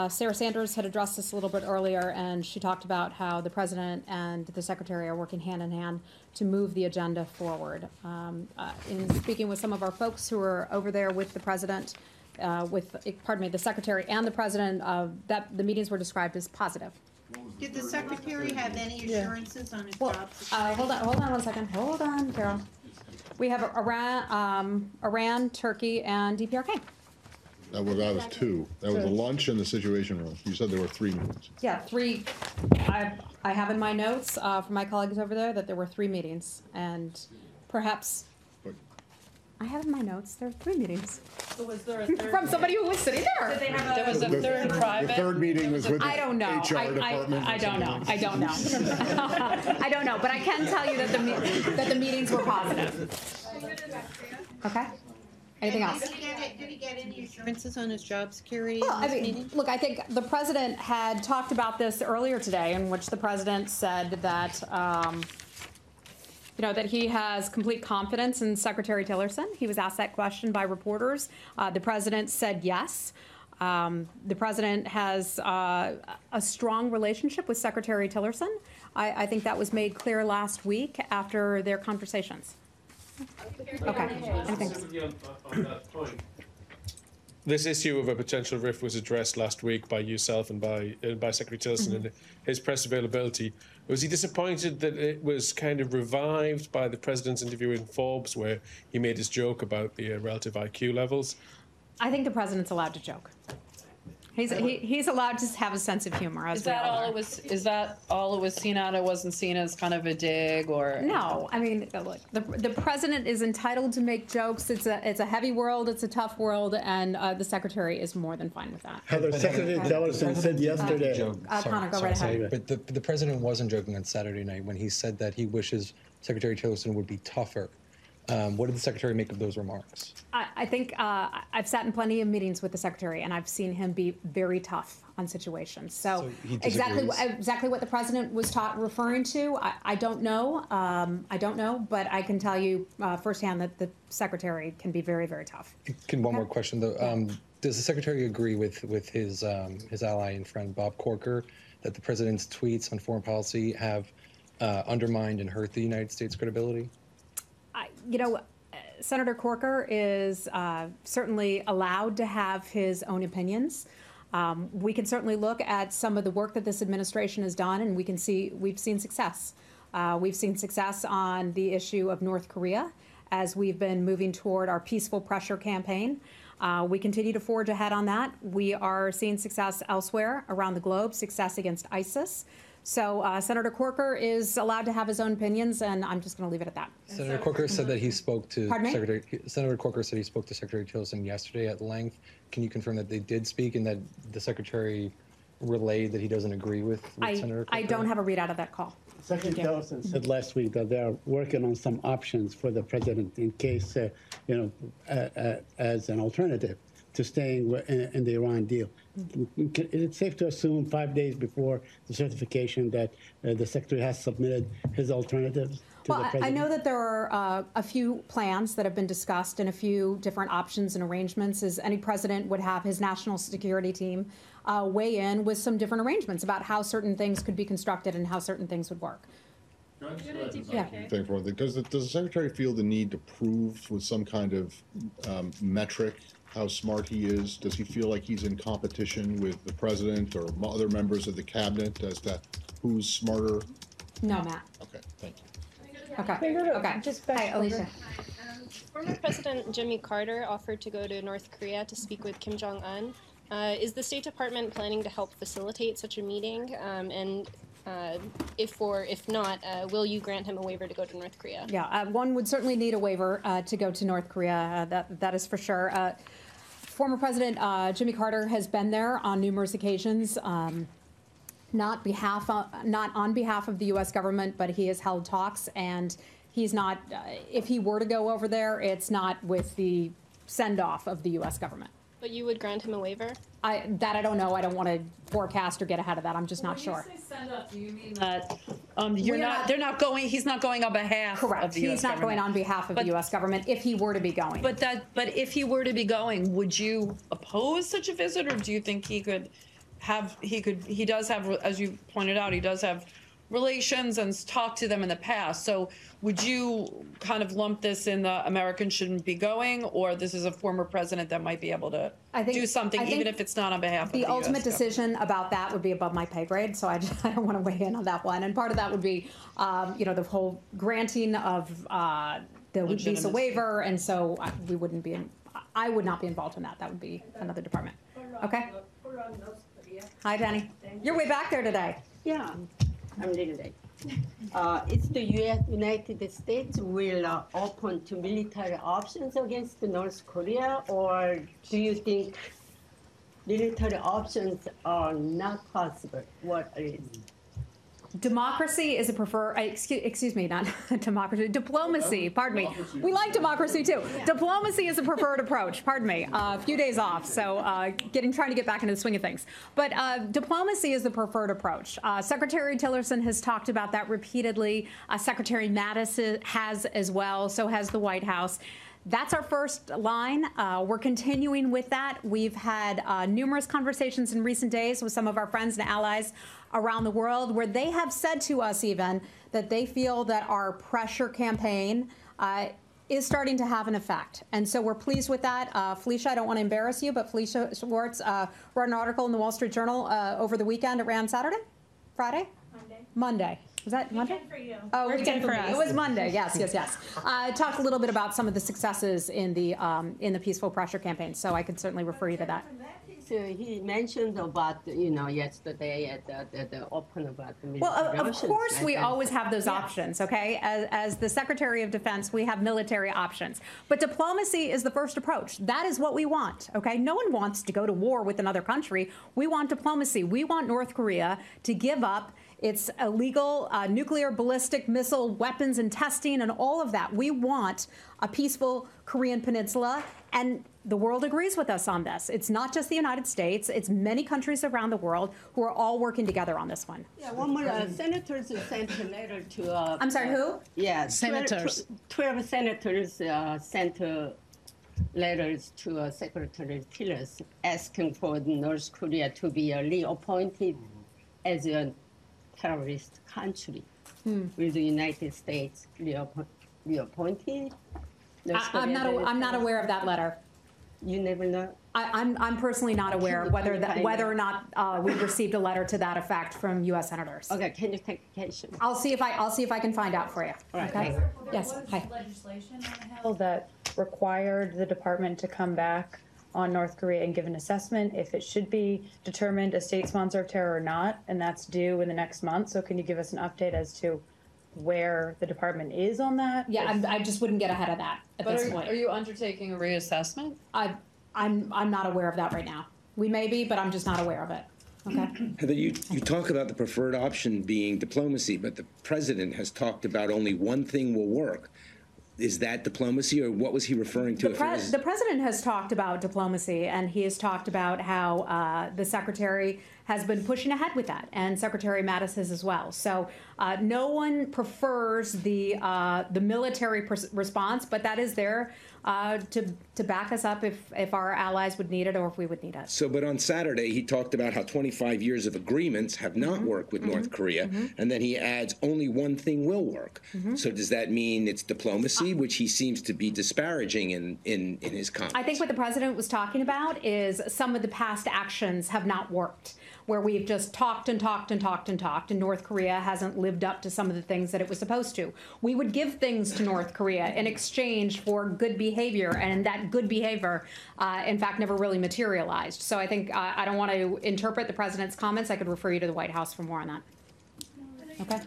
Sarah Sanders had addressed this a little bit earlier, and she talked about how the President and the Secretary are working hand in hand to move the agenda forward. In speaking with some of our folks who are over there with the President, the Secretary and the President, that the meetings were described as positive. Did the Secretary have any assurances on his job security? Hold on 1 second. Hold on, Carol. We have Iran, Turkey, and DPRK. That was 2. That was a lunch in the Situation Room. You said there were 3 meetings. Yeah, 3. I have in my notes from my colleagues over there that there were 3 meetings, and perhaps I have in my notes there were 3 meetings. So was there a third from somebody who was sitting there? Did they have there was a third private? The third meeting was with the I don't know. HR department. I don't know. I don't know. I don't know. But I can tell you that the meetings were positive. Okay. Anything else? Did he get any assurances on his job security Well, in this meeting? look, I think the President had talked about this earlier today, in which the President said that that he has complete confidence in Secretary Tillerson. He was asked that question by reporters. The President said yes. The President has a strong relationship with Secretary Tillerson. I think that was made clear last week after their conversations. Okay. Anything else? On that point. This issue of a potential rift was addressed last week by yourself and by Secretary Tillerson and his press availability. Was he disappointed that it was kind of revived by the President's interview in Forbes, where he made his joke about the relative IQ levels? I think the President's allowed to joke. He's allowed to have a sense of humor, as Is that we all all are. it was? Is that all it was seen at? It wasn't seen as kind of a dig or? No, I mean, look, the president is entitled to make jokes. It's a heavy world. It's a tough world, and the secretary is more than fine with that. Heather, Secretary Tillerson said yesterday. Connor, go right ahead. But the president wasn't joking on Saturday night when he said that he wishes Secretary Tillerson would be tougher. What did the secretary make of those remarks? I think I've sat in plenty of meetings with the secretary, and I've seen him be very tough on situations. So he exactly what the president was referring to, I don't know. I don't know, but I can tell you firsthand that the secretary can be very, very tough. One more question though. Does the secretary agree with his ally and friend Bob Corker that the president's tweets on foreign policy have undermined and hurt the United States' credibility? Senator Corker is certainly allowed to have his own opinions. We can certainly look at some of the work that this administration has done, and we've seen success. We've seen success on the issue of North Korea as we've been moving toward our peaceful pressure campaign. We continue to forge ahead on that. We are seeing success elsewhere around the globe, success against ISIS. So Senator Corker is allowed to have his own opinions, and I'm just going to leave it at that. Senator Corker said that he spoke to Pardon me? Senator Corker said he spoke to Secretary Tillerson yesterday at length. Can you confirm that they did speak and that the secretary relayed that he doesn't agree with Senator Corker? I don't have a readout of that call. Secretary Tillerson said last week that they are working on some options for the president in case, as an alternative to staying in the Iran deal. Is it safe to assume 5 days before the certification that the secretary has submitted his alternatives to the president? I know that there are a few plans that have been discussed and a few different options and arrangements, as any president would have his national security team weigh in with some different arrangements about how certain things could be constructed and how certain things would work. Does the secretary feel the need to prove with some kind of metric how smart he is? Does he feel like he's in competition with the president or other members of the cabinet as to who's smarter? No, Matt. Okay, thank you. Okay. Just back Hi, Alicia. Former President Jimmy Carter offered to go to North Korea to speak with Kim Jong-un. Is the State Department planning to help facilitate such a meeting? And if not, will you grant him a waiver to go to North Korea? Yeah, one would certainly need a waiver to go to North Korea. That is for sure. Former President Jimmy Carter has been there on numerous occasions, not on behalf of the U.S. government, but he has held talks, and he's not. If he were to go over there, it's not with the send-off of the U.S. government. But you would grant him a waiver? I don't know. I don't want to forecast or get ahead of that. I'm just not sure. When you say send up, do you mean that they're not going? He's not going on behalf of the U.S. He's not going on behalf of the U.S. government if he were to be going. But if he were to be going, would you oppose such a visit, or do you think he could have? He does have, as you pointed out, he does have relations and talked to them in the past. So would you kind of lump this in the Americans shouldn't be going, or this is a former president that might be able to do something, even if it's not on behalf of the US ultimate decision about that would be above my pay grade, so I don't want to weigh in on that one. And part of that would be, the whole granting of the visa waiver, and so I would not be involved in that. That would be another department. Okay. Hi, Danny. You're way back there today. Yeah. I'm little late. It's the United States will open to military options against North Korea, or do you think military options are not possible? What is? Democracy is a preferred, excuse me, not democracy, diplomacy, pardon me. We like democracy too. Diplomacy is a preferred approach, pardon me. A few days off, so trying to get back into the swing of things. But diplomacy is the preferred approach. Secretary Tillerson has talked about that repeatedly. Secretary Mattis has as well, so has the White House. That's our first line. We're continuing with that. We've had numerous conversations in recent days with some of our friends and allies around the world where they have said to us even that they feel that our pressure campaign is starting to have an effect. And so we're pleased with that. Felicia, I don't want to embarrass you, but Felicia Schwartz wrote an article in the Wall Street Journal over the weekend. It ran Saturday? Friday? Monday. Was that Monday? For you. Oh, weekend for us. It was Monday. Yes. Talked a little bit about some of the successes in the peaceful pressure campaign. So I could certainly refer you to that. In that case, things he mentioned about, yesterday at the open about the Well, military of options. course we I- always have those Yes. options, okay? As the Secretary of Defense, we have military options. But diplomacy is the first approach. That is what we want, okay? No one wants to go to war with another country. We want diplomacy. We want North Korea to give up its illegal nuclear ballistic missile weapons and testing and all of that. We want a peaceful Korean peninsula, and the world agrees with us on this. It's not just the United States, it's many countries around the world who are all working together on this one. Yeah, one more. Senators sent a letter to. I'm sorry, who? Yeah, Senators. 12 senators sent letters to Secretary Tillerson asking for North Korea to be reappointed as a terrorist country. Will the United States reappointed? I'm not aware of that letter. You never know. I'm personally not aware whether or not we've received a letter to that effect from U.S. senators. Okay, can you take action? I'll see if I can find out for you. All right, Okay. thanks. Yes. Hi. Legislation on the Hill that required the department to come back on North Korea and give an assessment if it should be determined a state sponsor of terror or not, and that's due in the next month. So can you give us an update as to where the department is on that? Yeah, I just wouldn't get ahead of that at this point. Are you undertaking a reassessment? I'm not aware of that right now. We may be, but I'm just not aware of it. Okay. Heather, you talk about the preferred option being diplomacy, but the president has talked about only one thing will work. Is that diplomacy, or what was he referring to? The president has talked about diplomacy, and he has talked about how the secretary has been pushing ahead with that, and Secretary Mattis has as well. So no one prefers the military response, but that is there to back us up if our allies would need it or if we would need it. So, but on Saturday, he talked about how 25 years of agreements have not worked with North Korea, and then he adds only one thing will work. So does that mean it's diplomacy, which he seems to be disparaging in his comments? I think what the president was talking about is some of the past actions have not worked, where we've just talked and talked and talked and talked, and North Korea hasn't lived up to some of the things that it was supposed to. We would give things to North Korea in exchange for good behavior, and that good behavior, in fact, never really materialized. So I think I don't want to interpret the president's comments. I could refer you to the White House for more on that. Okay.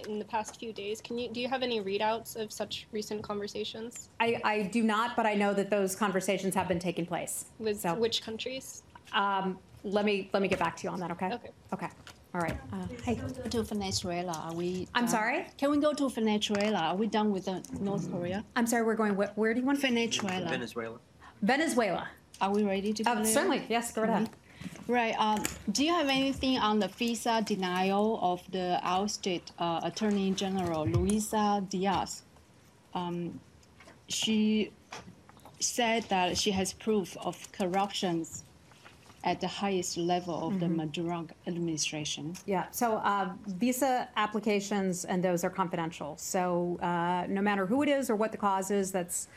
In the past few days, do you have any readouts of such recent conversations? I do not, but I know that those conversations have been taking place. With which countries? Let me get back to you on that. Okay. Okay. All right. Hey. To Venezuela, are we? I'm sorry? Can we go to Venezuela? Are we done with North Korea? I'm sorry. We're going. Where do you want? Venezuela. Venezuela. Are we ready to go there? Certainly. Yes. Go ahead. Right. Do you have anything on the visa denial of the ousted Attorney General Luisa Diaz? She said that she has proof of corruptions at the highest level of the Maduro administration. Yeah, so visa applications and those are confidential. So no matter who it is or what the cause is, that's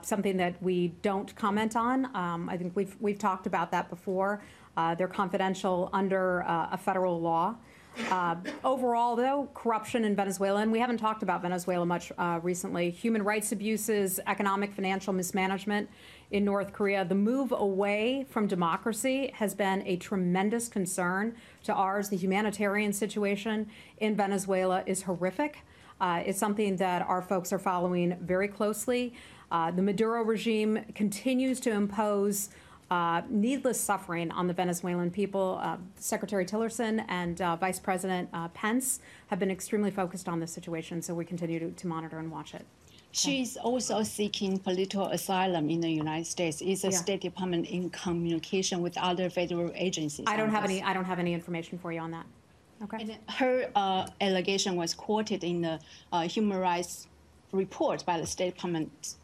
something that we don't comment on. I think we've talked about that before. They're confidential under a federal law. Overall, though, corruption in Venezuela, and we haven't talked about Venezuela much recently, human rights abuses, economic, financial mismanagement in North Korea. The move away from democracy has been a tremendous concern to ours. The humanitarian situation in Venezuela is horrific. It's something that our folks are following very closely. The Maduro regime continues to impose needless suffering on the Venezuelan people. Secretary Tillerson and Vice President Pence have been extremely focused on this situation, so we continue to monitor and watch it. She's also seeking political asylum in the United States. Is the State Department in communication with other federal agencies? I don't have any information for you on that. Okay. And her allegation was quoted in the human rights report by the State Department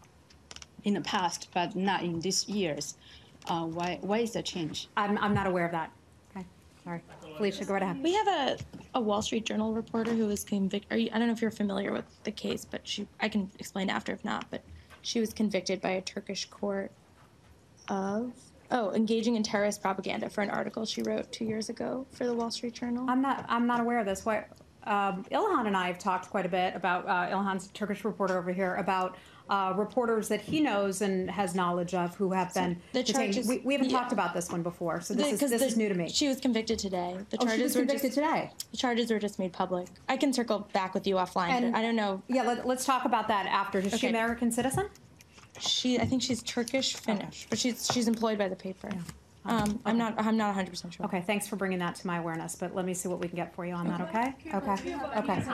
in the past, but not in these years. Why is the change? I'm not aware of that. Okay, sorry. Felicia, go right ahead. We have a Wall Street Journal reporter who was convicted. I don't know if you're familiar with the case, but I can explain after if not, but she was convicted by a Turkish court of engaging in terrorist propaganda for an article she wrote 2 years ago for the Wall Street Journal. I'm not aware of this. Ilhan and I have talked quite a bit about Ilhan's Turkish reporter over here about reporters that he knows and has knowledge of who have been detained. charges- We haven't yeah. talked about this one before, so this is new to me. She was convicted today. The Oh, she was convicted today. The charges were just made public. I can circle back with you offline, And but I don't know. Yeah, let's talk about that after. Is she Okay. American citizen? I think she's Turkish Finnish, but she's employed by the paper. I'm not 100% sure. Okay, thanks for bringing that to my awareness, but let me see what we can get for you on that, okay? Okay, okay.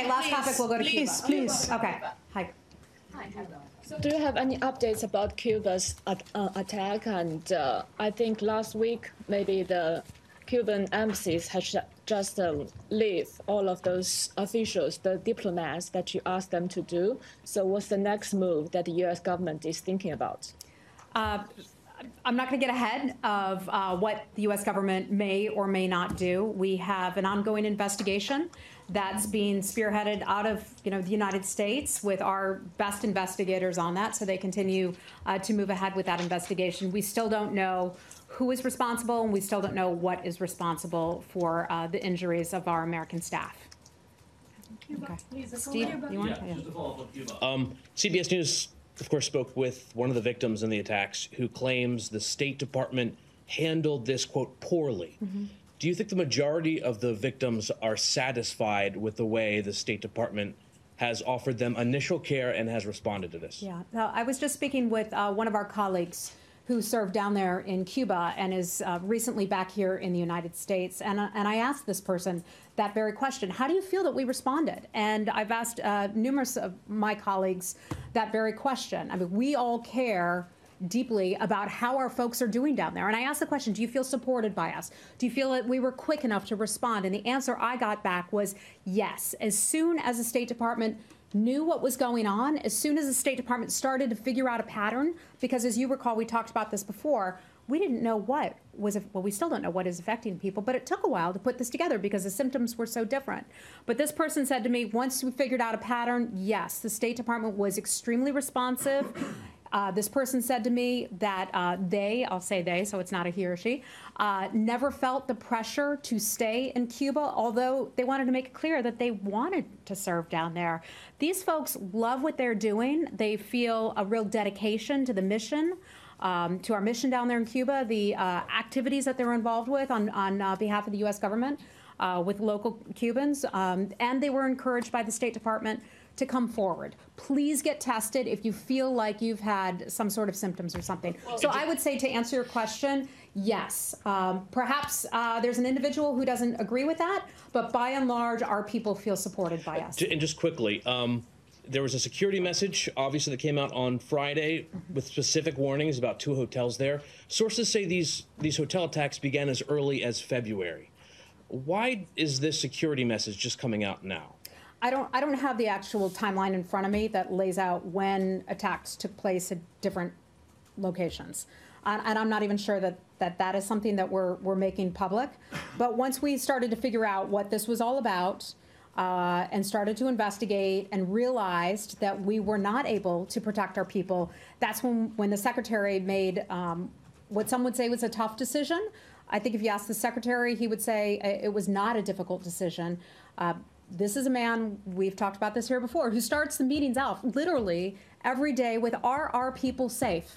Last topic, we'll go to Cuba. Please. Okay, hi. Do you have any updates about Cuba's attack? And I think last week, maybe the Cuban embassies had just leave all of those officials, the diplomats that you asked them to do. So what's the next move that the U.S. government is thinking about? I'm not going to get ahead of what the U.S. government may or may not do. We have an ongoing investigation that's being spearheaded out of the United States with our best investigators on that, so they continue to move ahead with that investigation. We still don't know who is responsible, and we still don't know what is responsible for the injuries of our American staff. Okay. Steve, you want? Yeah. CBS News, of course, spoke with one of the victims in the attacks who claims the State Department handled this, quote, poorly. Do you think the majority of the victims are satisfied with the way the State Department has offered them initial care and has responded to this? Yeah, I was just speaking with one of our colleagues who served down there in Cuba and is recently back here in the United States. And I asked this person that very question. How do you feel that we responded? And I've asked numerous of my colleagues that very question. I mean, we all care deeply about how our folks are doing down there. And I asked the question, do you feel supported by us? Do you feel that we were quick enough to respond? And the answer I got back was yes. As soon as the State Department knew what was going on, as soon as the State Department started to figure out a pattern, because as you recall, we talked about this before, we didn't know what was, well, we still don't know what is affecting people, but it took a while to put this together because the symptoms were so different. But this person said to me, once we figured out a pattern, yes, the State Department was extremely responsive. This person said to me that I'll say they, so it's not a he or she, never felt the pressure to stay in Cuba, although they wanted to make it clear that they wanted to serve down there. These folks love what they're doing. They feel a real dedication to the mission, to our mission down there in Cuba, the activities that they're involved with on behalf of the U.S. government with local Cubans, and they were encouraged by the State Department to come forward. Please get tested if you feel like you've had some sort of symptoms or something. So I would say, to answer your question, yes. Perhaps there's an individual who doesn't agree with that, but by and large, our people feel supported by us. And just quickly, there was a security message, obviously, that came out on Friday with specific warnings about 2 hotels there. Sources say these hotel attacks began as early as February. Why is this security message just coming out now? I don't have the actual timeline in front of me that lays out when attacks took place at different locations. And I'm not even sure that is something that we're making public. But once we started to figure out what this was all about and started to investigate and realized that we were not able to protect our people, that's when the Secretary made what some would say was a tough decision. I think if you ask the Secretary, he would say it was not a difficult decision. This is a man, we've talked about this here before, who starts the meetings out literally every day with, are our people safe?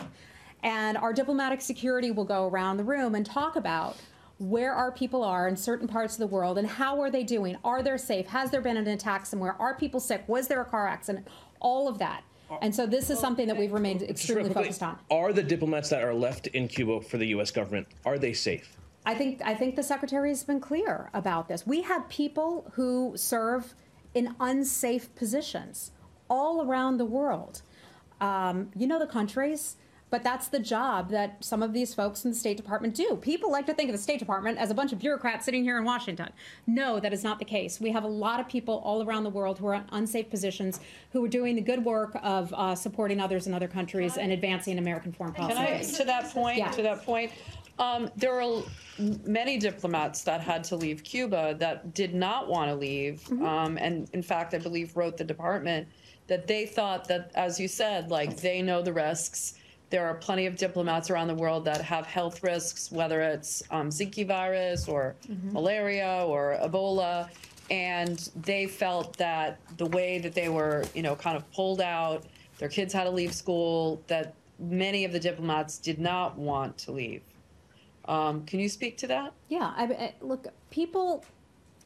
And our diplomatic security will go around the room and talk about where our people are in certain parts of the world and how are they doing? Are they safe? Has there been an attack somewhere? Are people sick? Was there a car accident? All of that. And so this is something that we've remained extremely focused on. Are the diplomats that are left in Cuba for the U.S. government, are they safe? I think the Secretary has been clear about this. We have people who serve in unsafe positions all around the world. You know the countries, but that's the job that some of these folks in the State Department do. People like to think of the State Department as a bunch of bureaucrats sitting here in Washington. No, that is not the case. We have a lot of people all around the world who are in unsafe positions who are doing the good work of supporting others in other countries and advancing American foreign policy. To that point, there are many diplomats that had to leave Cuba that did not want to leave, and in fact, I believe wrote the department that they thought that, as you said, like, they know the risks. There are plenty of diplomats around the world that have health risks, whether it's Zika virus or malaria or Ebola, and they felt that the way that they were, kind of pulled out their kids had to leave school, that many of the diplomats did not want to leave. Can you speak to that? Yeah, look, people,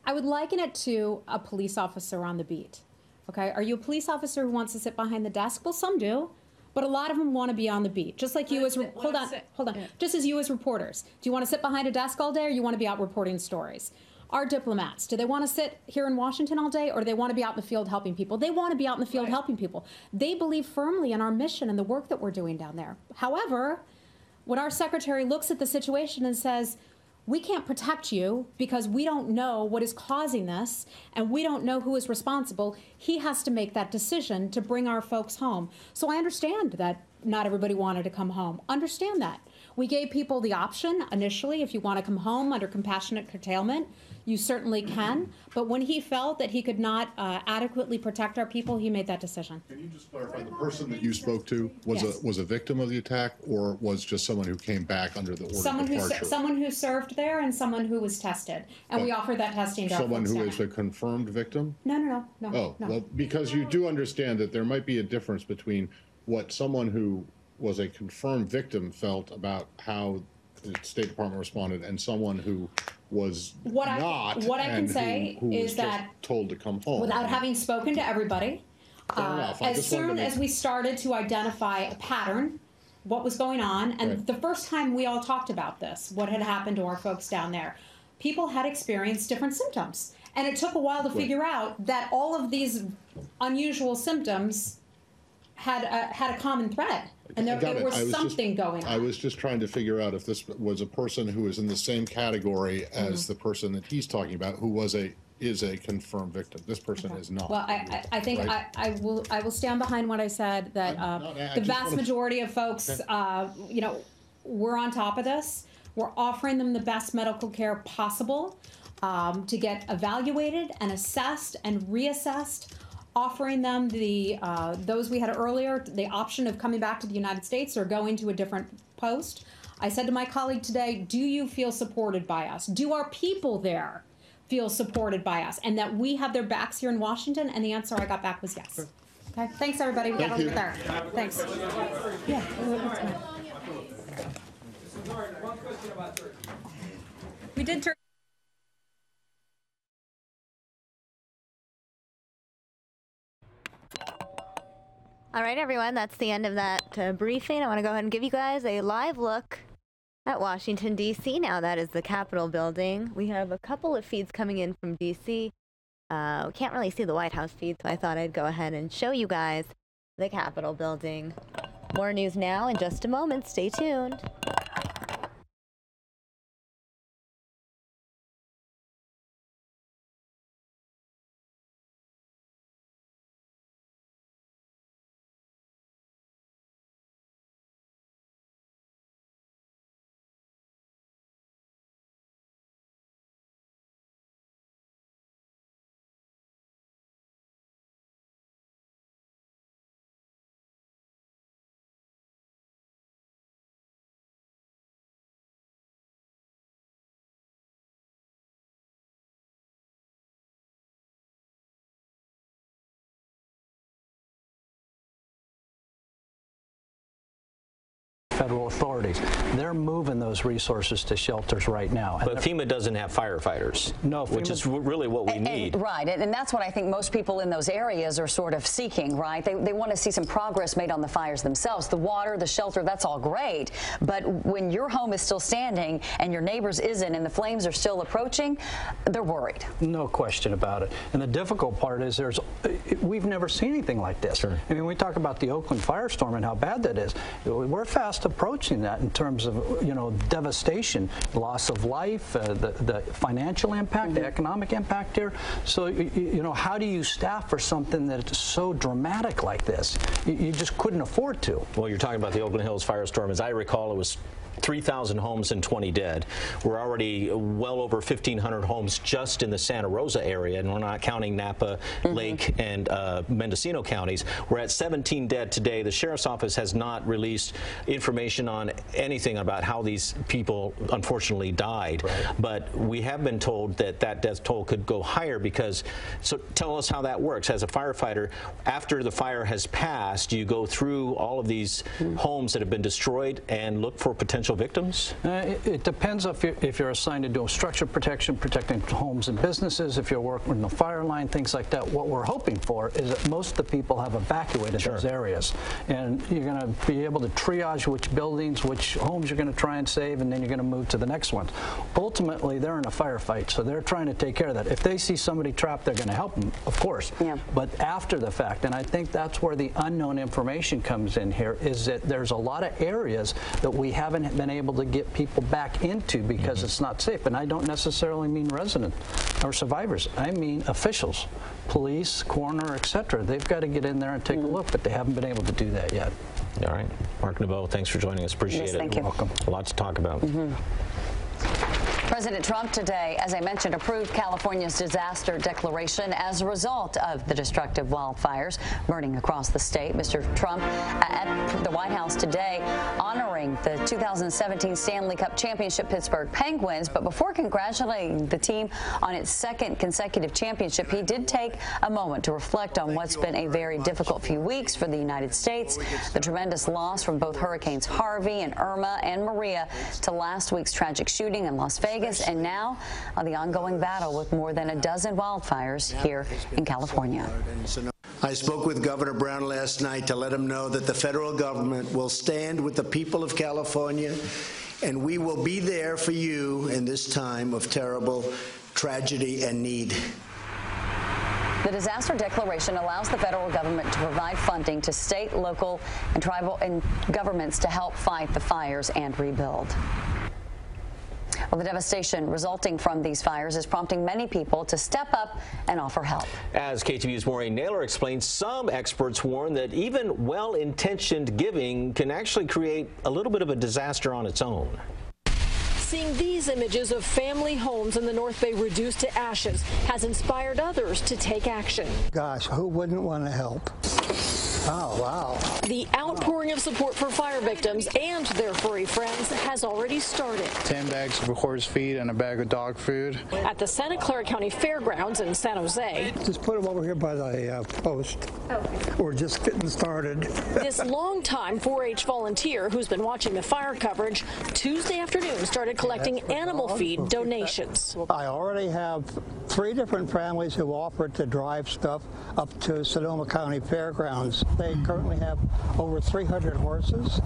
I would liken it to a police officer on the beat. Okay, are you a police officer who wants to sit behind the desk? Well, some do, but a lot of them want to be on the beat. Just like you as, hold on. Yeah. Just as you as reporters. Do you want to sit behind a desk all day, or you want to be out reporting stories? Our diplomats, do they want to sit here in Washington all day, or do they want to be out in the field helping people? They want to be out in the field helping people. They believe firmly in our mission and the work that we're doing down there. However, when our secretary looks at the situation and says, we can't protect you because we don't know what is causing this and we don't know who is responsible, he has to make that decision to bring our folks home. So I understand that not everybody wanted to come home. Understand that. We gave people the option initially, if you want to come home under compassionate curtailment, you certainly can. But when he felt that he could not adequately protect our people, he made that decision. Can you just clarify, the person that you spoke to was Yes. was a victim of the attack, or was just someone who came back under the order of departure? Someone who served there and someone who was tested. And we offered that testing to our Someone folks who down is there. a confirmed victim? No. Oh, well, because you do understand that there might be a difference between what someone who was a confirmed victim felt about how the State Department responded and someone who was What I can and say who is was that just told to come home. without having spoken to everybody, Fair enough. I as just wanted soon to as we started to identify a pattern, what was going on, and Right. the first time we all talked about this, what had happened to our folks down there, people had experienced different symptoms. And it took a while to Right. figure out that all of these unusual symptoms had a common thread. And I got there it. was I was something going I on. was just trying to figure out if this was a person who is in the same category as the person that he's talking about, who is a confirmed victim. This person is not. Well, I think right? I will stand behind what I said, that I the just vast wanna- majority of folks, we're on top of this. We're offering them the best medical care possible to get evaluated and assessed and reassessed, offering them the those we had earlier, the option of coming back to the United States or going to a different post. I said to my colleague today, do you feel supported by us? Do our people there feel supported by us, and that we have their backs here in Washington? And the answer I got back was yes. Okay, thanks everybody. We got to leave it there. Thanks. Yeah. We did turn. All right, everyone, that's the end of that briefing. I want to go ahead and give you guys a live look at Washington, D.C. Now that is the Capitol building. We have a couple of feeds coming in from D.C. We can't really see the White House feed, so I thought I'd go ahead and show you guys the Capitol building. More news now in just a moment. Stay tuned. Federal authorities. They're moving those resources to shelters right now. But FEMA doesn't have firefighters, no, which is really what we need. Right, and that's what I think most people in those areas are sort of seeking, right? They want to see some progress made on the fires themselves. The water, the shelter, that's all great. But when your home is still standing and your neighbor's isn't and the flames are still approaching, they're worried. No question about it. And the difficult part is we've never seen anything like this. Sure. I mean, we talk about the Oakland firestorm and how bad that is. We're fast approaching that in terms of, devastation, loss of life, the financial impact, the economic impact here. So, how do you staff for something that's so dramatic like this? You just couldn't afford to. Well, you're talking about the Oakland Hills firestorm. As I recall, it was 3,000 homes and 20 dead. We're already well over 1,500 homes just in the Santa Rosa area, and we're not counting Napa, Lake, and Mendocino counties. We're at 17 dead today. The sheriff's office has not released information on anything about how these people unfortunately died, but we have been told that that death toll could go higher because, so tell us how that works. As a firefighter, after the fire has passed, you go through all of these homes that have been destroyed and look for potential victims? It depends if you're assigned to do structure protection, protecting homes and businesses, if you're working in the fire line, things like that. What we're hoping for is that most of the people have evacuated those areas. And you're going to be able to triage which buildings, which homes you're going to try and save, and then you're going to move to the next ones. Ultimately, they're in a firefight, so they're trying to take care of that. If they see somebody trapped, they're going to help them, of course. But after the fact, and I think that's where the unknown information comes in here, is that there's a lot of areas that we haven't been able to get people back into because it's not safe. And I don't necessarily mean residents or survivors. I mean officials, police, coroner, etc. They've got to get in there and take a look, but they haven't been able to do that yet. All right. Mark Naveau, thanks for joining us. Appreciate it. Thank you. Welcome. A lot to talk about. President Trump today, as I mentioned, approved California's disaster declaration as a result of the destructive wildfires burning across the state. Mr. Trump at the White House today honoring the 2017 Stanley Cup Championship Pittsburgh Penguins. But before congratulating the team on its second consecutive championship, he did take a moment to reflect on what's been a very difficult few weeks for the United States. The tremendous loss from both Hurricanes Harvey and Irma and Maria to last week's tragic shooting in Las Vegas, and now the ongoing battle with more than a dozen wildfires here in California. I spoke with Governor Brown last night to let him know that the federal government will stand with the people of California, and we will be there for you in this time of terrible tragedy and need. The disaster declaration allows the federal government to provide funding to state, local, and tribal governments to help fight the fires and rebuild. Well, the devastation resulting from these fires is prompting many people to step up and offer help. As KTVU's Maureen Naylor explains, some experts warn that even well-intentioned giving can actually create a little bit of a disaster on its own. Seeing these images of family homes in the North Bay reduced to ashes has inspired others to take action. Gosh, who wouldn't want to help? Oh, wow. The outpouring of support for fire victims and their furry friends has already started. 10 bags of horse feed and a bag of dog food. At the Santa Clara County Fairgrounds in San Jose. Just put them over here by the post. We're just getting started. This longtime 4-H volunteer who's been watching the fire coverage Tuesday afternoon started collecting animal feed donations. I already have 3 different families who offered to drive stuff up to Sonoma County Fairgrounds. They currently have over 300 horses,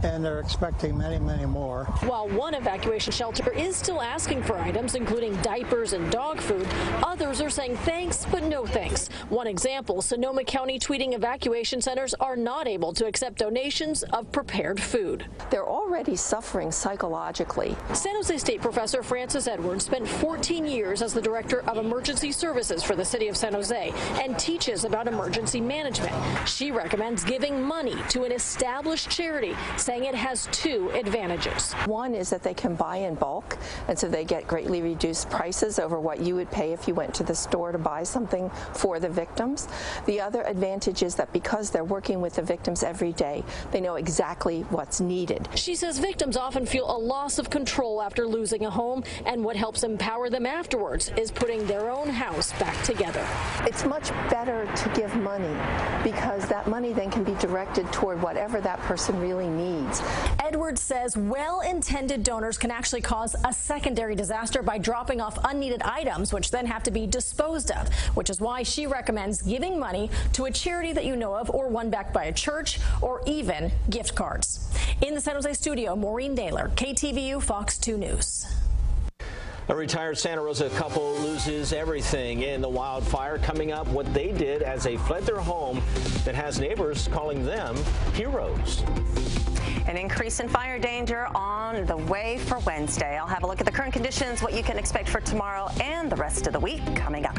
and they're expecting many, many more. While one evacuation shelter is still asking for items, including diapers and dog food, others are saying thanks, but no thanks. One example, Sonoma County tweeting evacuation centers are not able to accept donations of prepared food. They're already suffering psychologically. San Jose State professor Francis Edwards spent 14 years as the director of emergency services for the city of San Jose and teaches about emergency management. She recommends giving money to an established charity, saying it has 2 advantages. One is that they can buy in bulk, and so they get greatly reduced prices over what you would pay if you went to the store to buy something for the victims. The other advantage is that because they're working with the victims every day, they know exactly what's needed. She says victims often feel a loss of control after losing a home, and what helps empower them afterwards is putting their own house back together. It's much better to give money because that money then can be directed toward whatever that person really needs. Edwards says well-intended donors can actually cause a secondary disaster by dropping off unneeded items, which then have to be disposed of, which is why she recommends giving money to a charity that you know of, or one backed by a church, or even gift cards. In the San Jose studio, Maureen Naylor, KTVU Fox 2 News. A retired Santa Rosa couple loses everything in the wildfire. Coming up, what they did as they fled their home that has neighbors calling them heroes. An increase in fire danger on the way for Wednesday. I'll have a look at the current conditions, what you can expect for tomorrow and the rest of the week coming up.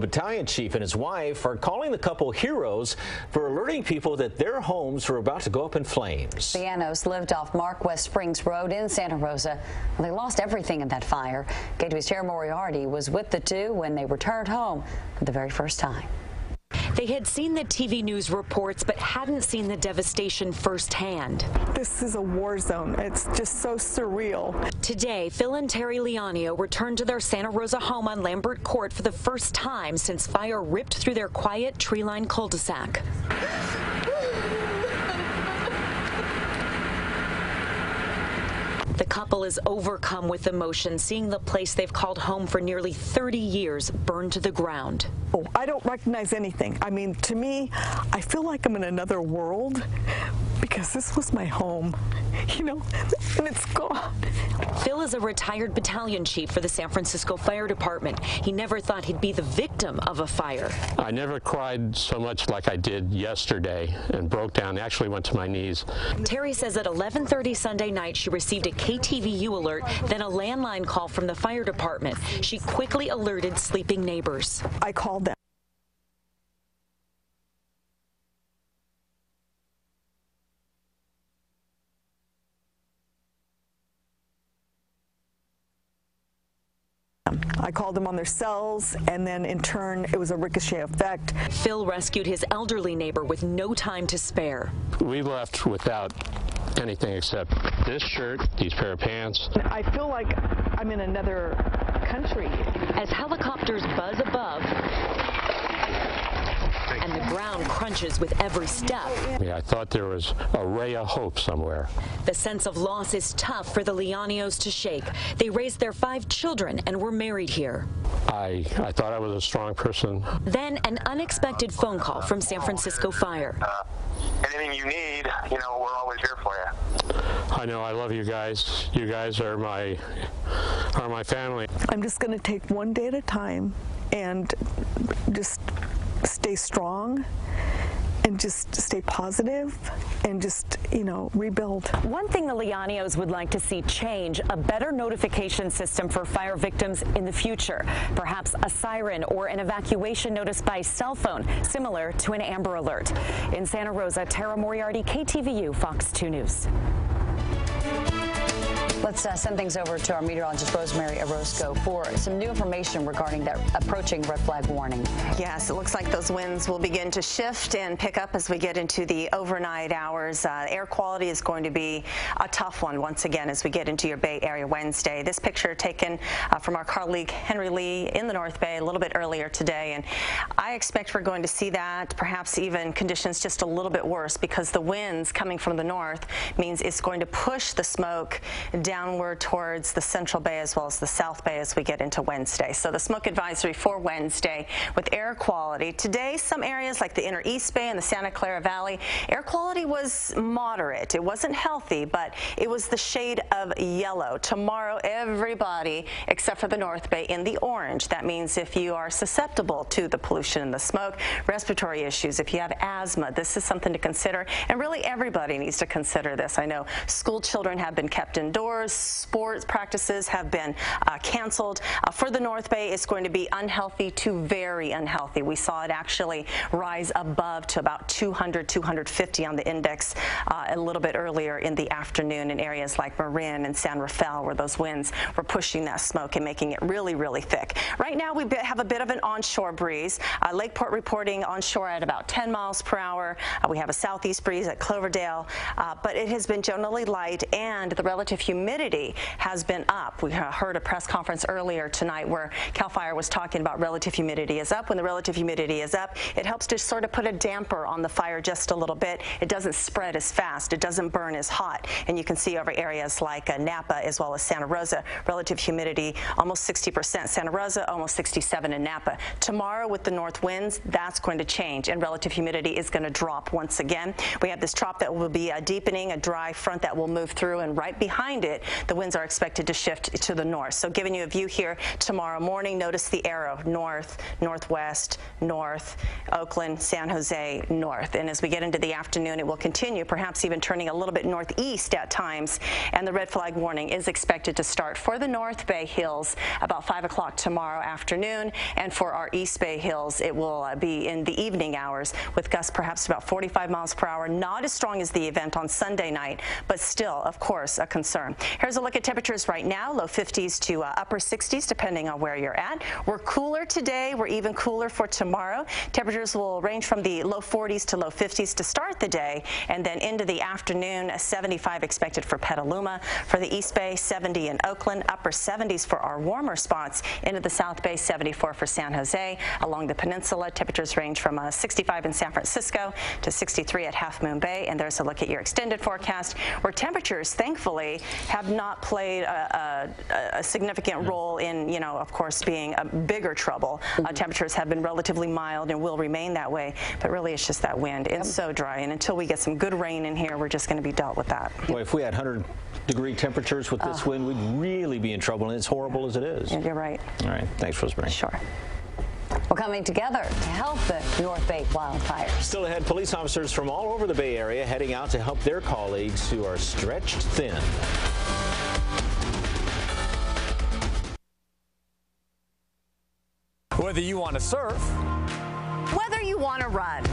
Battalion chief and his wife are calling the couple heroes for alerting people that their homes were about to go up in flames. The Anos lived off Mark West Springs Road in Santa Rosa. They lost everything in that fire. KTV's Tara Moriarty was with the two when they returned home for the very first time. They had seen the TV news reports but hadn't seen the devastation firsthand. This is a war zone. It's just so surreal. Today, Phil and Terry Leonio returned to their Santa Rosa home on Lambert Court for the first time since fire ripped through their quiet tree-lined cul-de-sac. The couple is overcome with emotion, seeing the place they've called home for nearly 30 years burned to the ground. Oh, I don't recognize anything. I mean, to me, I feel like I'm in another world because this was my home, you know, and it's gone. Phil is a retired battalion chief for the San Francisco Fire Department. He never thought he'd be the victim of a fire. I never cried so much like I did yesterday and broke down. I actually went to my knees. Terry says at 11:30 Sunday night, she received a KTVU alert, then a landline call from the fire department. She quickly alerted sleeping neighbors. I called them. I called them on their cells, and then in turn, it was a ricochet effect. Phil rescued his elderly neighbor with no time to spare. We left without anything except this shirt, these pair of pants. I feel like I'm in another country. As helicopters buzz above and the ground crunches with every step. Yeah, I thought there was a ray of hope somewhere. The sense of loss is tough for the Leonios to shake. They raised their 5 children and were married here. I thought I was a strong person. Then an unexpected phone call from San Francisco Fire. Anything you need, you know, we're always here for you. I know, I love you guys. You guys are my family. I'm just going to take one day at a time and just stay strong and just stay positive and just, you know, rebuild. One thing the Leonios would like to see change, a better notification system for fire victims in the future. Perhaps a siren or an evacuation notice by cell phone, similar to an Amber Alert. In Santa Rosa, Tara Moriarty, KTVU, Fox 2 News. Let's send things over to our meteorologist, Rosemary Orozco, for some new information regarding that approaching red flag warning. Yes, it looks like those winds will begin to shift and pick up as we get into the overnight hours. Air quality is going to be a tough one once again as we get into your Bay Area Wednesday. This picture taken from our colleague Henry Lee in the North Bay a little bit earlier today, and I expect we're going to see that, perhaps even conditions just a little bit worse, because the winds coming from the north means it's going to push the smoke downward towards the Central Bay as well as the South Bay as we get into Wednesday. So the smoke advisory for Wednesday with air quality. Today, some areas like the inner East Bay and the Santa Clara Valley, air quality was moderate. It wasn't healthy, but it was the shade of yellow. Tomorrow, everybody except for the North Bay in the orange. That means if you are susceptible to the pollution and the smoke, respiratory issues, if you have asthma, this is something to consider. And really everybody needs to consider this. I know school children have been kept indoors. Sports practices have been canceled. For the North Bay, it's going to be unhealthy to very unhealthy. We saw it actually rise above to about 200, 250 on the index a little bit earlier in the afternoon in areas like Marin and San Rafael, where those winds were pushing that smoke and making it really, really thick. Right now, we have a bit of an onshore breeze. Lakeport reporting onshore at about 10 miles per hour. We have a southeast breeze at Cloverdale, but it has been generally light, and the relative humidity has been up. We heard a press conference earlier tonight where CAL FIRE was talking about relative humidity is up. When the relative humidity is up, it helps to sort of put a damper on the fire just a little bit. It doesn't spread as fast. It doesn't burn as hot. And you can see over areas like Napa as well as Santa Rosa, relative humidity almost 60%. Santa Rosa, almost 67 in Napa. Tomorrow with the north winds, that's going to change, and relative humidity is going to drop once again. We have this drop that will be deepening, a dry front that will move through, and right behind it it, the winds are expected to shift to the north. So giving you a view here tomorrow morning, notice the arrow, north, northwest, north, Oakland, San Jose, north. And as we get into the afternoon, it will continue, perhaps even turning a little bit northeast at times. And the red flag warning is expected to start for the North Bay Hills about 5 o'clock tomorrow afternoon. And for our East Bay Hills, it will be in the evening hours with gusts perhaps about 45 miles per hour. Not as strong as the event on Sunday night, but still, of course, a concern. Here's a look at temperatures right now, low 50s to upper 60s, depending on where you're at. We're cooler today. We're even cooler for tomorrow. Temperatures will range from the low 40s to low 50s to start the day, and then into the afternoon, 75 expected for Petaluma. For the East Bay, 70 in Oakland, upper 70s for our warmer spots. Into the South Bay, 74 for San Jose. Along the peninsula, temperatures range from 65 in San Francisco to 63 at Half Moon Bay. And there's a look at your extended forecast, where temperatures, thankfully, have not played a significant role in, you know, of course, being a bigger trouble. Temperatures have been relatively mild and will remain that way, but really it's just that wind. It's so dry, and until we get some good rain in here, we're just going to be dealt with that. Boy, if we had 100-degree temperatures with this wind, we'd really be in trouble, and it's horrible as it is. You're right. All right. Thanks, Rosemary. Sure. We're coming together to help the North Bay wildfires. Still ahead, police officers from all over the Bay Area heading out to help their colleagues who are stretched thin. Whether you want to surf, whether you want to run,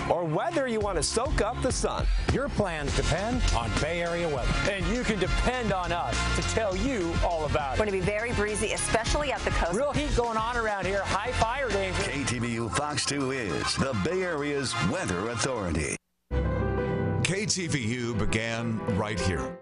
or whether you want to soak up the sun, your plans depend on Bay Area weather. And you can depend on us to tell you all about it. Going to be very breezy, especially at the coast. Real heat going on around here, high fire danger. KTVU Fox 2 is the Bay Area's weather authority. KTVU began right here.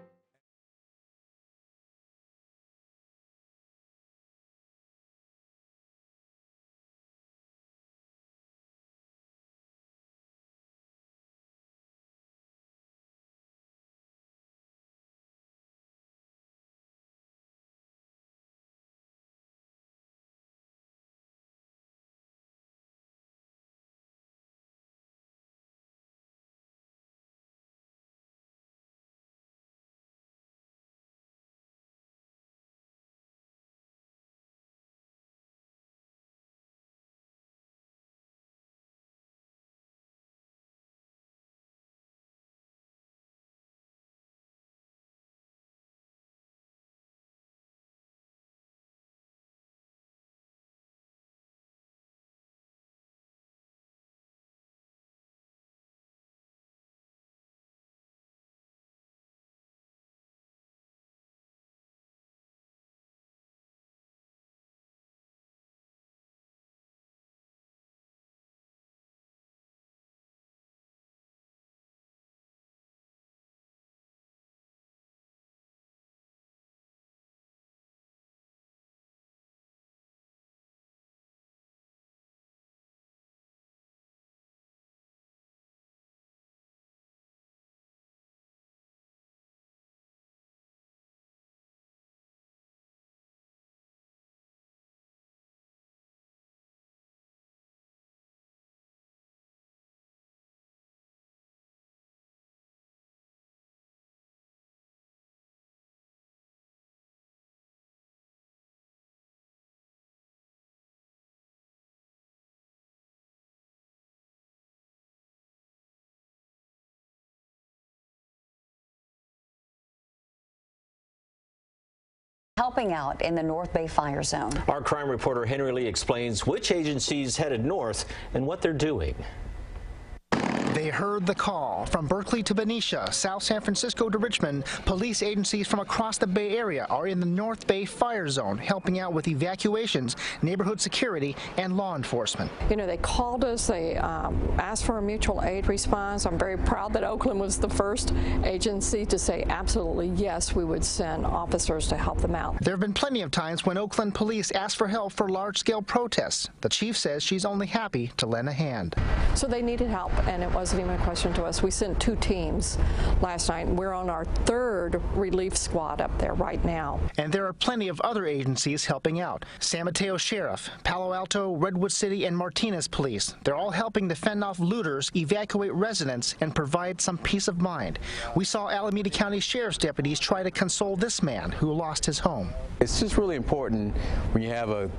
Helping out in the North Bay fire zone. Our crime reporter Henry Lee explains which agencies headed north and what they're doing. They heard the call. From Berkeley to Benicia, South San Francisco to Richmond, police agencies from across the Bay Area are in the North Bay fire zone, helping out with evacuations, neighborhood security, and law enforcement. You know, they called us, they asked for a mutual aid response. I'm very proud that Oakland was the first agency to say absolutely yes, we would send officers to help them out. There have been plenty of times when Oakland police asked for help for large-scale protests. The chief says she's only happy to lend a hand. So they needed help, and it was wasn't even a question to us. We sent 2 teams last night, and we're on our 3rd relief squad up there right now. And there are plenty of other agencies helping out. San Mateo Sheriff, Palo Alto, Redwood City, and Martinez Police. They're all helping to fend off looters, evacuate residents, and provide some peace of mind. We saw Alameda County Sheriff's deputies try to console this man who lost his home. It's just really important when you have a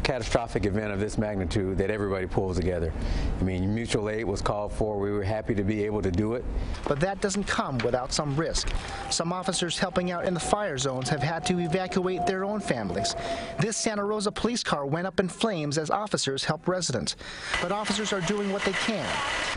catastrophic event of this magnitude that everybody pulls together. I mean, mutual aid was called for. We were happy to be able to do it. But that doesn't come without some risk. Some officers helping out in the fire zones have had to evacuate their own families. This Santa Rosa police car went up in flames as officers help residents. But officers are doing what they can.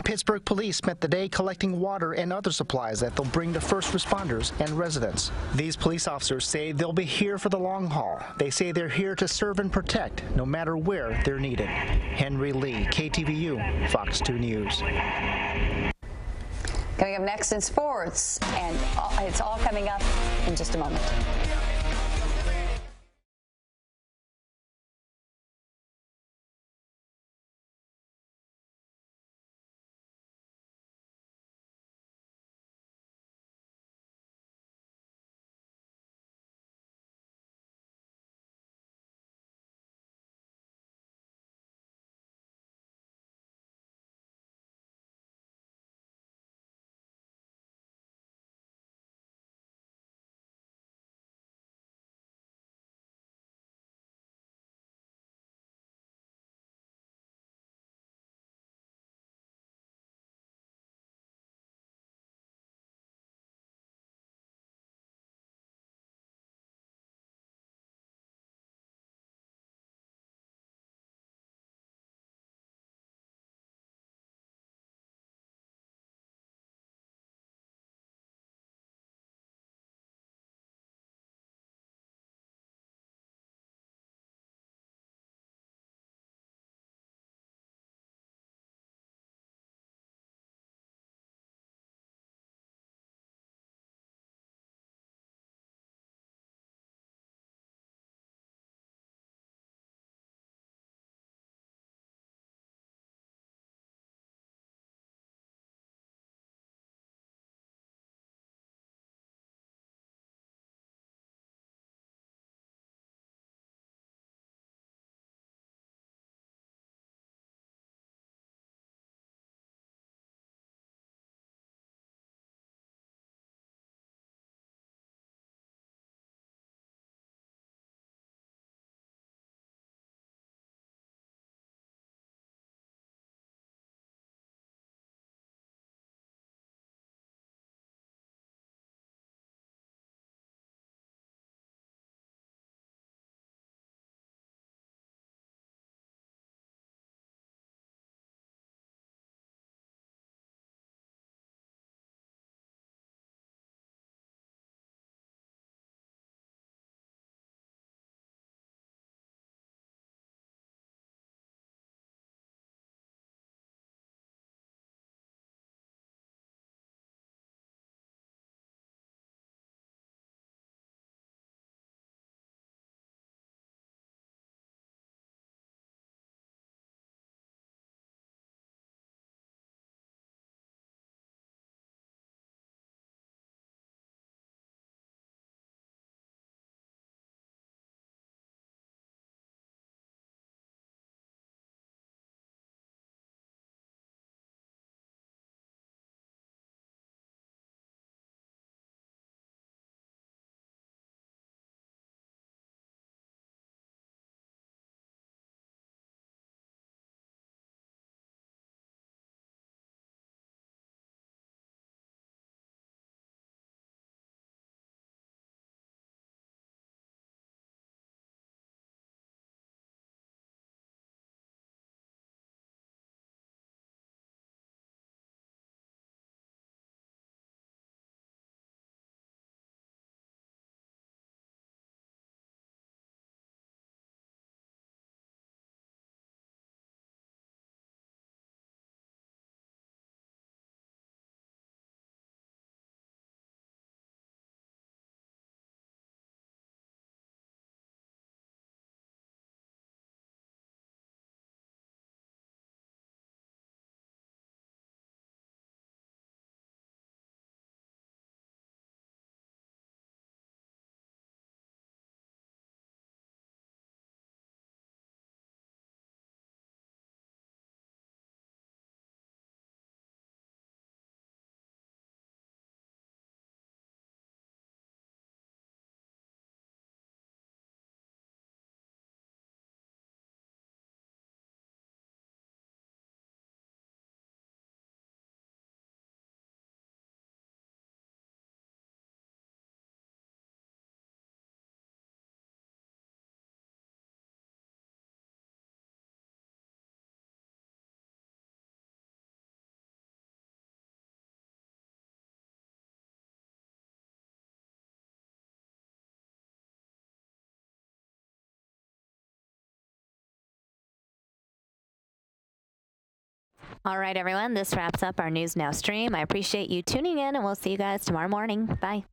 Pittsburgh police spent the day collecting water and other supplies that they'll bring to first responders and residents. These police officers say they'll be here for the long haul. They say they're here to serve and protect, no matter where they're needed. Henry Lee, KTVU, Fox 2 News. Coming up next in sports, and it's all coming up in just a moment. All right, everyone, this wraps up our News Now stream. I appreciate you tuning in, and we'll see you guys tomorrow morning. Bye.